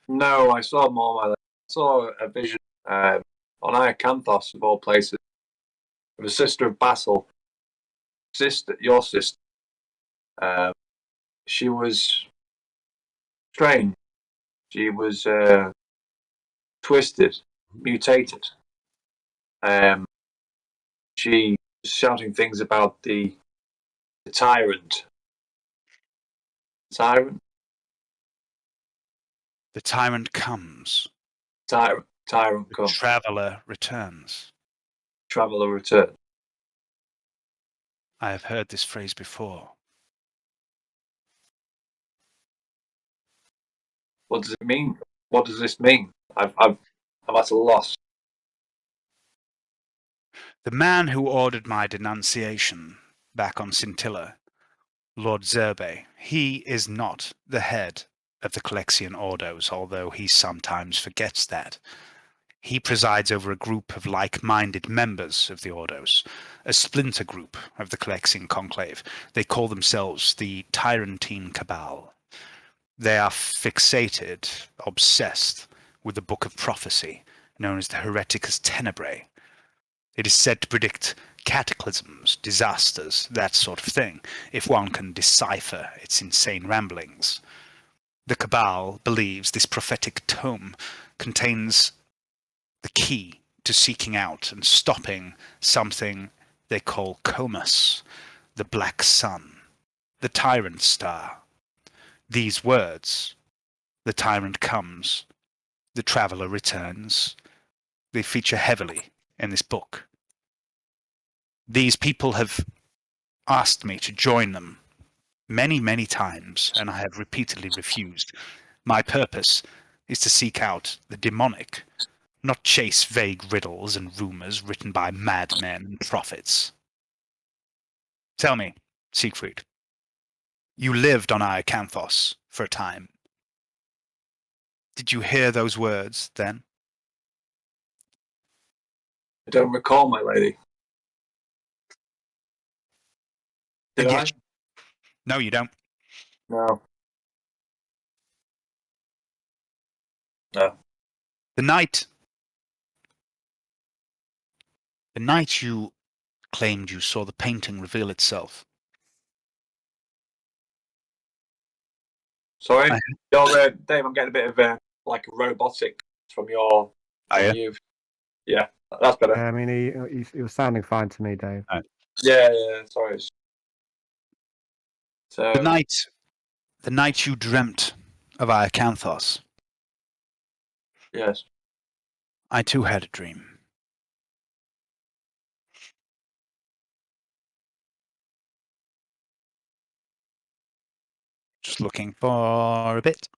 No, I saw more, my lady. I saw a vision on Iacanthos, of all places, of a sister of Basil. Your sister. She was strange. She was twisted, mutated. She was shouting things about the tyrant. Tyrant? The tyrant comes. Tyrant The comes. traveller returns. Traveller return. I have heard this phrase before. What does it mean? What does this mean? I'm at a loss. The man who ordered my denunciation back on Scintilla, Lord Zerbe, he is not the head of the Colexian Ordos, although he sometimes forgets that. He presides over a group of like-minded members of the Ordos, a splinter group of the Colexian Conclave. They call themselves the Tyrantine Cabal. They are fixated, obsessed with the Book of Prophecy, known as the Hereticus Tenebrae. It is said to predict cataclysms, disasters, that sort of thing, if one can decipher its insane ramblings. The Cabal believes this prophetic tome contains the key to seeking out and stopping something they call Comus, the Black Sun, the Tyrant Star. These words, the tyrant comes, the traveller returns, they feature heavily in this book. These people have asked me to join them many, many times, and I have repeatedly refused. My purpose is to seek out the demonic, not chase vague riddles and rumors written by madmen and prophets. Tell me, Siegfried, you lived on Iacanthos for a time. Did you hear those words then? I don't recall, my lady. Did I? Yes. No, you don't. No. No. The night you claimed you saw the painting reveal itself. Sorry, Dave. I'm getting a bit of like robotic from your. Are you? You. Yeah, that's better. I mean, he was sounding fine to me, Dave. Yeah. Sorry. So The night you dreamt of Iacanthos, yes. I too had a dream. Just looking for a bit.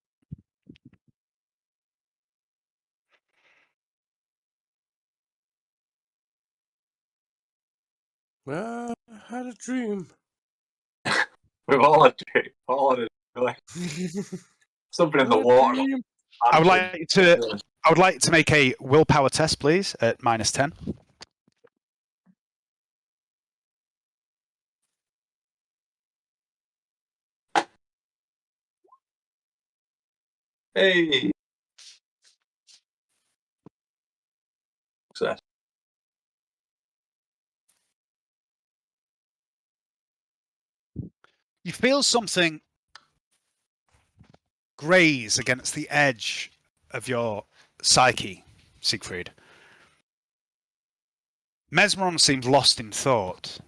I had a dream. We've all had a dream. All had a like, something in the water. I would like to make a willpower test, please, at -10. Hey. Success. You feel something graze against the edge of your psyche, Siegfried. Mesmeron seems lost in thought.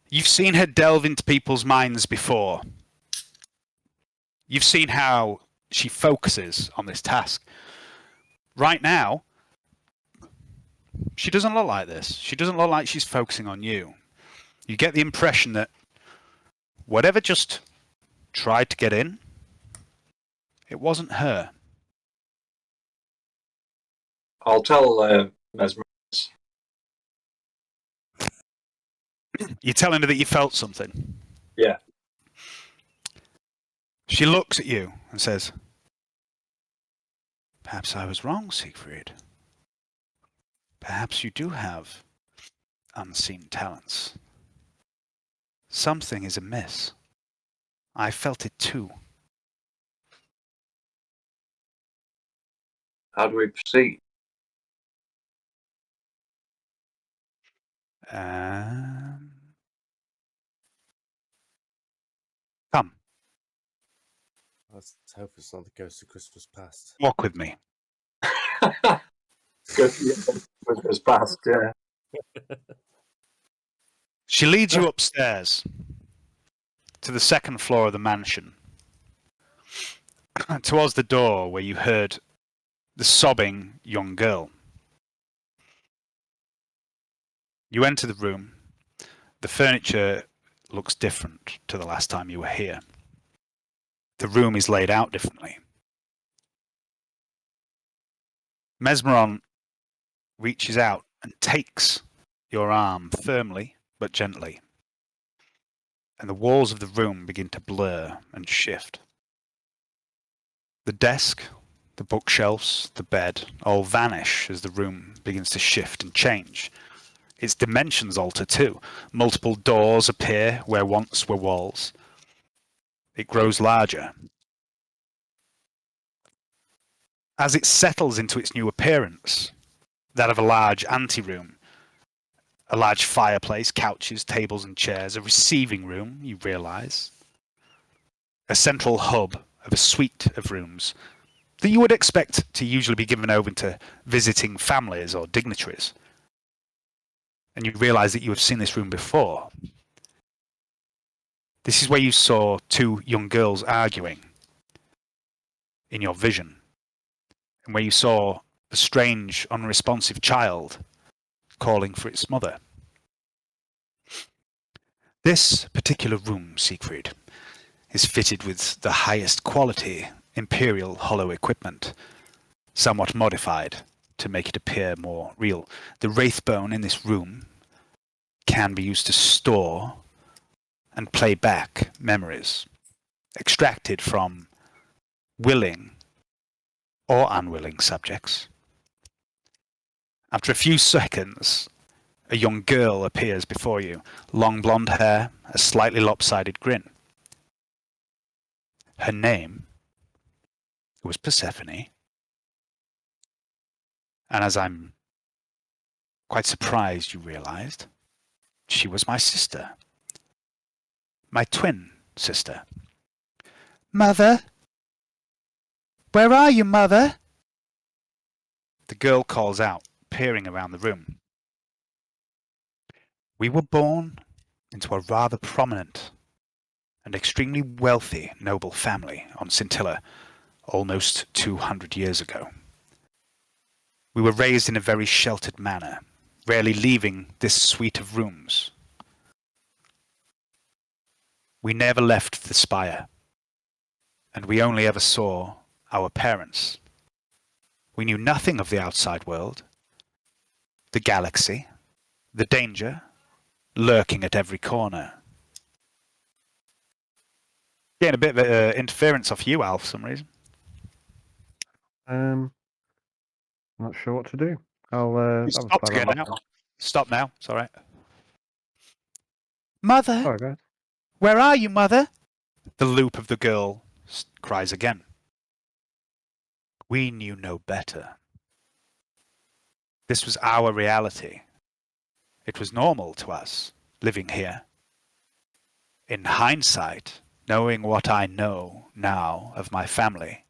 You've seen her delve into people's minds before. You've seen how she focuses on this task. Right now, she doesn't look like this. She doesn't look like she's focusing on you. You get the impression that whatever just tried to get in, it wasn't her. I'll tell Mesmerons. You're telling her that you felt something. Yeah. She looks at you and says, "Perhaps I was wrong, Siegfried. Perhaps you do have unseen talents. Something is amiss. I felt it too." How do we proceed? Come, Let's hope it's not the ghost of Christmas past. walk with me. It's past, yeah. She leads you upstairs to the second floor of the mansion, towards the door where you heard the sobbing young girl. You enter the room. The furniture looks different to the last time you were here. The room is laid out differently. Mesmeron reaches out and takes your arm firmly but gently, and the walls of the room begin to blur and shift. The desk, the bookshelves, the bed all vanish as the room begins to shift and change. Its dimensions alter too. Multiple doors appear where once were walls. It grows larger. As it settles into its new appearance, that of a large anteroom, a large fireplace, couches, tables and chairs, a receiving room, you realise, a central hub of a suite of rooms that you would expect to usually be given over to visiting families or dignitaries. And you realise that you have seen this room before. This is where you saw two young girls arguing in your vision, and where you saw the strange, unresponsive child calling for its mother. This particular room, Siegfried, is fitted with the highest quality Imperial hollow equipment, somewhat modified to make it appear more real. The wraithbone in this room can be used to store and play back memories extracted from willing or unwilling subjects. After a few seconds, a young girl appears before you, long blonde hair, a slightly lopsided grin. Her name was Persephone, and as I'm quite surprised you realized, she was my sister. My twin sister. Mother? Where are you, Mother? The girl calls out, peering around the room. We were born into a rather prominent and extremely wealthy noble family on Scintilla almost 200 years ago. We were raised in a very sheltered manner, rarely leaving this suite of rooms. We never left the spire, and we only ever saw our parents. We knew nothing of the outside world, the galaxy, the danger lurking at every corner. Getting a bit of interference off you, Al, for some reason. Not sure what to do. I'll just Stop play again that now. back. Stop now. It's all right. Mother? Sorry, guys. Where are you, Mother? The loop of the girl cries again. We knew no better. This was our reality. It was normal to us, living here. In hindsight, knowing what I know now of my family,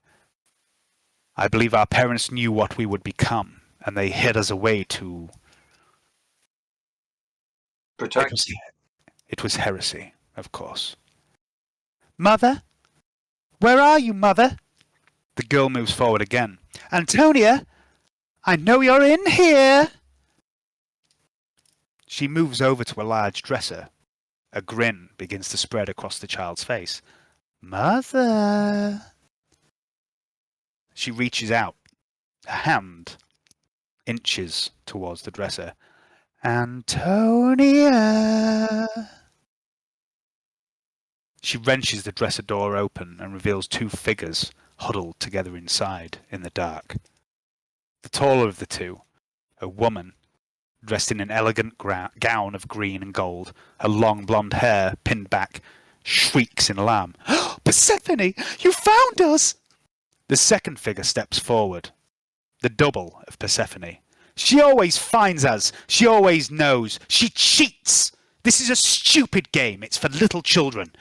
I believe our parents knew what we would become, and they hid us away to... Protect. It was heresy, of course. Mother? Where are you, Mother? The girl moves forward again. Antonia? I know you're in here. She moves over to a large dresser. A grin begins to spread across the child's face. Mother? She reaches out. A hand inches towards the dresser. Antonia? She wrenches the dresser door open and reveals two figures huddled together inside in the dark. The taller of the two, a woman dressed in an elegant gown of green and gold, her long blonde hair pinned back, shrieks in alarm. Persephone, you found us! The second figure steps forward, the double of Persephone. She always finds us. She always knows. She cheats. This is a stupid game. It's for little children,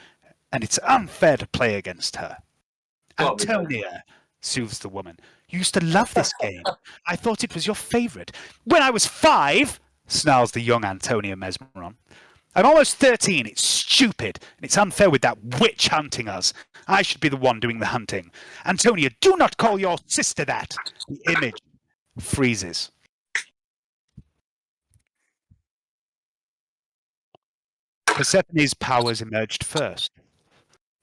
and it's unfair to play against her. Well, we don't. Antonia, soothes the woman. You used to love this game. I thought it was your favourite. When I was 5, snarls the young Antonia Mesmeron. I'm almost 13. It's stupid, and it's unfair with that witch hunting us. I should be the one doing the hunting. Antonia, do not call your sister that. The image freezes. Persephone's powers emerged first,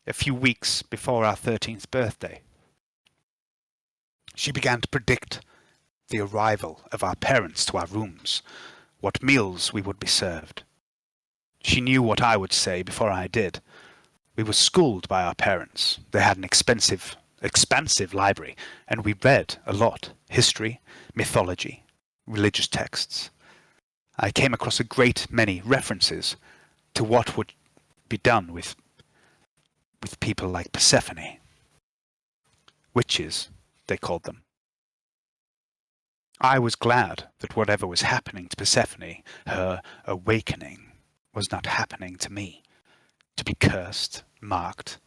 a few weeks before our 13th birthday. She began to predict the arrival of our parents to our rooms, what meals we would be served. She knew what I would say before I did. We were schooled by our parents. They had an expansive library, and we read a lot: history, mythology, religious texts. I came across a great many references to what would be done with people like Persephone. Witches, they called them. I was glad that whatever was happening to Persephone, her awakening, was not happening to me. To be cursed, marked,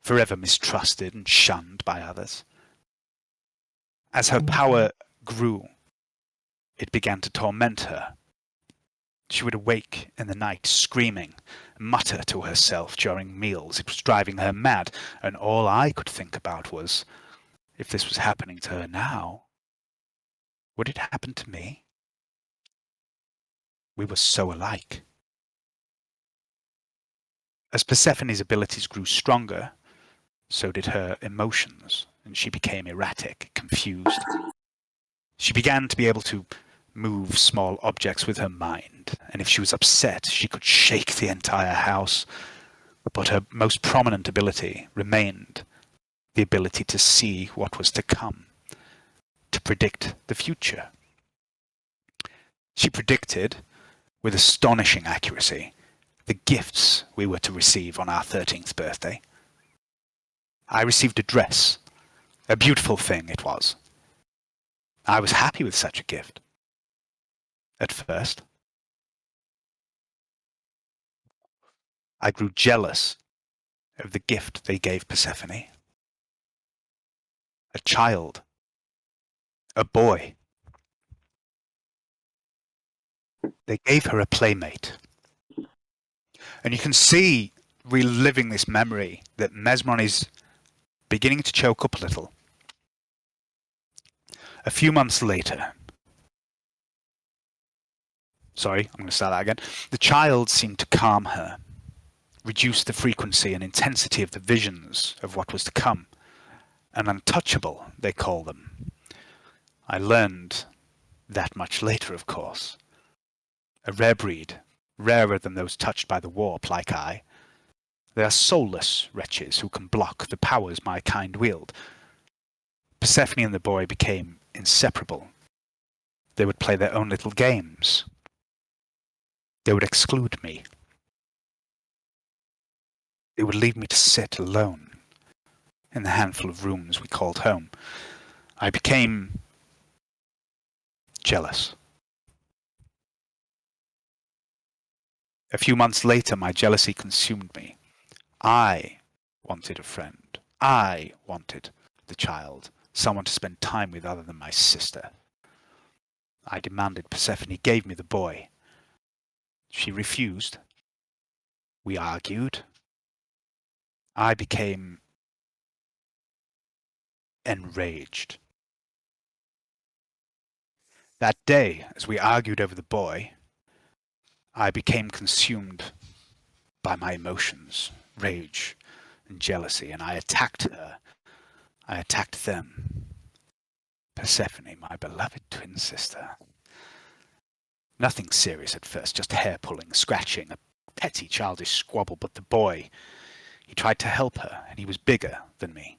forever mistrusted and shunned by others. As her power grew, it began to torment her. She would awake in the night screaming, mutter to herself during meals. It was driving her mad, and all I could think about was, if this was happening to her now, would it happen to me? We were so alike. As Persephone's abilities grew stronger, so did her emotions, and she became erratic, confused. She began to be able to move small objects with her mind, and if she was upset, she could shake the entire house. But her most prominent ability remained the ability to see what was to come, to predict the future. She predicted, with astonishing accuracy, the gifts we were to receive on our 13th birthday. I received a dress. A beautiful thing it was. I was happy with such a gift. At first. I grew jealous of the gift they gave Persephone. A child. A boy. They gave her a playmate. And you can see, reliving this memory, that Mesmeron is beginning to choke up a little. A few months later, sorry, I'm going to start that again. The child seemed to calm her, reduce the frequency and intensity of the visions of what was to come. An untouchable, they call them. I learned that much later, of course. A rare breed, rarer than those touched by the warp like I. They are soulless wretches who can block the powers my kind wield. Persephone and the boy became inseparable. They would play their own little games. They would exclude me. They would leave me to sit alone in the handful of rooms we called home. I became jealous. A few months later, my jealousy consumed me. I wanted a friend. I wanted the child, someone to spend time with other than my sister. I demanded Persephone gave me the boy. She refused. We argued. I became enraged. That day, as we argued over the boy, I became consumed by my emotions, rage and jealousy, and I attacked her. I attacked them. Persephone, my beloved twin sister. Nothing serious at first, just hair-pulling, scratching, a petty childish squabble, but the boy, he tried to help her, and he was bigger than me,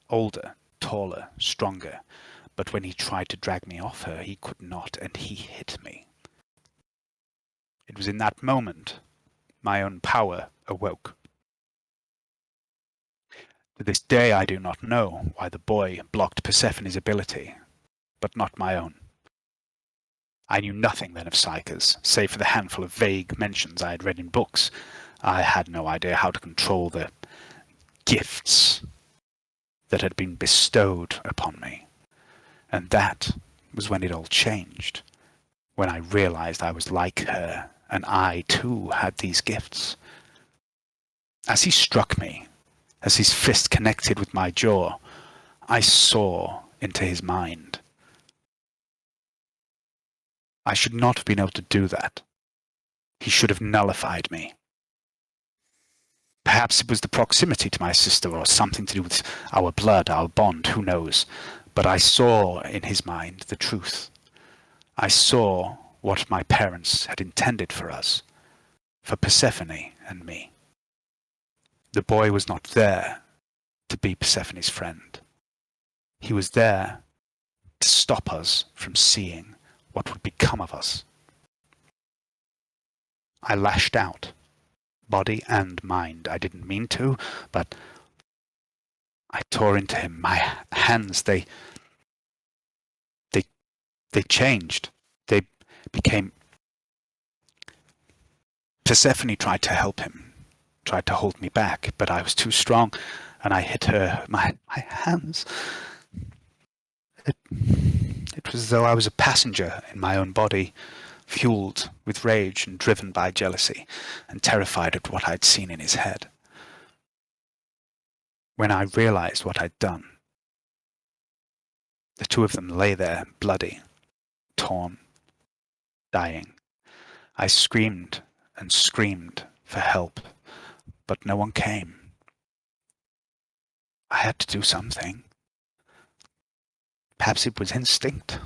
older, taller, stronger, but when he tried to drag me off her, he could not, and he hit me. It was in that moment my own power awoke. To this day I do not know why the boy blocked Persephone's ability, but not my own. I knew nothing then of psychers, save for the handful of vague mentions I had read in books. I had no idea how to control the gifts that had been bestowed upon me. And that was when it all changed, when I realized I was like her, and I too had these gifts. As he struck me, as his fist connected with my jaw, I saw into his mind. I should not have been able to do that. He should have nullified me. Perhaps it was the proximity to my sister or something to do with our blood, our bond, who knows. But I saw in his mind the truth. I saw what my parents had intended for us, for Persephone and me. The boy was not there to be Persephone's friend. He was there to stop us from seeing what would become of us. I lashed out, body and mind. I didn't mean to, but I tore into him. My hands, they changed. They became... Persephone tried to help him, tried to hold me back, but I was too strong, and I hit her. My hands... It was as though I was a passenger in my own body, fueled with rage and driven by jealousy, and terrified at what I'd seen in his head. When I realized what I'd done, the two of them lay there, bloody, torn, dying. I screamed and screamed for help, but no one came. I had to do something. Perhaps it was instinct.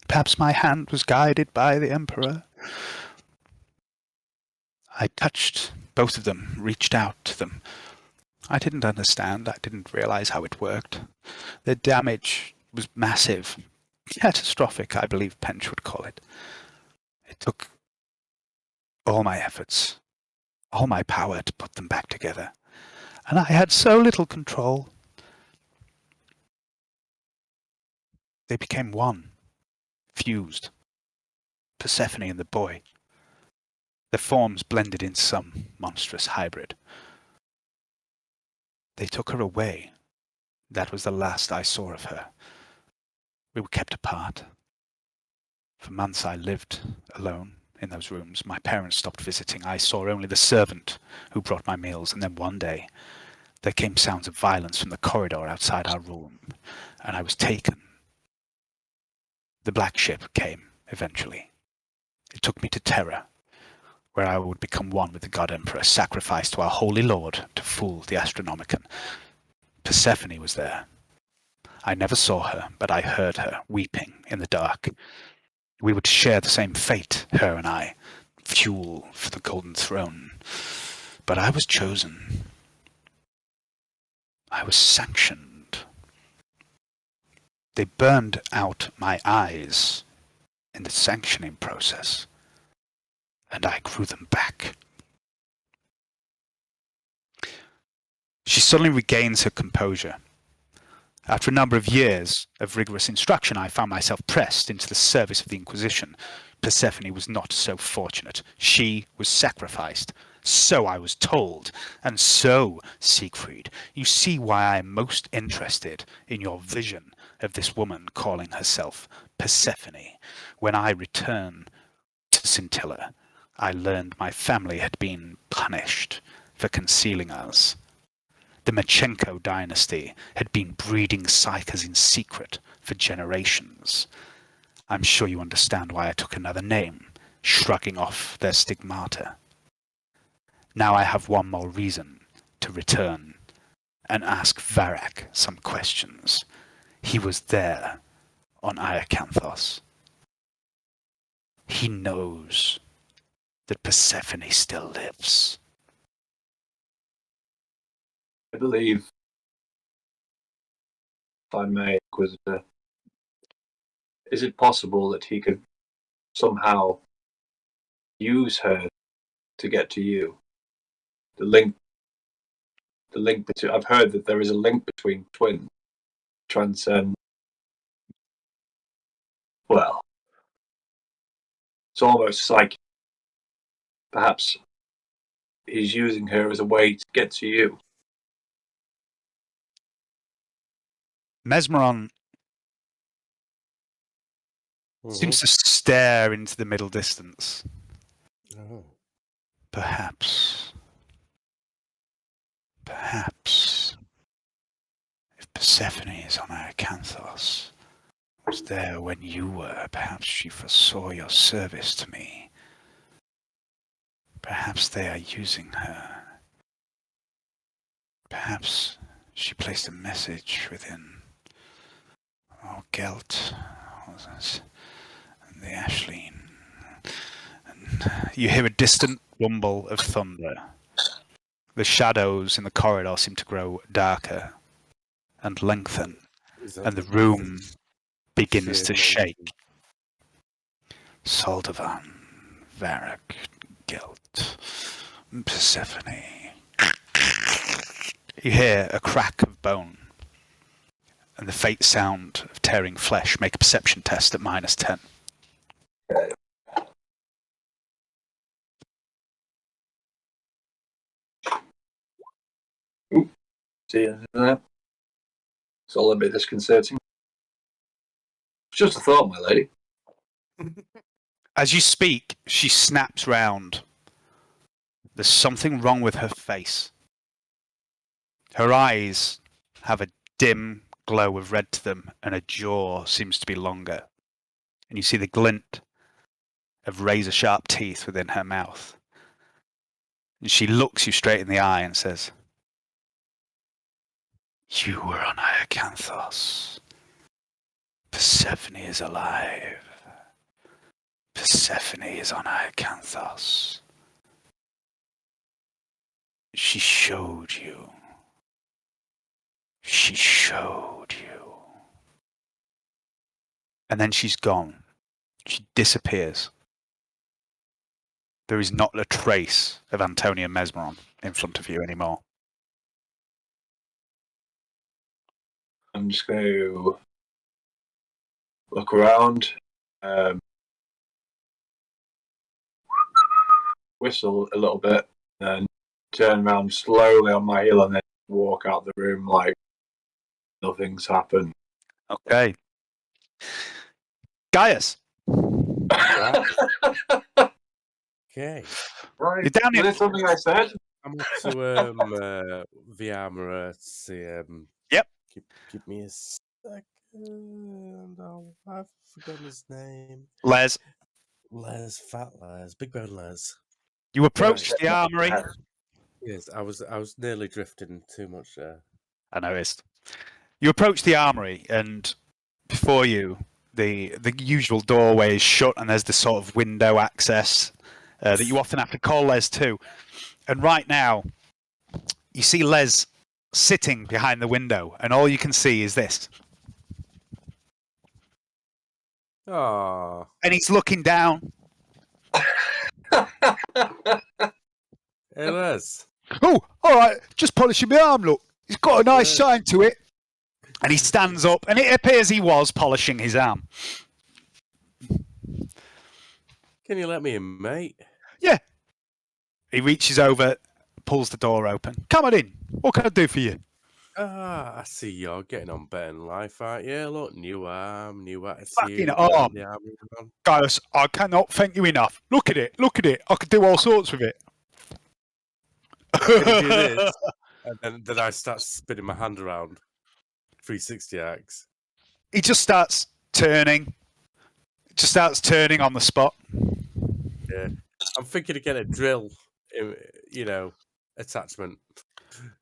Perhaps my hand was guided by the Emperor. I touched both of them, reached out to them. I didn't understand. I didn't realize how it worked. The damage was massive. Catastrophic, I believe Pench would call it. It took all my efforts, all my power to put them back together. And I had so little control. They became one, fused. Persephone and the boy. Their forms blended into some monstrous hybrid. They took her away. That was the last I saw of her. We were kept apart. For months I lived alone in those rooms. My parents stopped visiting. I saw only the servant who brought my meals, and then one day there came sounds of violence from the corridor outside our room, and I was taken. The black ship came, eventually. It took me to Terra, where I would become one with the God Emperor, sacrificed to our Holy Lord to fool the Astronomicon. Persephone was there. I never saw her, but I heard her weeping in the dark. We would share the same fate, her and I, fuel for the Golden Throne. But I was chosen. I was sanctioned. They burned out my eyes in the sanctioning process, and I grew them back. She suddenly regains her composure. After a number of years of rigorous instruction, I found myself pressed into the service of the Inquisition. Persephone was not so fortunate. She was sacrificed. So I was told. And so, Siegfried, you see why I am most interested in your vision of this woman calling herself Persephone. When I return to Scintilla, I learned my family had been punished for concealing us. The Machenko dynasty had been breeding psychers in secret for generations. I'm sure you understand why I took another name, shrugging off their stigmata. Now I have one more reason to return and ask Varak some questions. He was there on Iacanthos. He knows that Persephone still lives. I believe, if I may, Inquisitor, is it possible that he could somehow use her to get to you? The link between, I've heard that there is a link between twins, transcend. Well, it's almost psychic. Perhaps he's using her as a way to get to you. Mesmeron seems to stare into the middle distance. Oh. Perhaps, if Persephone is on Iacanthos, was there when you were, perhaps she foresaw your service to me. Perhaps they are using her. Perhaps she placed a message within Gelt, and the Ashleen. And you hear a distant rumble of thunder. The shadows in the corridor seem to grow darker and lengthen, and the room begins to shake. Soldavan, Varak, Gelt, Persephone. You hear a crack of bone and the faint sound of tearing flesh. Make a perception test at -10. Okay. Ooh, see anything there? It's all a bit disconcerting. It's just a thought, my lady. As you speak, she snaps round. There's something wrong with her face. Her eyes have a dim glow of red to them, and her jaw seems to be longer. And you see the glint of razor-sharp teeth within her mouth. And she looks you straight in the eye and says, "You were on Iacanthos. Persephone is alive. Persephone is on Iacanthos. She showed you. She showed you." And then she's gone. She disappears. There is not a trace of Antonia Mesmeron in front of you anymore. I'm just going to look around, whistle a little bit, and turn around slowly on my heel and then walk out the room like nothing's happened. Okay. Gaius, Okay. Right. you're down Is here. this something I said? I'm up to the armorer to see. Yep. Give me a second. Oh, I've forgotten his name. Les, Fat Les, Big Bone Les. you approached the armory. Yes, I was nearly drifting too much there. I noticed. You approach the armory, and before you, the usual doorway is shut, and there's this sort of window access that you often have to call Les to. And right now, you see Les sitting behind the window, and all you can see is this. Ah, And he's looking down. hey Les. Oh, all right, just polishing my arm, look. It's got a nice shine to it. And he stands up, and it appears he was polishing his arm. Can you let me in, mate? Yeah. He reaches over, pulls the door open. Come on in. What can I do for you? Ah, I see you're getting on better in life, aren't you? Look, new arm, new attitude. Fucking arm. The arm on. Gaius, I cannot thank you enough. Look at it. Look at it. I could do all sorts with it. Can you do this? And then I start spinning my hand around. 360 axe. He just starts turning. Just starts turning on the spot. Yeah. I'm thinking of getting a drill, attachment.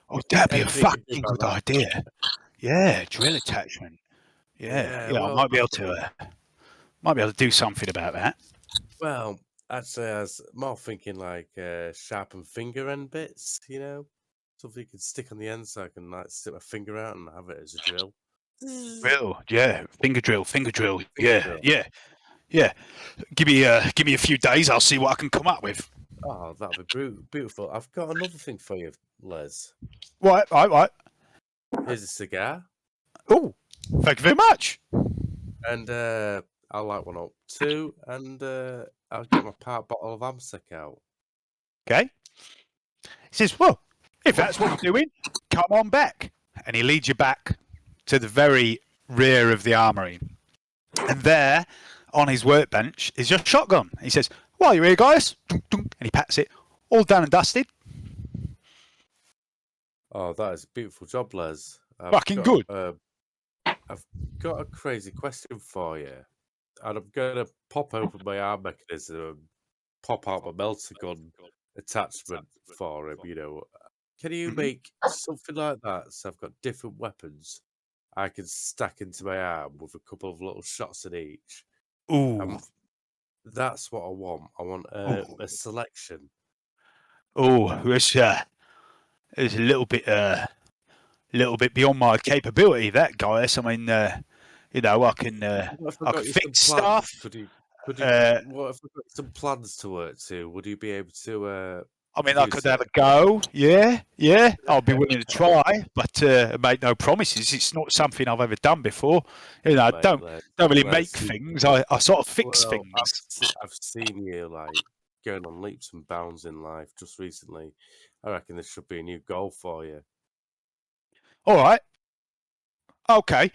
Oh, that'd be a Anything you can do fucking about good that. idea. Yeah, drill attachment. Yeah, Yeah, I might be able to do something about that. Well, actually, I was more thinking like sharpened finger end bits, something you can stick on the end so I can like stick my finger out and have it as a drill. Drill, yeah, finger drill. Finger Yeah, drill. yeah. Give me a few days. I'll see what I can come up with. Oh, that'd be beautiful. I've got another thing for you, Les. Right. Here's a cigar, Oh, thank you very much. and I'll light one up too, and I'll get my part bottle of Amsec out. Okay. He says, well, if that's what you're doing, come on back. And he leads you back to the very rear of the armory. And there, on his workbench, is your shotgun. He says, while you're here, guys, dunk, dunk, and he pats it, all done and dusted. Oh, that is a beautiful job, Les. Fucking good. I've got a crazy question for you. And I'm going to pop open my arm mechanism and pop out my melter gun attachment for him, Can you make something like that so I've got different weapons I can stack into my arm with a couple of little shots in each? Ooh. That's what I want. I want a selection. Oh, it's a little bit beyond my capability, that, guys. I mean, I can fix stuff. What if I got some plans to work to? Would you be able to? I mean, I could have a go. Yeah. I'll be willing to try, but make no promises. It's not something I've ever done before. I don't really make things. I sort of fix things. I've seen you like going on leaps and bounds in life just recently. I reckon this should be a new goal for you. All right. Okay.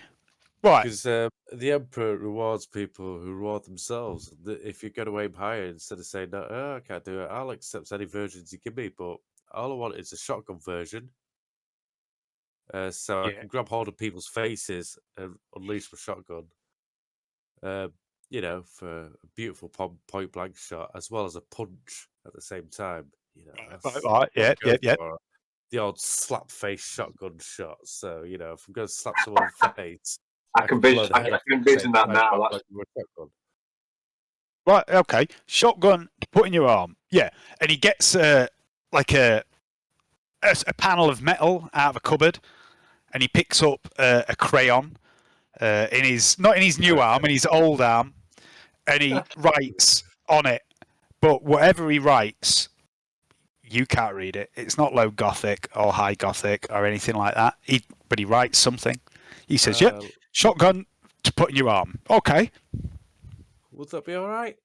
Right. Because the Emperor rewards people who reward themselves. If you go to aim higher, instead of saying, no, I can't do it, I'll accept any versions you give me, but all I want is a shotgun version. So I can grab hold of people's faces and unleash my shotgun. For a beautiful point blank shot, as well as a punch at the same time. You know, Right, yeah, go yeah. for the old slap face shotgun shot. So you know, if I'm going to slap someone in the face, I can blow the I head off can at the envision same that time, now. like with a shotgun. Right, okay. Shotgun, put in your arm. Yeah, and he gets like a panel of metal out of a cupboard, and he picks up a crayon in his not in his new arm, in his old arm, and he writes on it. But whatever he writes, you can't read it. It's not low Gothic or high Gothic or anything like that. But he writes something. He says, "Yep, shotgun to put in your arm." Okay. Would that be all right?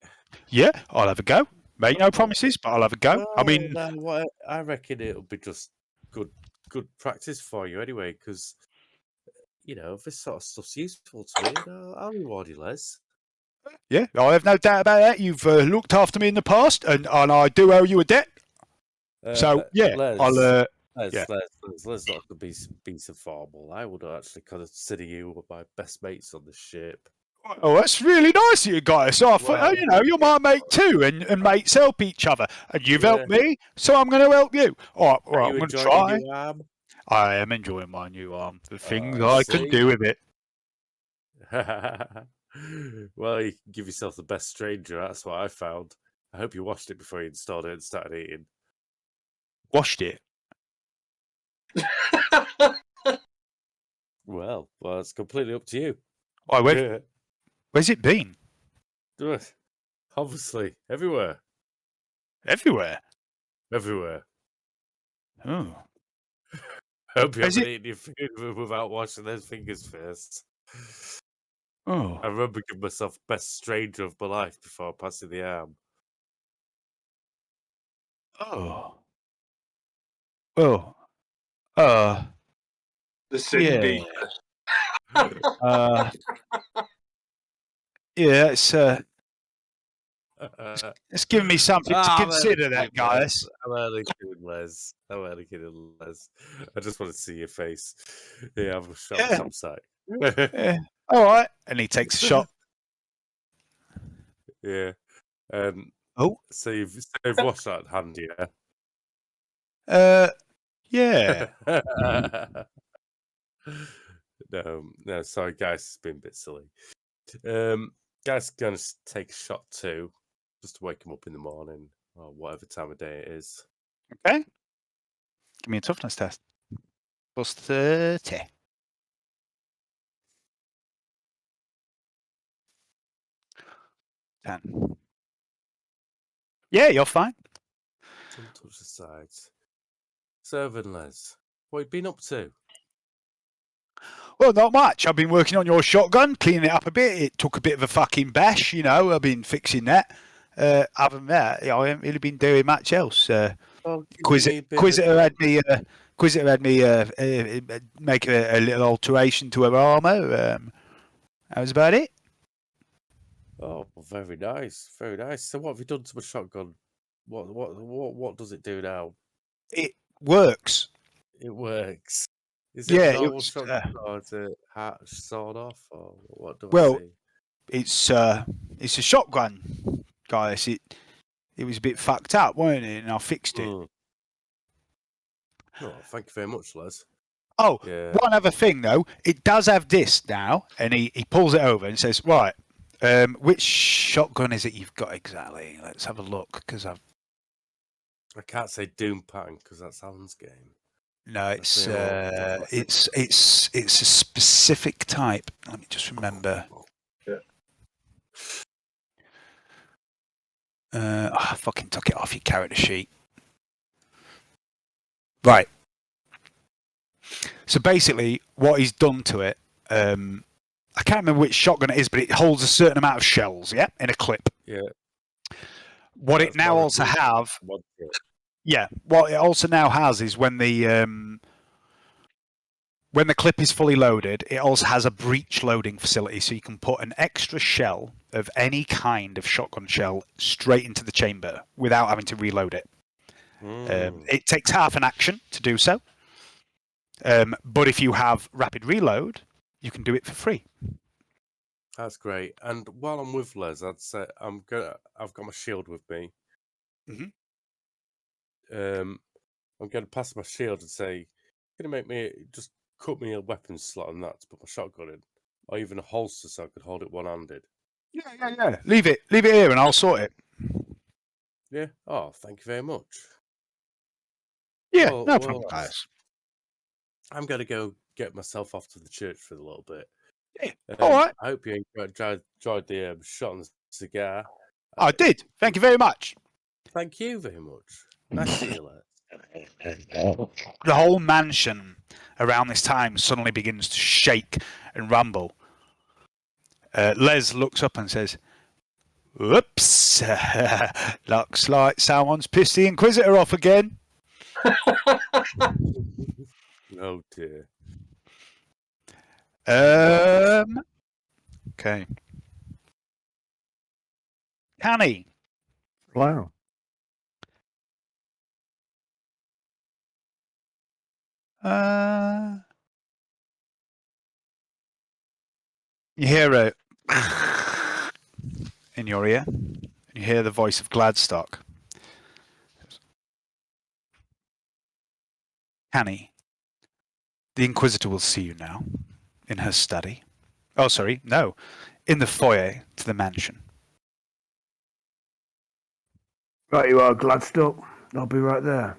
Yeah, I'll have a go. Make no promises, but I'll have a go. I mean, no, what I reckon it'll be just good practice for you anyway, because you know if this sort of stuff's useful to me, I'll reward you, Les. yeah, I have no doubt about that. You've looked after me in the past, and I do owe you a debt. So yeah, Les, I'll. Les, yeah. let's not be so formal. I would actually consider you my best mates on the ship. Oh, that's really nice of you guys. So I thought, Well, you know, you're my mate too, and mates help each other. And you've helped me, so I'm going to help you. All right, Are well, you I'm going to enjoying your try. new arm? I am enjoying my new arm. The things I I can see. do with it. Well, you can give yourself the best stranger. That's what I found. I hope you washed it before you installed it and started eating. Washed it. Well, it's completely up to you. Oh, where's it been? Obviously, everywhere. Everywhere. Everywhere. Oh. Hope you Is haven't it- eaten your food without washing those fingers first. Oh. I remember giving myself best stranger of my life before passing the arm. Oh. Oh. The sin Yeah. deep. Yeah, it's giving me something to I'm only consider, that, kidding, Les. guys. I'm only kidding, Les. I'm only kidding, Les. I just want to see your face. Yeah, I'm shot Yeah. some side. Yeah. All right. And he takes a shot. Yeah. Oh. So you've washed that hand, yeah? Yeah. No, sorry, guys, it's been a bit silly. Guys, gonna take a shot too, just to wake him up in the morning or whatever time of day it is. Okay. Give me a toughness test. Plus 30. 10. Yeah, you're fine. Don't touch the sides. So, then, Les, what have you been up to? Well, not much. I've been working on your shotgun, cleaning it up a bit. It took a bit of a fucking bash, you know. I've been fixing that. Other than that, I haven't really been doing much else. Inquisitor had me. Inquisitor had me make a little alteration to her armor. That was about it. Oh, very nice, very nice. So, what have you done to my shotgun? What does it do now? It works. It works. Is it a Yeah, normal shotgun or is it sawed off or what do I well, see? it's a shotgun, guys. It was a bit fucked up, wasn't it? And I fixed it. Oh, thank you very much, Les. Oh, Yeah. one other thing though, it does have this now, and he pulls it over and says, "Right, which shotgun is it you've got exactly? Let's have a look, because I can't say Doom pattern because that's Alan's game. no, it's a specific type. Let me just remember. Yeah. I fucking took it off your character sheet. Right. So basically, what he's done to it, I can't remember which shotgun it is, but it holds a certain amount of shells, yeah, in a clip. Yeah. What it now also have, yeah, what it also now has is when the clip is fully loaded, it also has a breech loading facility, so you can put an extra shell of any kind of shotgun shell straight into the chamber without having to reload it. It takes half an action to do so. But if you have rapid reload, you can do it for free. That's great. And while I'm with Les, I'd say I've got my shield with me. Mhm. I'm going to pass my shield and say, "Can you make me just cut me a weapon slot on that to put my shotgun in, or even a holster so I could hold it one-handed?" Yeah. Leave it here, and I'll sort it. Yeah. Oh, thank you very much. Yeah, Well, no problem, well, guys. I'm going to go get myself off to the church for a little bit. Yeah. All right. I hope you enjoyed the shot and cigar. I did. Thank you very much. Thank you very much. Nice to see you later. The whole mansion around this time suddenly begins to shake and rumble. Les looks up and says, "Whoops! Looks like someone's pissed the Inquisitor off again." Oh dear. Okay. Canni, Wow. you hear it in your ear. You hear the voice of Gladstock. Canni, the Inquisitor will see you now in her study. Oh, sorry, no, in the foyer to the mansion. Right, you are, Gladstock. I'll be right there.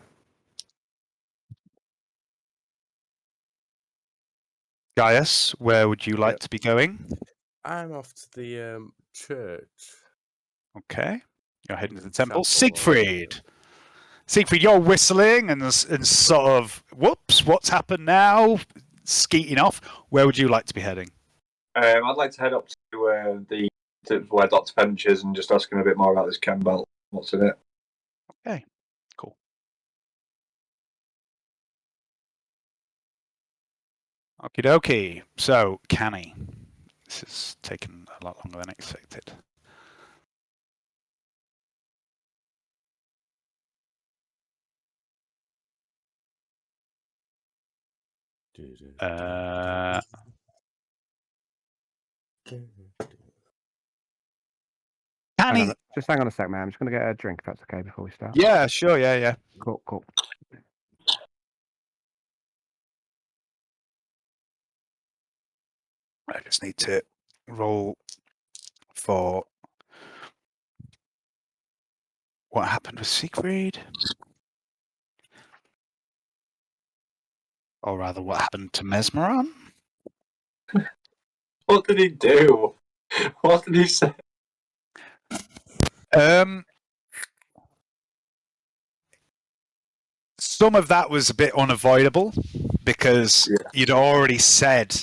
Gaius, where would you like to be going? I'm off to the church. Okay, you're heading to the Chapel, temple. Siegfried, you're whistling and sort of, whoops, what's happened now? Skeeting off. Where would you like to be heading? I'd like to head up to where Dr. Pench is and just ask him a bit more about this chem belt. What's in it? Okay, cool. Okie dokie. So, Canni. This is taking a lot longer than expected. Canni. Just hang on a sec, man. I'm just going to get a drink, if that's okay, before we start. Yeah, sure, yeah. Cool. I just need to roll for what happened with Siegfried. Or rather, what happened to Mesmeron? What did he do? What did he say? Some of that was a bit unavoidable because you'd already said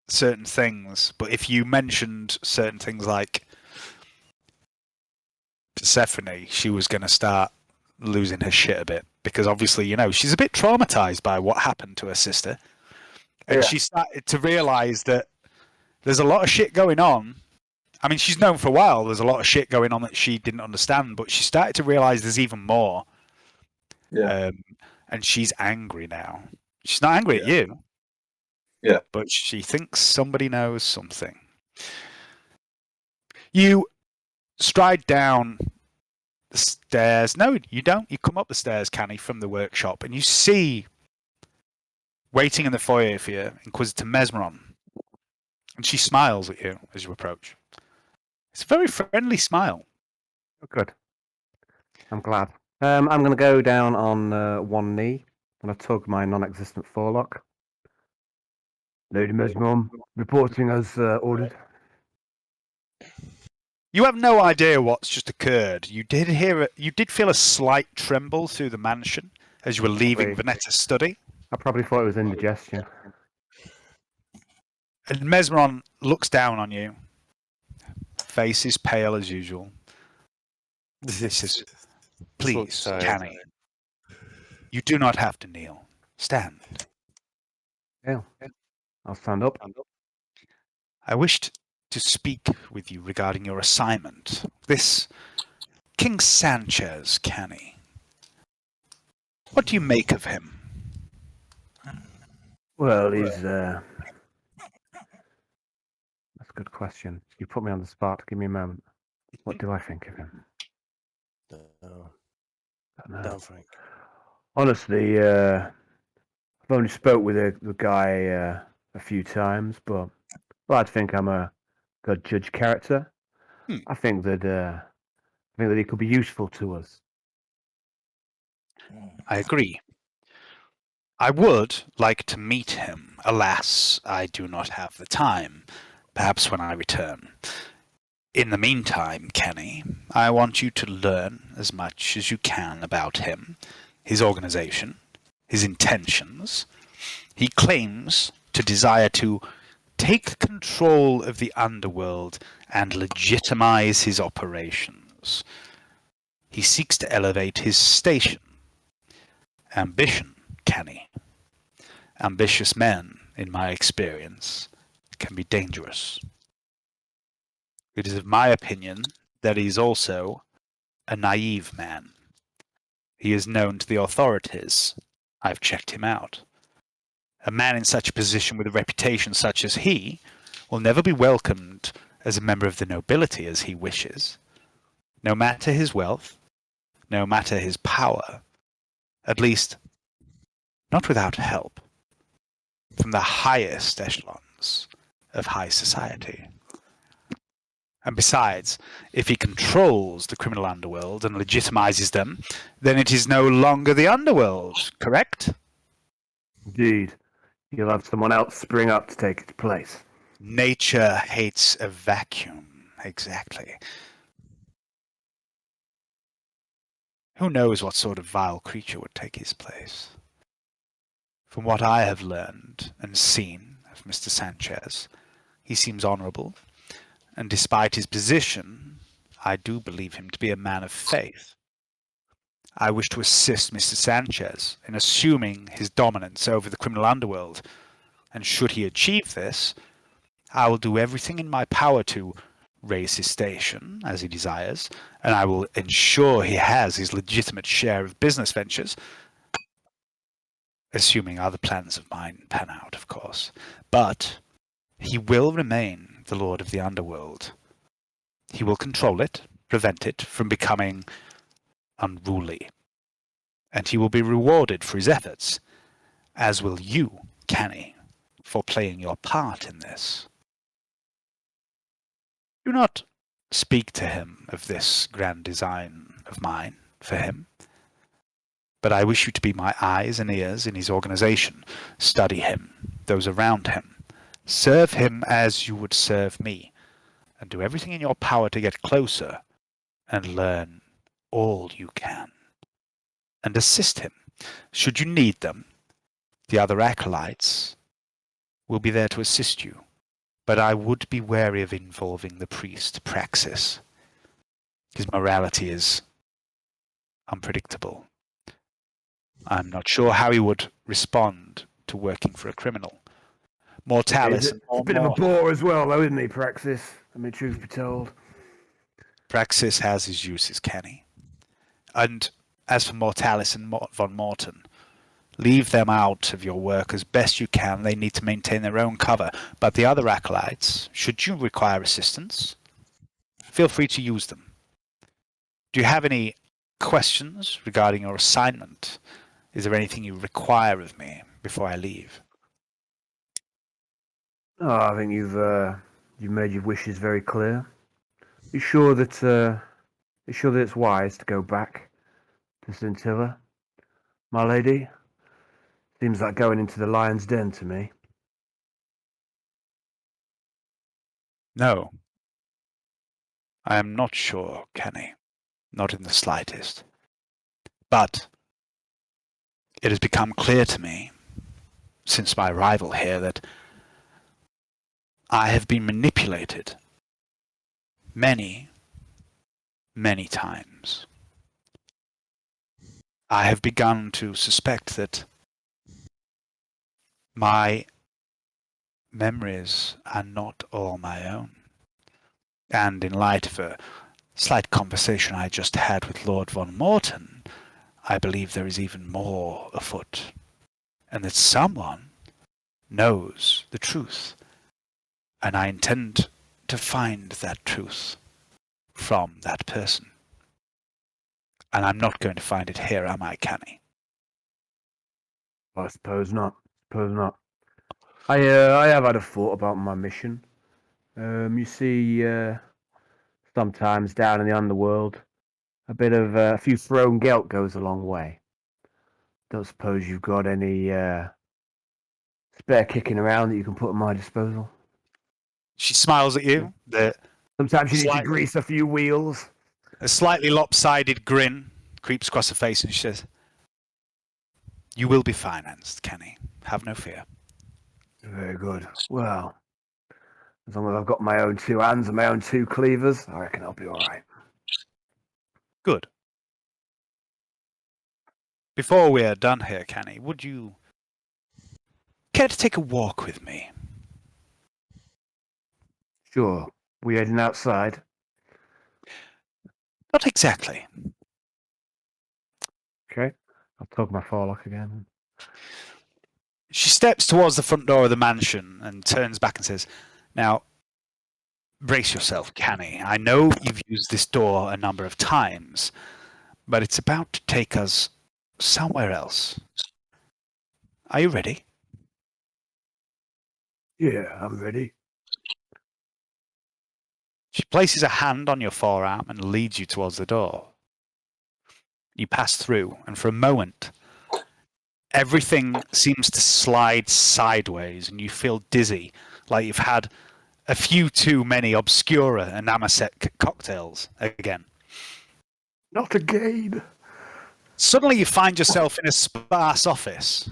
certain things, but if you mentioned certain things like Persephone, she was going to start losing her shit a bit because obviously, she's a bit traumatized by what happened to her sister. And she started to realize that there's a lot of shit going on. I mean, she's known for a while there's a lot of shit going on that she didn't understand, but she started to realize there's even more. Yeah. And she's angry now. She's not angry at you. Yeah. But she thinks somebody knows something. You stride down the stairs. No, you don't. You come up the stairs, Canni, from the workshop, and you see, waiting in the foyer for you, Inquisitor Mesmeron. And she smiles at you as you approach. It's a very friendly smile. Oh, good. I'm glad. I'm going to go down on one knee and I tug my non-existent forelock. Lady Mesmeron, reporting as ordered. You have no idea what's just occurred. You did feel a slight tremble through the mansion as you were leaving Venetta's study. I probably thought it was indigestion. And Mesmeron looks down on you. Face is pale as usual. This is, please, Canni. You do not have to kneel. Stand. Yeah. I'll stand up. I wished to speak with you regarding your assignment. This King Sanchez, Canni. What do you make of him? Well, he's that's a good question. You put me on the spot. Give me a moment. What do I think of him? No, No. down, Frank. Honestly, I've only spoke with the guy a few times, but I think I'm a good judge character. Hmm. I think that he could be useful to us. I agree. I would like to meet him. Alas, I do not have the time. Perhaps when I return. In the meantime, Canni, I want you to learn as much as you can about him, his organization, his intentions. He claims to desire to take control of the underworld and legitimize his operations. He seeks to elevate his station. Ambition, Canni. Ambitious men, in my experience, can be dangerous. It is of my opinion that he is also a naive man. He is known to the authorities. I've checked him out. A man in such a position with a reputation such as he will never be welcomed as a member of the nobility as he wishes. No matter his wealth, no matter his power, at least not without help from the highest echelons of high society. And besides, if he controls the criminal underworld and legitimizes them, then it is no longer the underworld, correct? Indeed, you'll have someone else spring up to take its place. Nature hates a vacuum, exactly. Who knows what sort of vile creature would take his place? From what I have learned and seen of Mr. Sanchez, he seems honorable, and despite his position, I do believe him to be a man of faith. I wish to assist Mr. Sanchez in assuming his dominance over the criminal underworld, and should he achieve this, I will do everything in my power to raise his station as he desires, and I will ensure he has his legitimate share of business ventures, assuming other plans of mine pan out, of course. But he will remain the Lord of the Underworld. He will control it, prevent it from becoming unruly. And he will be rewarded for his efforts, as will you, Canni, for playing your part in this. Do not speak to him of this grand design of mine for him, but I wish you to be my eyes and ears in his organization. Study him, those around him. Serve him as you would serve me, and do everything in your power to get closer and learn all you can. And assist him. Should you need them, the other acolytes will be there to assist you. But I would be wary of involving the priest, Praxis. His morality is unpredictable. I'm not sure how he would respond to working for a criminal. Mortalis He's a bit of a bore as well, though, isn't he, Praxis? I mean, truth be told. Praxis has his uses, Canni. And as for Mortalis and von Morton, leave them out of your work as best you can. They need to maintain their own cover. But the other acolytes, should you require assistance, feel free to use them. Do you have any questions regarding your assignment? Is there anything you require of me before I leave? Oh, I think you've made your wishes very clear. You sure that it's wise to go back to Scintilla, my lady? Seems like going into the lion's den to me. No. I am not sure, Canni. Not in the slightest. But it has become clear to me, since my arrival here, that I have been manipulated many, many times. I have begun to suspect that my memories are not all my own. And in light of a slight conversation I just had with Lord von Morton, I believe there is even more afoot, and that someone knows the truth, and I intend to find that truth from that person. And I'm not going to find it here, am I, Canni? I suppose not. Suppose not. I have had a thought about my mission. You see, sometimes down in the underworld, a few thrown gelt goes a long way. Don't suppose you've got any spare kicking around that you can put at my disposal? She smiles at you. Sometimes you need to Slightly. grease a few wheels. A slightly lopsided grin creeps across her face, and she says, "You will be financed, Canni. Have no fear." Very good. Well, as long as I've got my own two hands and my own two cleavers, I reckon I'll be all right. Good. Before we are done here, Canni, would you care to take a walk with me? Sure. We heading outside? Not exactly. Okay. I'll tug my forelock again. She steps towards the front door of the mansion and turns back and says, "Now, brace yourself, Canni. I know you've used this door a number of times, but it's about to take us somewhere else. Are you ready?" Yeah, I'm ready. She places a hand on your forearm and leads you towards the door. You pass through, and for a moment, everything seems to slide sideways, and you feel dizzy, like you've had a few too many Obscura and Amasec cocktails again. Not again. Suddenly you find yourself in a sparse office.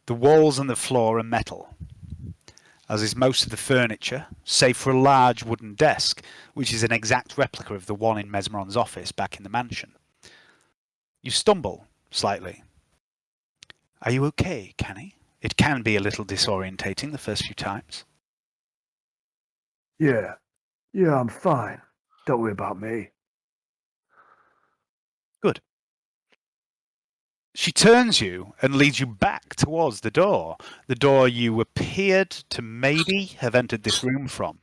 The walls and the floor are metal, as is most of the furniture, save for a large wooden desk, which is an exact replica of the one in Mesmeron's office back in the mansion. You stumble slightly. Are you okay, Canni? It can be a little disorientating the first few times. Yeah. Yeah, I'm fine. Don't worry about me. Good. She turns you and leads you back towards the door you appeared to maybe have entered this room from.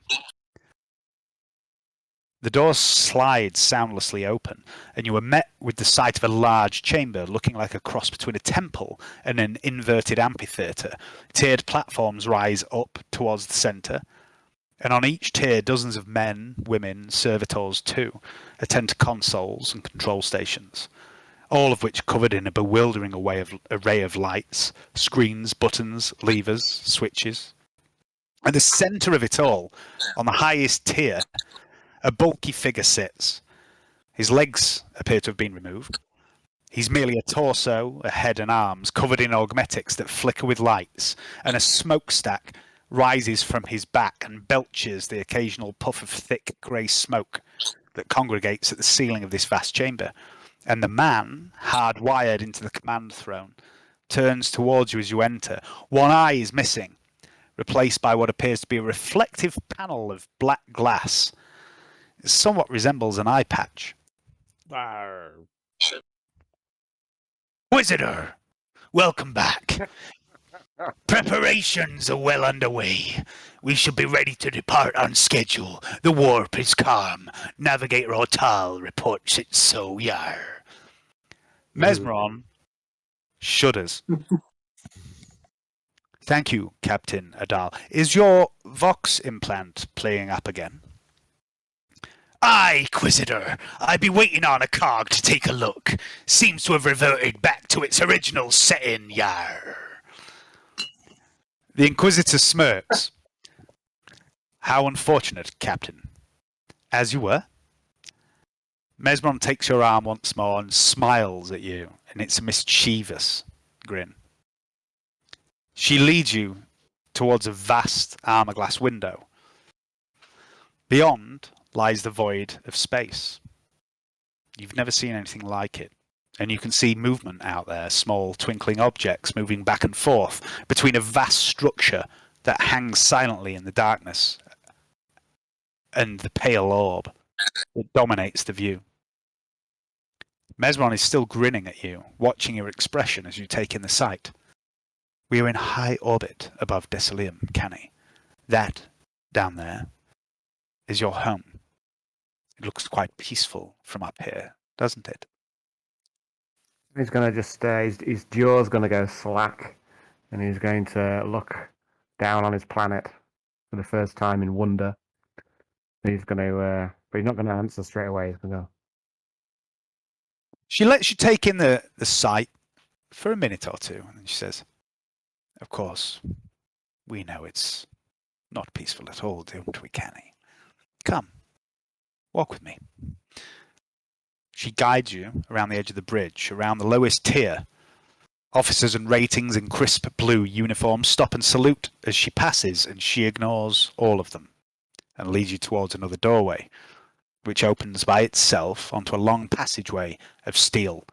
The door slides soundlessly open, and you are met with the sight of a large chamber looking like a cross between a temple and an inverted amphitheatre. Tiered platforms rise up towards the centre, and on each tier dozens of men, women, servitors too, attend to consoles and control stations, all of which covered in a bewildering array of lights, screens, buttons, levers, switches. At the centre of it all, on the highest tier, a bulky figure sits. His legs appear to have been removed. He's merely a torso, a head and arms covered in augmetics that flicker with lights, and a smokestack rises from his back and belches the occasional puff of thick grey smoke that congregates at the ceiling of this vast chamber. And the man, hardwired into the command throne, turns towards you as you enter. One eye is missing, replaced by what appears to be a reflective panel of black glass. It somewhat resembles an eye patch. Inquisitor, welcome back. Preparations are well underway. We shall be ready to depart on schedule. The warp is calm. Navigator Ortal reports it so, yar. Mesmeron shudders. Thank you, Captain Adal. Is your Vox implant playing up again? Aye, Inquisitor. I be waiting on a cog to take a look. Seems to have reverted back to its original setting, yar. The Inquisitor smirks. How unfortunate, Captain. As you were. Mesmeron takes your arm once more and smiles at you, and it's a mischievous grin. She leads you towards a vast armor-glass window. Beyond lies the void of space. You've never seen anything like it, and you can see movement out there, small twinkling objects moving back and forth between a vast structure that hangs silently in the darkness and the pale orb that dominates the view. Mesmeron is still grinning at you, watching your expression as you take in the sight. We are in high orbit above Decilium, Canni. That, down there, is your home. It looks quite peaceful from up here, doesn't it? He's gonna just his jaw's gonna go slack, and he's going to look down on his planet for the first time in wonder. He's gonna, but he's not gonna answer straight away. He's gonna go. She lets you take in the sight for a minute or two, and she says, "Of course, we know it's not peaceful at all, don't we, Canni? Come, walk with me." She guides you around the edge of the bridge, around the lowest tier. Officers and ratings in crisp blue uniforms stop and salute as she passes, and she ignores all of them and leads you towards another doorway, which opens by itself onto a long passageway of steel,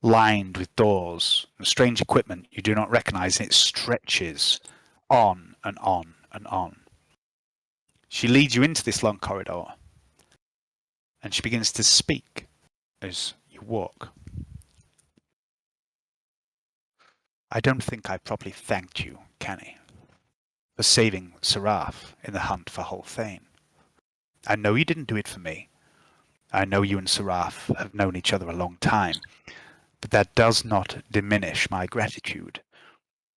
lined with doors and strange equipment you do not recognize, and it stretches on and on and on. She leads you into this long corridor, and she begins to speak as you walk. "I don't think I properly thanked you, Canni, for saving Seraph in the hunt for Holthane. I know you didn't do it for me. I know you and Seraph have known each other a long time, but that does not diminish my gratitude.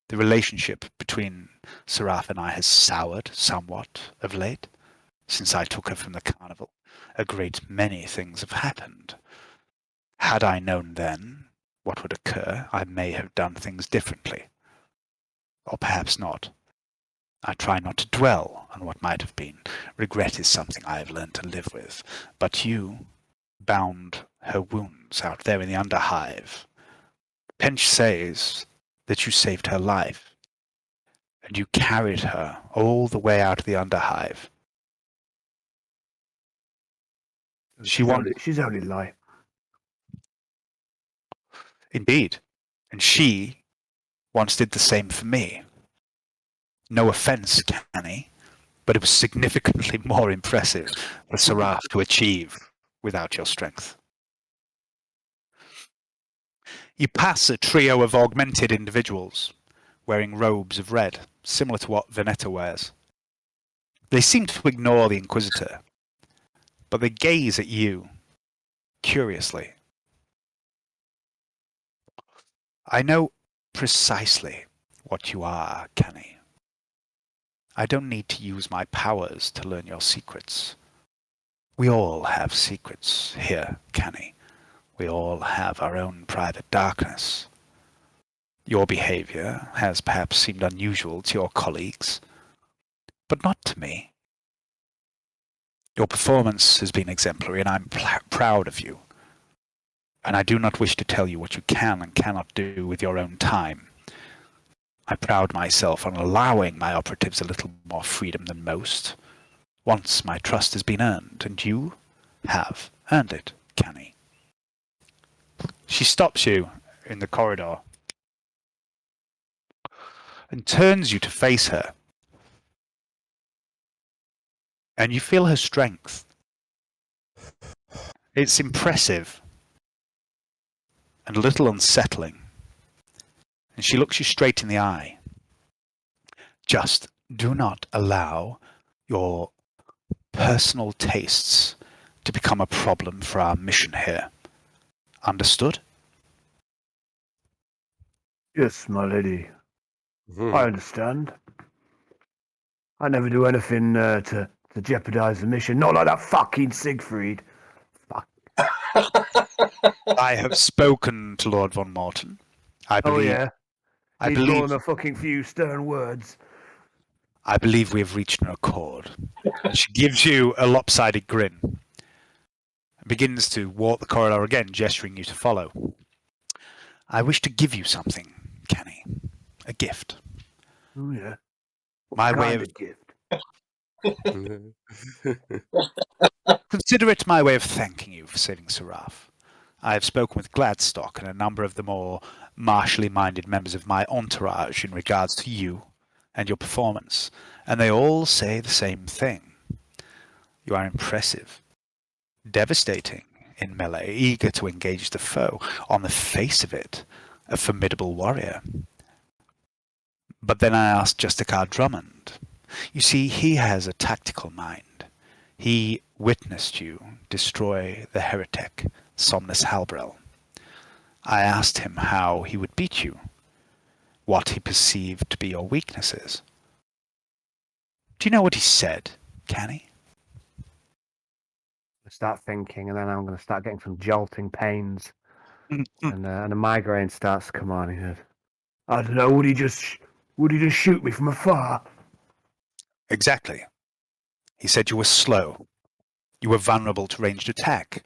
The relationship between Seraph and I has soured somewhat of late. Since I took her from the carnival, a great many things have happened. Had I known then what would occur, I may have done things differently. Or perhaps not. I try not to dwell on what might have been. Regret is something I have learned to live with. But you bound her wounds out there in the underhive. Pench says that you saved her life, and you carried her all the way out of the underhive. She's only light. Indeed. And she once did the same for me. No offense, Canni, but it was significantly more impressive for Seraph to achieve without your strength." You pass a trio of augmented individuals wearing robes of red, similar to what Venetta wears. They seem to ignore the Inquisitor, but they gaze at you curiously. "I know precisely what you are, Canni. I don't need to use my powers to learn your secrets. We all have secrets here, Canni. We all have our own private darkness. Your behavior has perhaps seemed unusual to your colleagues, but not to me. Your performance has been exemplary, and I'm proud of you. And I do not wish to tell you what you can and cannot do with your own time. I pride myself on allowing my operatives a little more freedom than most, once my trust has been earned, and you have earned it, Canni." She stops you in the corridor and turns you to face her. And you feel her strength. It's impressive and a little unsettling. And she looks you straight in the eye. "Just do not allow your personal tastes to become a problem for our mission here. Understood?" Yes, my lady. Mhm. I understand. I never do anything to jeopardize the mission. Not like that fucking Siegfried. Fuck. "I have spoken to Lord von Morton. I Oh believe, yeah. I He's believe, drawn a fucking few stern words. I believe we have reached an accord." And she gives you a lopsided grin and begins to walk the corridor again, gesturing you to follow. "I wish to give you something, Canni. A gift. Oh yeah. My What way kind of of gift. Consider it my way of thanking you for saving Seraph. I have spoken with Gladstock and a number of the more martially minded members of my entourage in regards to you and your performance, and they all say the same thing. You are impressive, devastating in melee, eager to engage the foe, on the face of it, a formidable warrior. But then I asked Justicar Drummond. You see, he has a tactical mind. He witnessed you destroy the heretic, Somnus Halbrel. I asked him how he would beat you, what he perceived to be your weaknesses. Do you know what he said, Canni? I start thinking, and then I'm going to start getting some jolting pains, and a migraine starts to come on. He says, "I don't know. Would he just shoot me from afar?" Exactly. He said you were slow. You were vulnerable to ranged attack.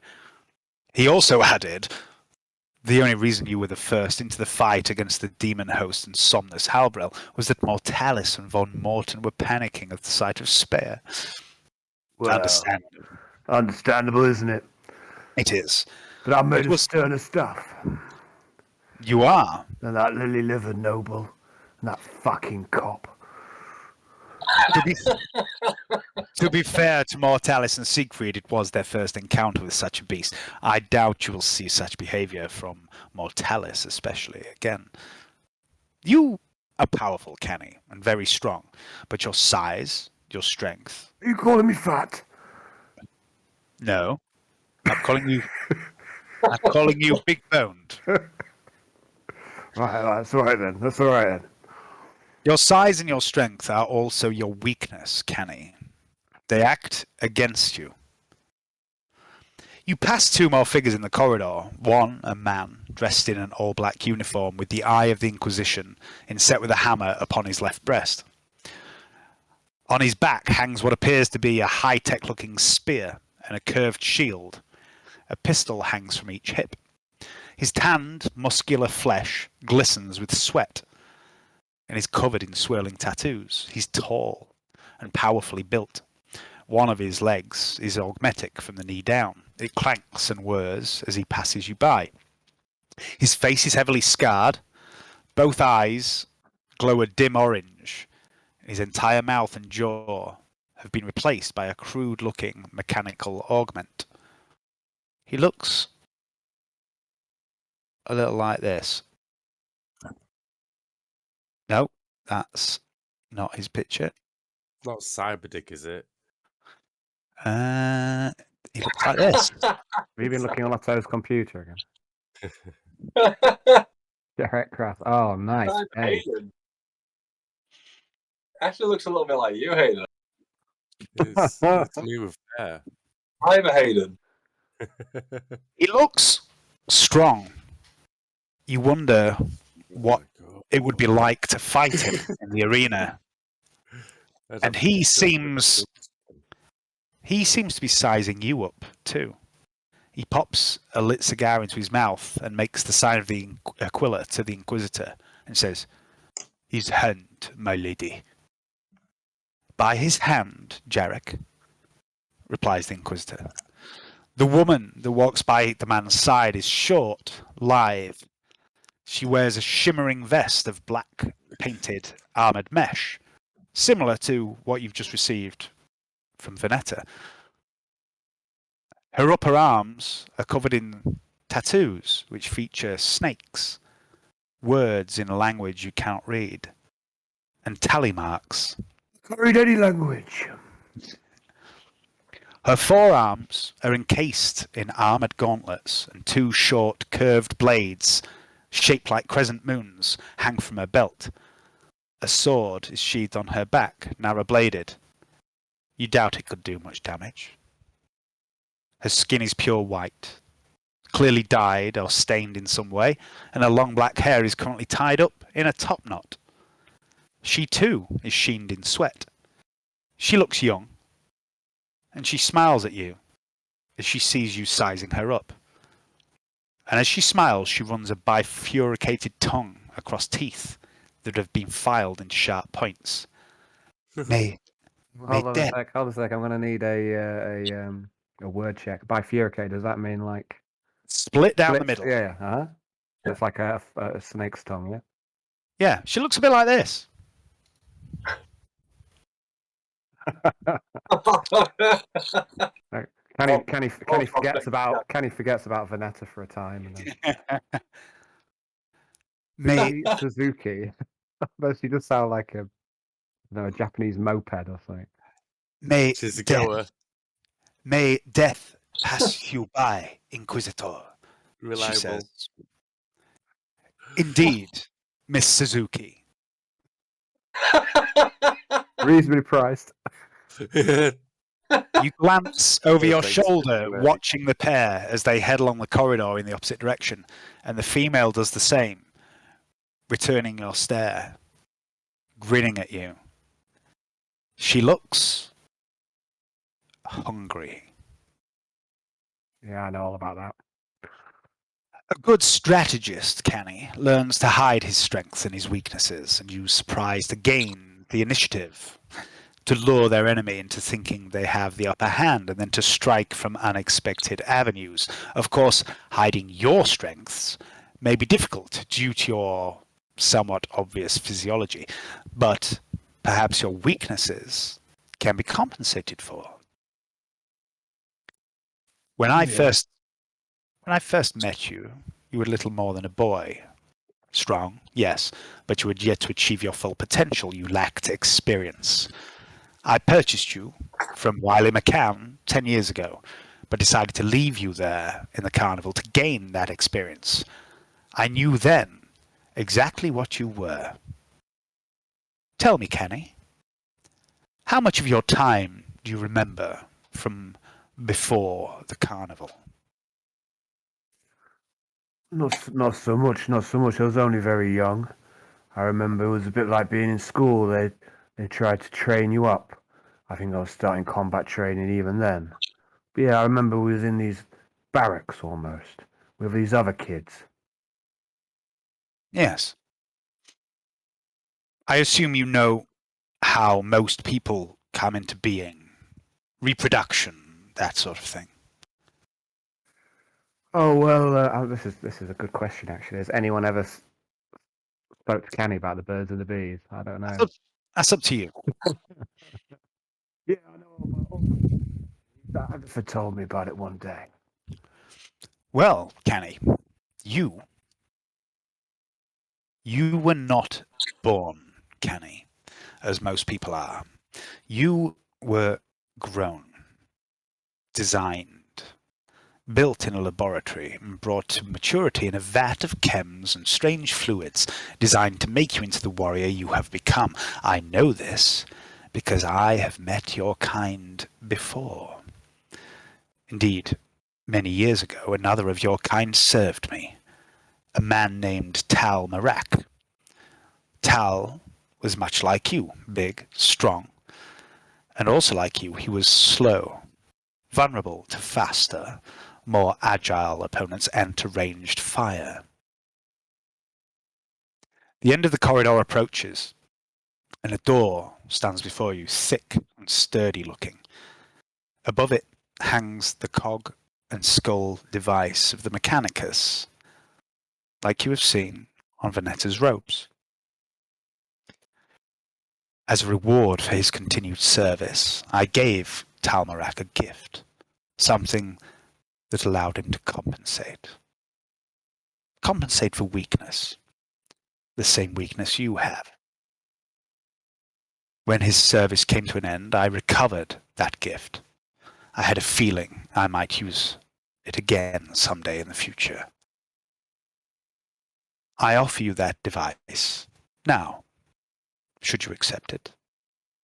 He also added, the only reason you were the first into the fight against the demon host and Somnus Halbrel was that Mortalis and Von Morton were panicking at the sight of Spear. Well, understandable, isn't it? It is. But I'm made It of was- sterner stuff You are. than that lily-livered noble and that fucking cop. To be fair to Mortalis and Siegfried, it was their first encounter with such a beast. I doubt you will see such behavior from Mortalis, especially again. You are powerful, Canni, and very strong, but your size, your strength. Are you calling me fat? No, I'm calling you. I'm calling you big-boned. Right, that's all right then. That's all right then. Your size and your strength are also your weakness, Canni. They act against you. You pass two more figures in the corridor. One, a man, dressed in an all-black uniform with the eye of the Inquisition inset with a hammer upon his left breast. On his back hangs what appears to be a high-tech looking spear and a curved shield. A pistol hangs from each hip. His tanned, muscular flesh glistens with sweat and is covered in swirling tattoos. He's tall and powerfully built. One of his legs is augmetic from the knee down. It clanks and whirs as he passes you by. His face is heavily scarred. Both eyes glow a dim orange. His entire mouth and jaw have been replaced by a crude-looking mechanical augment. He looks a little like this. No, that's not his picture. Not Cyberdick, is it? He looks like this. Have you been looking on Otto's computer again? Derek Craft. Oh, nice. Hey. Hayden. Actually looks a little bit like you, Hayden. It's me with hair. I'm a Hayden. He looks strong. You wonder what it would be like to fight him in the arena. And he seems to be sizing you up too. He pops a lit cigar into his mouth and makes the sign of the Aquila to the Inquisitor and says, "His hand, my lady." "By his hand, Jarek," replies the Inquisitor. The woman that walks by the man's side is short, lithe. She wears a shimmering vest of black painted armoured mesh, similar to what you've just received from Veneta. Her upper arms are covered in tattoos which feature snakes, words in a language you cannot read, and tally marks. Can't read any language. Her forearms are encased in armoured gauntlets, and two short, curved blades, shaped like crescent moons, hang from her belt. A sword is sheathed on her back, narrow-bladed. You doubt it could do much damage. Her skin is pure white, clearly dyed or stained in some way, and her long black hair is currently tied up in a top knot. She too is sheened in sweat. She looks young, and she smiles at you as she sees you sizing her up. And as she smiles, she runs a bifurcated tongue across teeth that have been filed into sharp points. May Hold on a death- sec. Hold on a sec. I'm going to need a word check. Bifurcate. Does that mean like split down the split? middle. Yeah. Uh-huh. It's like a snake's tongue. Yeah. Yeah, she looks a bit like this. Kenny forgets about Veneta for a time. And then May Suzuki. But she does sound like a Japanese moped or something. may She's a death, goer. may death pass you by, Inquisitor. She Reliable. says. Indeed, Miss Suzuki. Reasonably priced. You glance over your Perfect. shoulder, Right. watching the pair as they head along the corridor in the opposite direction, and the female does the same, returning your stare, grinning at you. She looks hungry. Yeah, I know all about that. A good strategist, Canni, learns to hide his strengths and his weaknesses and use surprise to gain the initiative, to lure their enemy into thinking they have the upper hand and then to strike from unexpected avenues. Of course, hiding your strengths may be difficult due to your somewhat obvious physiology, but perhaps your weaknesses can be compensated for. When I first met you, you were little more than a boy. Strong, yes, but you had yet to achieve your full potential. You lacked experience. I purchased you from Wiley McCann 10 years ago, but decided to leave you there in the carnival to gain that experience. I knew then exactly what you were. Tell me, Canni, how much of your time do you remember from before the carnival? Not so much. Not so much. I was only very young. I remember it was a bit like being in school. They tried to train you up. I think I was starting combat training even then. But yeah, I remember we was in these barracks almost with these other kids. Yes. I assume you know how most people come into being. Reproduction, that sort of thing. Oh well, this is a good question actually. Has anyone ever spoke to Canni about the birds and the bees? I don't know. That's up to you. Yeah, I know about all that. Adolf told me about it one day. Well, Canni, you were not born, Canni, as most people are. You were grown, designed, built in a laboratory, and brought to maturity in a vat of chems and strange fluids designed to make you into the warrior you have become. I know this because I have met your kind before. Indeed, many years ago, another of your kind served me, a man named Tal Marak. Tal was much like you, big, strong, and also like you, he was slow, vulnerable to faster, more agile opponents and to ranged fire. The end of the corridor approaches, and a door stands before you, thick and sturdy looking. Above it hangs the cog and skull device of the Mechanicus, like you have seen on Venetta's robes. As a reward for his continued service, I gave Talmarak a gift, something that allowed him to compensate. Compensate for weakness, the same weakness you have. When his service came to an end, I recovered that gift. I had a feeling I might use it again someday in the future. I offer you that device now, should you accept it.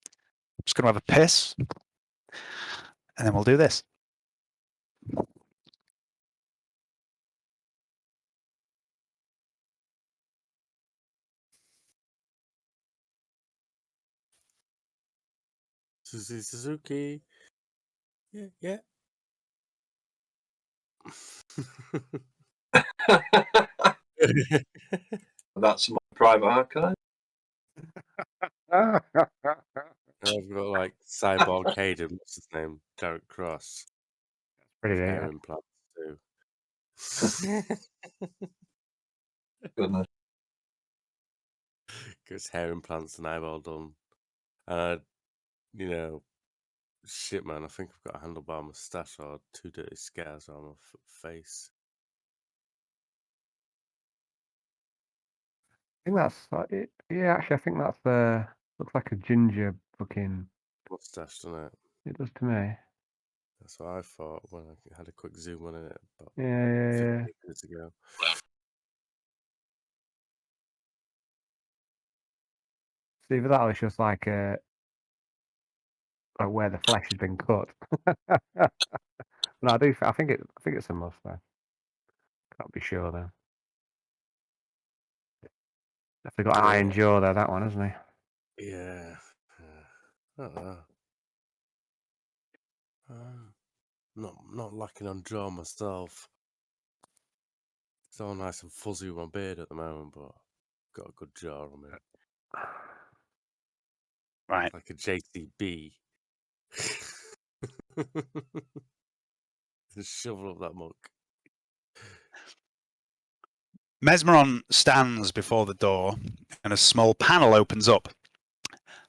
I'm just going to have a piss, and then we'll do this. Suzuki. Yeah, yeah. That's my private archive. I've got like Cyborg Caden, what's his name? Derek Cross. Pretty Hair neat. implants too. Goodness. Gets hair implants and eyeball done. You know, shit, man. I think I've got a handlebar mustache or two dirty scars on my face. I think that's yeah. Actually, I think that's looks like a ginger fucking. Mustache, doesn't it? It does to me. That's what I thought when I had a quick zoom on it about Yeah. 15 minutes ago. See, but that was just like where the flesh had been cut. No, I do. I think it's a must though. Can't be sure though. Definitely got an iron jaw though. That one, hasn't he? Yeah. I don't know. Not lacking on jaw myself. It's all nice and fuzzy with my beard at the moment, but got a good jaw on me. Right. Like a JCB. Just shovel up that monk. Mesmeron stands before the door, and a small panel opens up.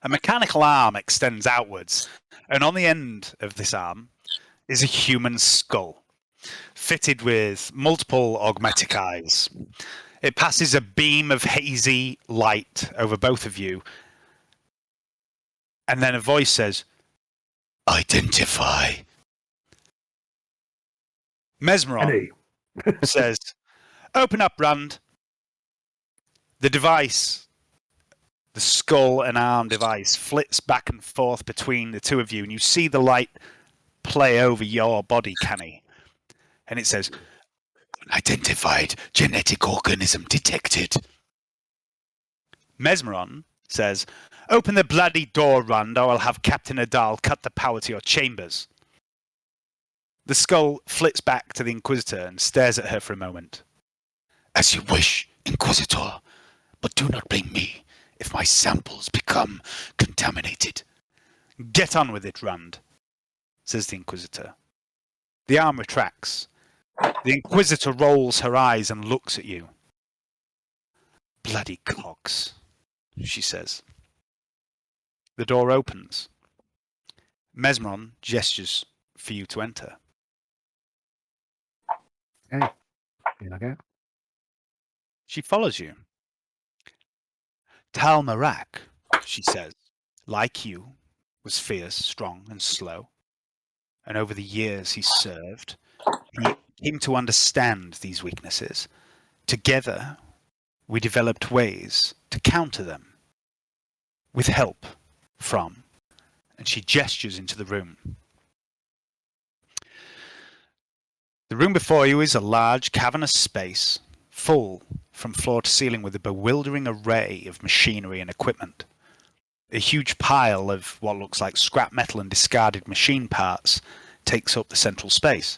A mechanical arm extends outwards, and on the end of this arm is a human skull, fitted with multiple augmetic eyes. It passes a beam of hazy light over both of you, and then a voice says, "Identify." Mesmeron says, "Open up, Rand." The device, the skull and arm device, flits back and forth between the two of you, and you see the light play over your body, Canni. And it says, "Unidentified genetic organism detected." Mesmeron says, "Open the bloody door, Rand, or I'll have Captain Adal cut the power to your chambers." The skull flits back to the Inquisitor and stares at her for a moment. "As you wish, Inquisitor, but do not blame me if my samples become contaminated." "Get on with it, Rand," says the Inquisitor. The arm retracts. The Inquisitor rolls her eyes and looks at you. "Bloody cogs," she says. The door opens. Mesmeron gestures for you to enter. Hey, here I go. She follows you. "Tal Marak," she says, "like you, was fierce, strong, and slow. And over the years he served, he came to understand these weaknesses. Together, we developed ways to counter them, with help from," and she gestures into the room. The room before you is a large, cavernous space, full from floor to ceiling with a bewildering array of machinery and equipment. A huge pile of what looks like scrap metal and discarded machine parts takes up the central space.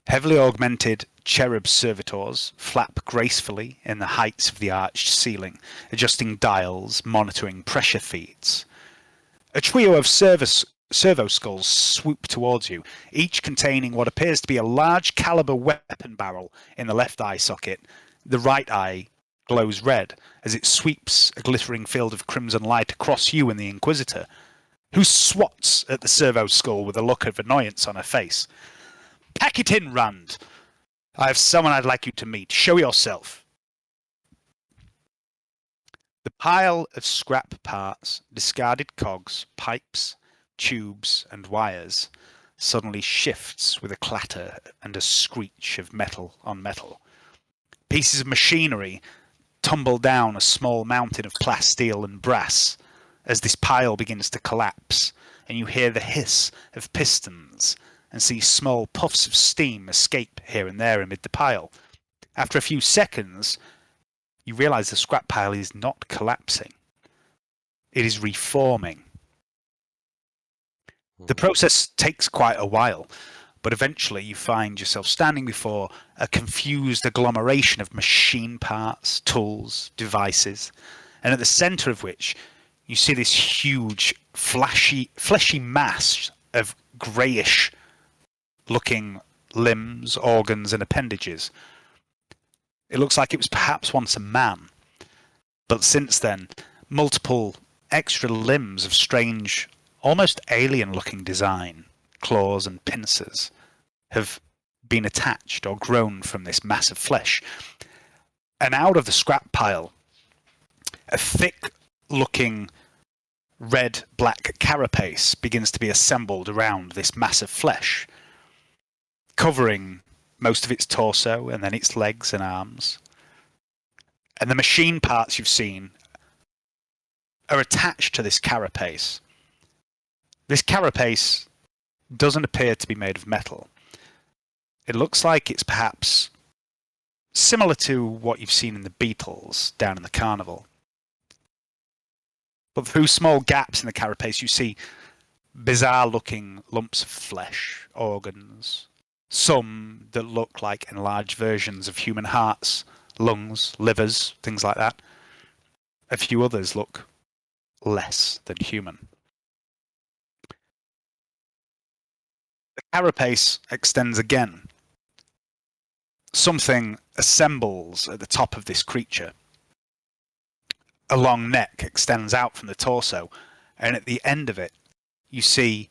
Heavily augmented cherub servitors flap gracefully in the heights of the arched ceiling, adjusting dials, monitoring pressure feeds. A trio of servo skulls swoop towards you, each containing what appears to be a large caliber weapon barrel in the left eye socket. The right eye glows red as it sweeps a glittering field of crimson light across you and the Inquisitor, who swats at the servo skull with a look of annoyance on her face. "Pack it in, Rand. I have someone I'd like you to meet. Show yourself." The pile of scrap parts, discarded cogs, pipes, tubes, and wires suddenly shifts with a clatter and a screech of metal on metal. Pieces of machinery tumble down a small mountain of plasteel and brass as this pile begins to collapse, and you hear the hiss of pistons and see small puffs of steam escape here and there amid the pile. After a few seconds, you realize the scrap pile is not collapsing. It is reforming. The process takes quite a while, but eventually you find yourself standing before a confused agglomeration of machine parts, tools, devices, and at the center of which you see this huge, fleshy mass of greyish-looking limbs, organs, and appendages. It looks like it was perhaps once a man, but since then, multiple extra limbs of strange, almost alien-looking design, claws and pincers, have been attached or grown from this mass of flesh. And out of the scrap pile, a thick-looking red-black carapace begins to be assembled around this mass of flesh, covering most of its torso and then its legs and arms. And the machine parts you've seen are attached to this carapace. This carapace doesn't appear to be made of metal. It looks like it's perhaps similar to what you've seen in the beetles down in the carnival. But through small gaps in the carapace, you see bizarre-looking lumps of flesh, organs, some that look like enlarged versions of human hearts, lungs, livers, things like that. A few others look less than human. The carapace extends again. Something assembles at the top of this creature. A long neck extends out from the torso, and at the end of it, you see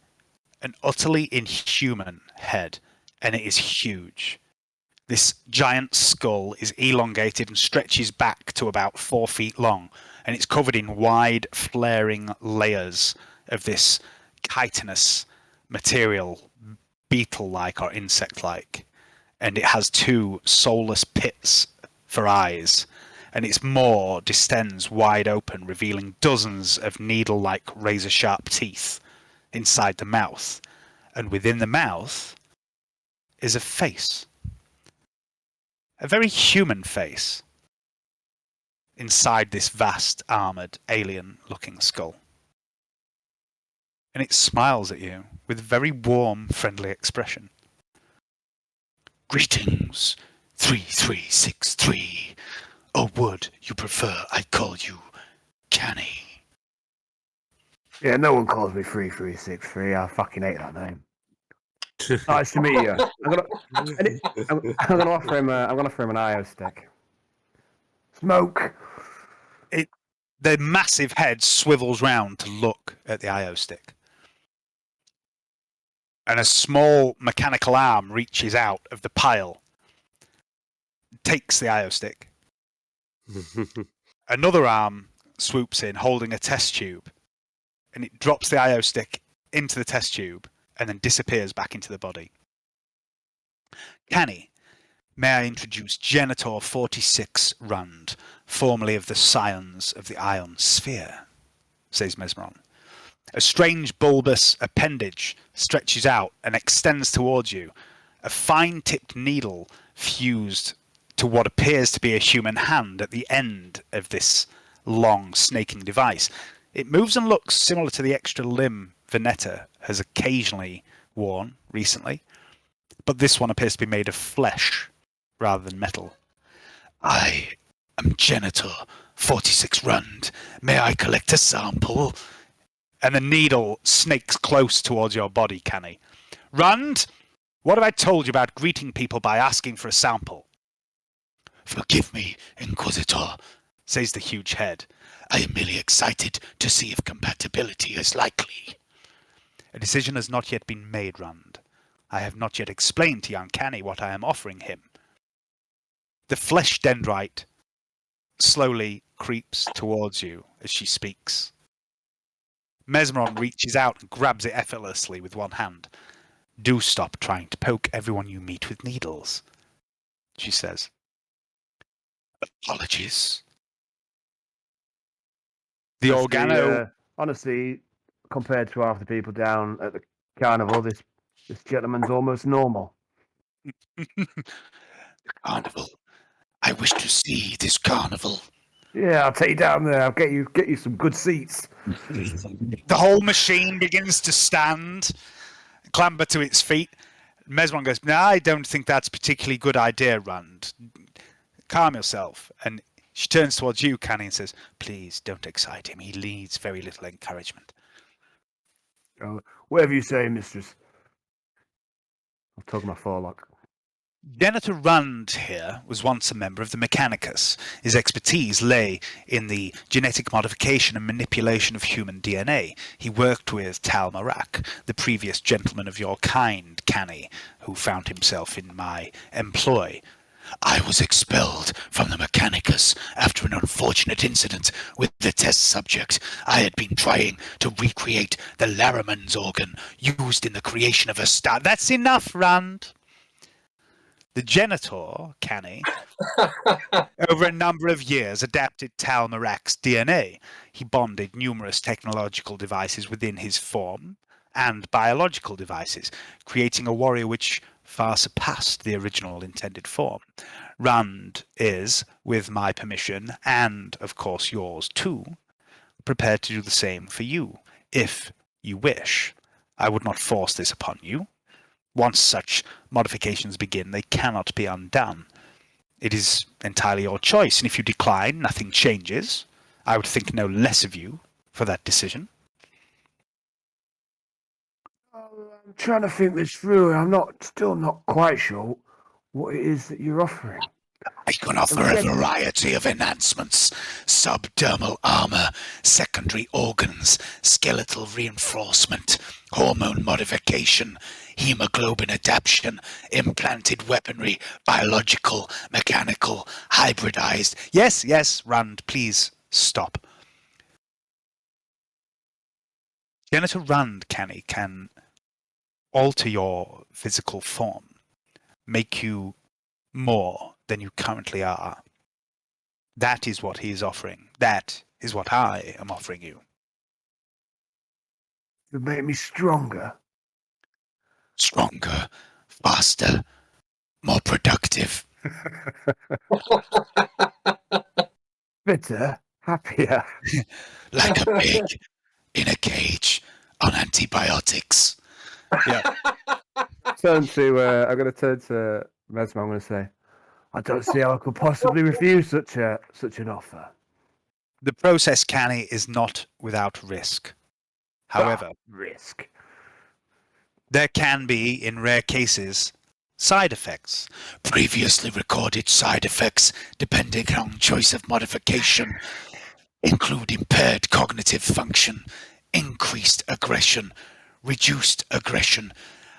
an utterly inhuman head, and it is huge. This giant skull is elongated and stretches back to about 4 feet long, and it's covered in wide, flaring layers of this chitinous material, beetle-like or insect-like. And it has 2 soulless pits for eyes, and its maw distends wide open, revealing dozens of needle-like razor-sharp teeth inside the mouth. And within the mouth is a face. A very human face inside this vast, armoured, alien-looking skull. And it smiles at you with a very warm, friendly expression. Greetings, 3363. Or would you prefer I call you Canni? Yeah, no one calls me 3363. I fucking hate that name. Nice to meet you. I'm gonna offer him. I'm gonna offer him an IO stick. Smoke. The massive head swivels round to look at the IO stick. And a small mechanical arm reaches out of the pile, takes the IO stick. Another arm swoops in, holding a test tube, and it drops the IO stick into the test tube and then disappears back into the body. Canni, may I introduce Genitor 46 Rund, formerly of the Scions of the Ion Sphere, says Mesmeron. A strange bulbous appendage stretches out and extends towards you, a fine-tipped needle fused to what appears to be a human hand at the end of this long snaking device. It moves and looks similar to the extra limb Veneta has occasionally worn recently, but this one appears to be made of flesh rather than metal. I am Genitor 46 Rund. May I collect a sample? And the needle snakes close towards your body, Canni. Rund, what have I told you about greeting people by asking for a sample? Forgive me, Inquisitor, says the huge head. I am merely excited to see if compatibility is likely. A decision has not yet been made, Rund. I have not yet explained to young Canni what I am offering him. The flesh dendrite slowly creeps towards you as she speaks. Mesmeron reaches out and grabs it effortlessly with one hand. Do stop trying to poke everyone you meet with needles, she says. Apologies. The organo... honestly, compared to half the people down at the carnival, this gentleman's almost normal. Carnival. I wish to see this carnival. Yeah, I'll take you down there. I'll get you some good seats. The whole machine begins to stand, clamber to its feet. Mesmeron goes, no, I don't think that's a particularly good idea, Rund. Calm yourself. And she turns towards you, Canni, and says, please don't excite him. He needs very little encouragement. Oh, whatever you say, mistress. I'll tug my forelock. Genitor Rund here was once a member of the Mechanicus. His expertise lay in the genetic modification and manipulation of human DNA. He worked with Tal Marak, the previous gentleman of your kind, Canni, who found himself in my employ. I was expelled from the Mechanicus after an unfortunate incident with the test subject. I had been trying to recreate the Laramans organ used in the creation of a star. That's enough, Rund. The Genitor, Canni, over a number of years adapted Talmarak's DNA. He bonded numerous technological devices within his form and biological devices, creating a warrior which far surpassed the original intended form. Rand is, with my permission, and of course yours too, prepared to do the same for you, if you wish. I would not force this upon you. Once such modifications begin, they cannot be undone. It is entirely your choice, and if you decline, nothing changes. I would think no less of you for that decision. I'm trying to think this through. Still not quite sure what it is that you're offering. I can offer a variety of enhancements: subdermal armor, secondary organs, skeletal reinforcement, hormone modification, hemoglobin adaptation, implanted weaponry, biological, mechanical, hybridized. Yes, Rand, please stop. Senator Rand, Canni, can alter your physical form, make you more than you currently are. That is what he is offering. That is what I am offering you. To make me stronger. Stronger, faster, more productive. Fitter, happier. Like a pig in a cage on antibiotics. Yeah. I'm going to turn to Mesmer. I'm going to say, I don't see how I could possibly refuse such an offer. The process, Canni, is not without risk. However, risk. there can be, in rare cases, side effects. Previously recorded side effects, depending on choice of modification, include impaired cognitive function, increased aggression, reduced aggression,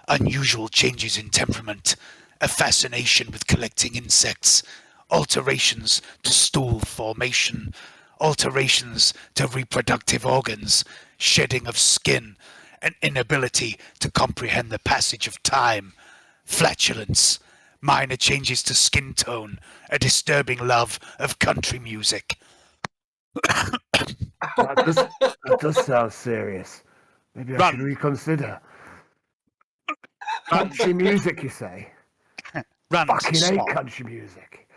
unusual changes in temperament, a fascination with collecting insects, alterations to stool formation, alterations to reproductive organs, shedding of skin, an inability to comprehend the passage of time, flatulence, minor changes to skin tone, a disturbing love of country music. That does sound serious. Maybe I should reconsider. Country music, you say? Rand, Fucking hate stop. country music.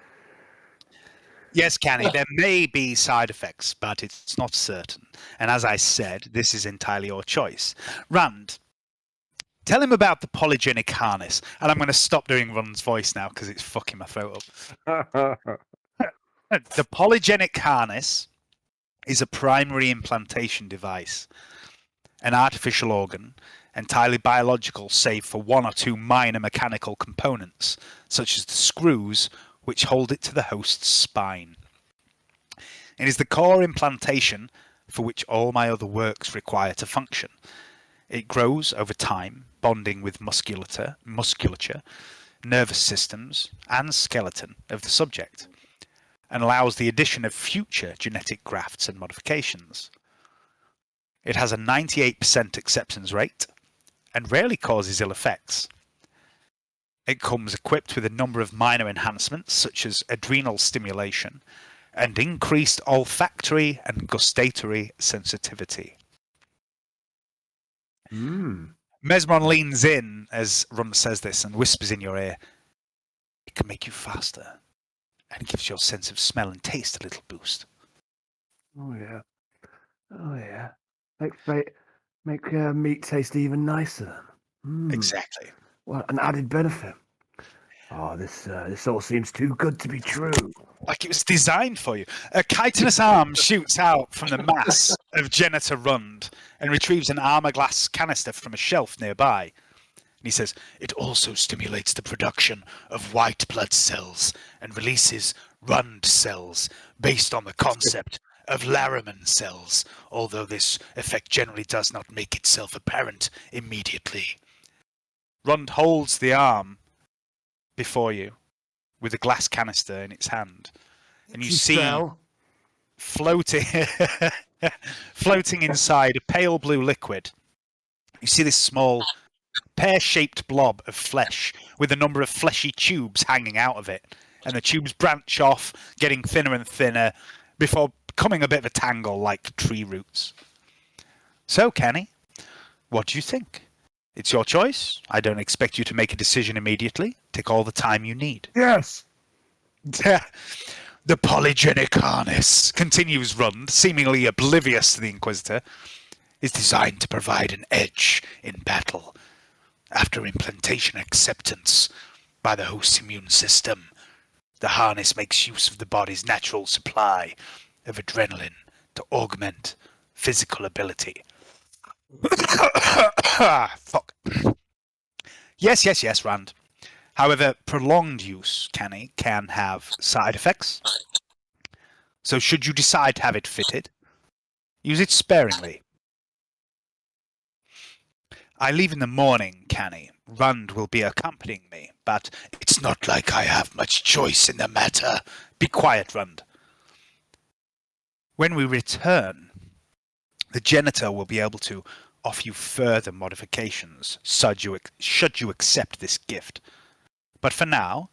Yes, Canni, there may be side effects, but it's not certain. And as I said, this is entirely your choice. Rand, tell him about the polygenic harness. And I'm going to stop doing Rand's voice now because it's fucking my throat up. The polygenic harness is a primary implantation device, an artificial organ, entirely biological save for one or two minor mechanical components, such as the screws which hold it to the host's spine. It is the core implantation for which all my other works require to function. It grows over time, bonding with musculature, nervous systems, and skeleton of the subject, and allows the addition of future genetic grafts and modifications. It has a 98% acceptance rate and rarely causes ill effects. It comes equipped with a number of minor enhancements such as adrenal stimulation and increased olfactory and gustatory sensitivity. Mesmeron leans in as Rum says this and whispers in your ear, "It can make you faster and gives your sense of smell and taste a little boost." Oh yeah. Make meat taste even nicer. Exactly. Well, an added benefit. Oh, this all seems too good to be true. Like it was designed for you. A chitinous arm shoots out from the mass of Janitor Rund and retrieves an armor glass canister from a shelf nearby. And he says, "It also stimulates the production of white blood cells and releases Rund cells based on the concept of Laraman cells, although this effect generally does not make itself apparent immediately." Rund holds the arm before you with a glass canister in its hand, and you see floating floating inside a pale blue liquid. You see this small pear-shaped blob of flesh with a number of fleshy tubes hanging out of it. And the tubes branch off, getting thinner and thinner, before becoming a bit of a tangle like tree roots. So, Canni, what do you think? It's your choice. I don't expect you to make a decision immediately. Take all the time you need. Yes. The polygenic harness, continues Rund, seemingly oblivious to the Inquisitor, is designed to provide an edge in battle. After implantation acceptance by the host's immune system, the harness makes use of the body's natural supply of adrenaline to augment physical ability. Fuck. Yes, Rand. However, prolonged use, Canni, can have side effects. So should you decide to have it fitted, use it sparingly. I leave in the morning, Canni. Rund will be accompanying me, but it's not like I have much choice in the matter. Be quiet, Rund. When we return, the janitor will be able to offer you further modifications should you accept this gift. But for now,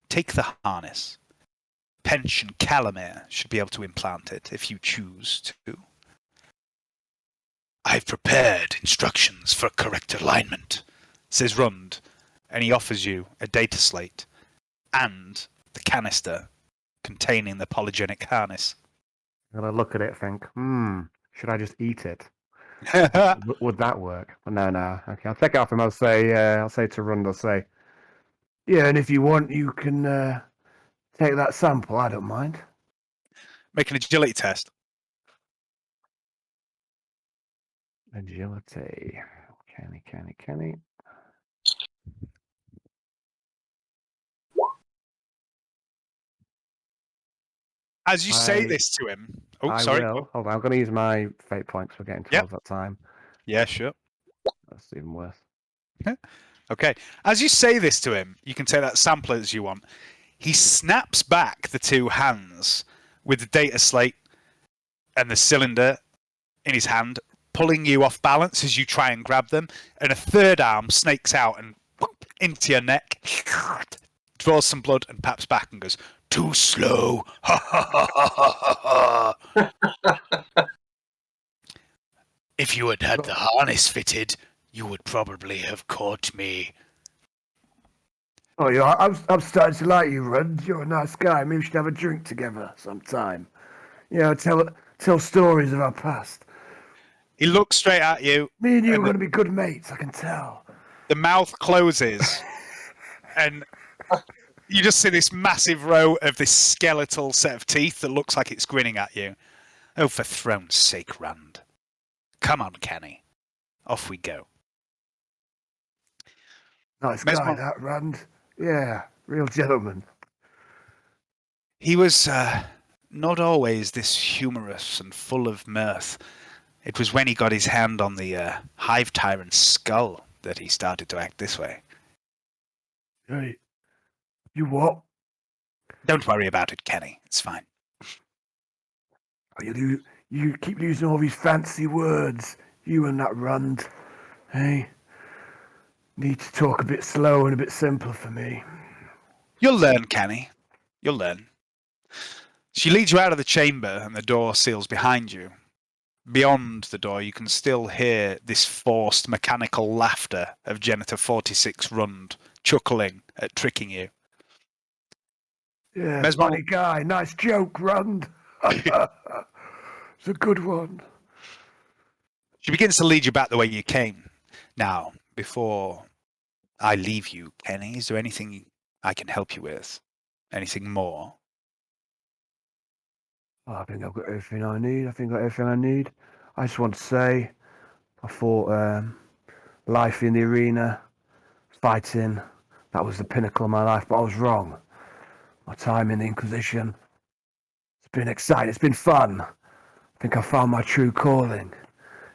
take the harness. Pench and Calamere should be able to implant it if you choose to. I've prepared instructions for correct alignment, says Rund, and he offers you a data slate and the canister containing the polygenic harness. And I look at it and think, should I just eat it? Would that work? No. Okay, I'll take it off him. I'll say to Rund, yeah, and if you want, you can take that sample. I don't mind. Make an agility test. Agility. Canni. As you say this to him... Oh, I sorry. will. Hold on, I'm going to use my fate points for getting towards that time. Yeah, sure. That's even worse. Okay. As you say this to him, you can take that sample as you want. He snaps back the two hands with the data slate and the cylinder in his hand, pulling you off balance as you try and grab them, and a third arm snakes out and into your neck, draws some blood and paps back and goes, "Too slow." If you had had the harness fitted, you would probably have caught me. Oh, yeah, I'm starting to like you, Rund. You're a nice guy. Maybe we should have a drink together sometime. Tell stories of our past. He looks straight at you. Me and you are going to be good mates, I can tell. The mouth closes, and you just see this massive row of this skeletal set of teeth that looks like it's grinning at you. Oh, for throne's sake, Rand. Come on, Canni. Off we go. Nice guy, that Rand. Yeah, real gentleman. He was not always this humorous and full of mirth. It was when he got his hand on the Hive Tyrant's skull that he started to act this way. Hey, you what? Don't worry about it, Canni. It's fine. Oh, you keep using all these fancy words. You and that Rund. Hey, need to talk a bit slow and a bit simpler for me. You'll learn, Canni. You'll learn. She leads you out of the chamber and the door seals behind you. Beyond the door, you can still hear this forced mechanical laughter of Janitor 46 Rund, chuckling at tricking you. Yeah, funny guy. Nice joke, Rund. It's a good one. She begins to lead you back the way you came. Now, before I leave you, Canni, is there anything I can help you with? Anything more? Oh, I think I've got everything I need. I just want to say, I thought life in the arena, fighting, that was the pinnacle of my life, but I was wrong. My time in the Inquisition, it's been exciting, it's been fun. I think I found my true calling.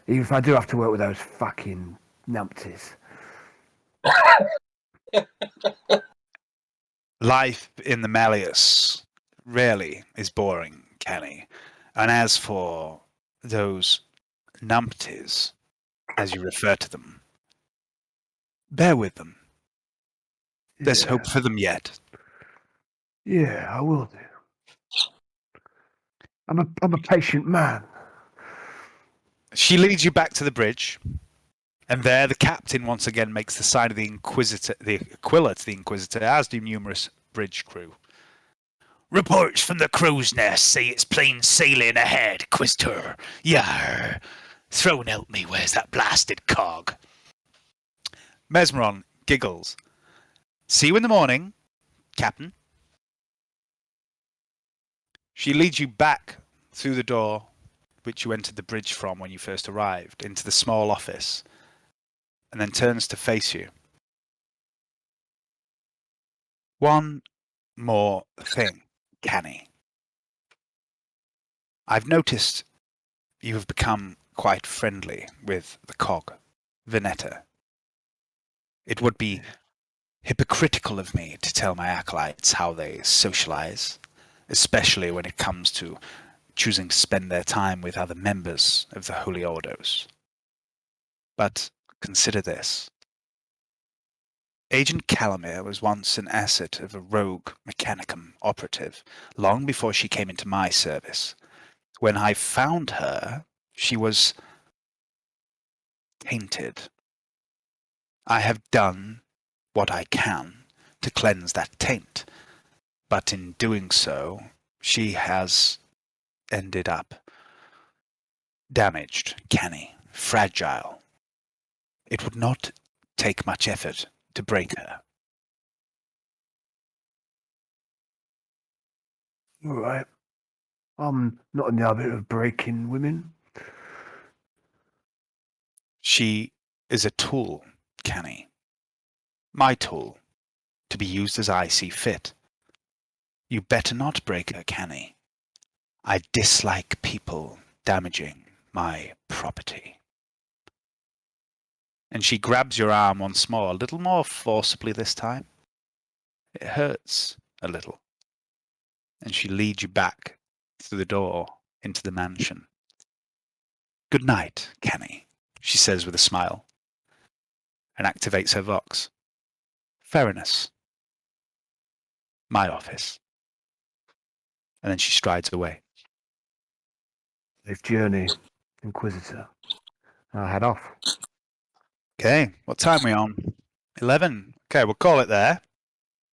Even if I do have to work with those fucking numpties. Life in the Malleus rarely is boring, Canni. And as for those numpties, as you refer to them, Bear with them. There's Yeah. hope for them yet. Yeah, I will do. I'm a patient man. She leads you back to the bridge, and there the captain once again makes the sign of the Inquisitor, the Aquila to the Inquisitor, as do numerous bridge crew. Reports from the crow's nest say it's plain sailing ahead, Inquisitor. Yar. Throw and help me, where's that blasted cog? Mesmeron giggles. See you in the morning, Captain. She leads you back through the door which you entered the bridge from when you first arrived, into the small office, and then turns to face you. One more thing, Canni. I've noticed you have become quite friendly with the cog, Veneta. It would be hypocritical of me to tell my acolytes how they socialize, especially when it comes to choosing to spend their time with other members of the Holy Ordos. But consider this. Agent Calamir was once an asset of a rogue Mechanicum operative, long before she came into my service. When I found her, she was tainted. I have done what I can to cleanse that taint, but in doing so, she has ended up damaged, canny, fragile. It would not take much effort to break her. All right. I'm not in the habit of breaking women. She is a tool, Canni. My tool, to be used as I see fit. You better not break her, Canni. I dislike people damaging my property. And she grabs your arm once more, a little more forcibly this time. It hurts a little. And she leads you back through the door into the mansion. Good night, Canni, she says with a smile, and activates her vox. Fairness. My office. And then she strides away. Safe journey, Inquisitor. I'll head off. Okay, what time are we on? 11. Okay, we'll call it there.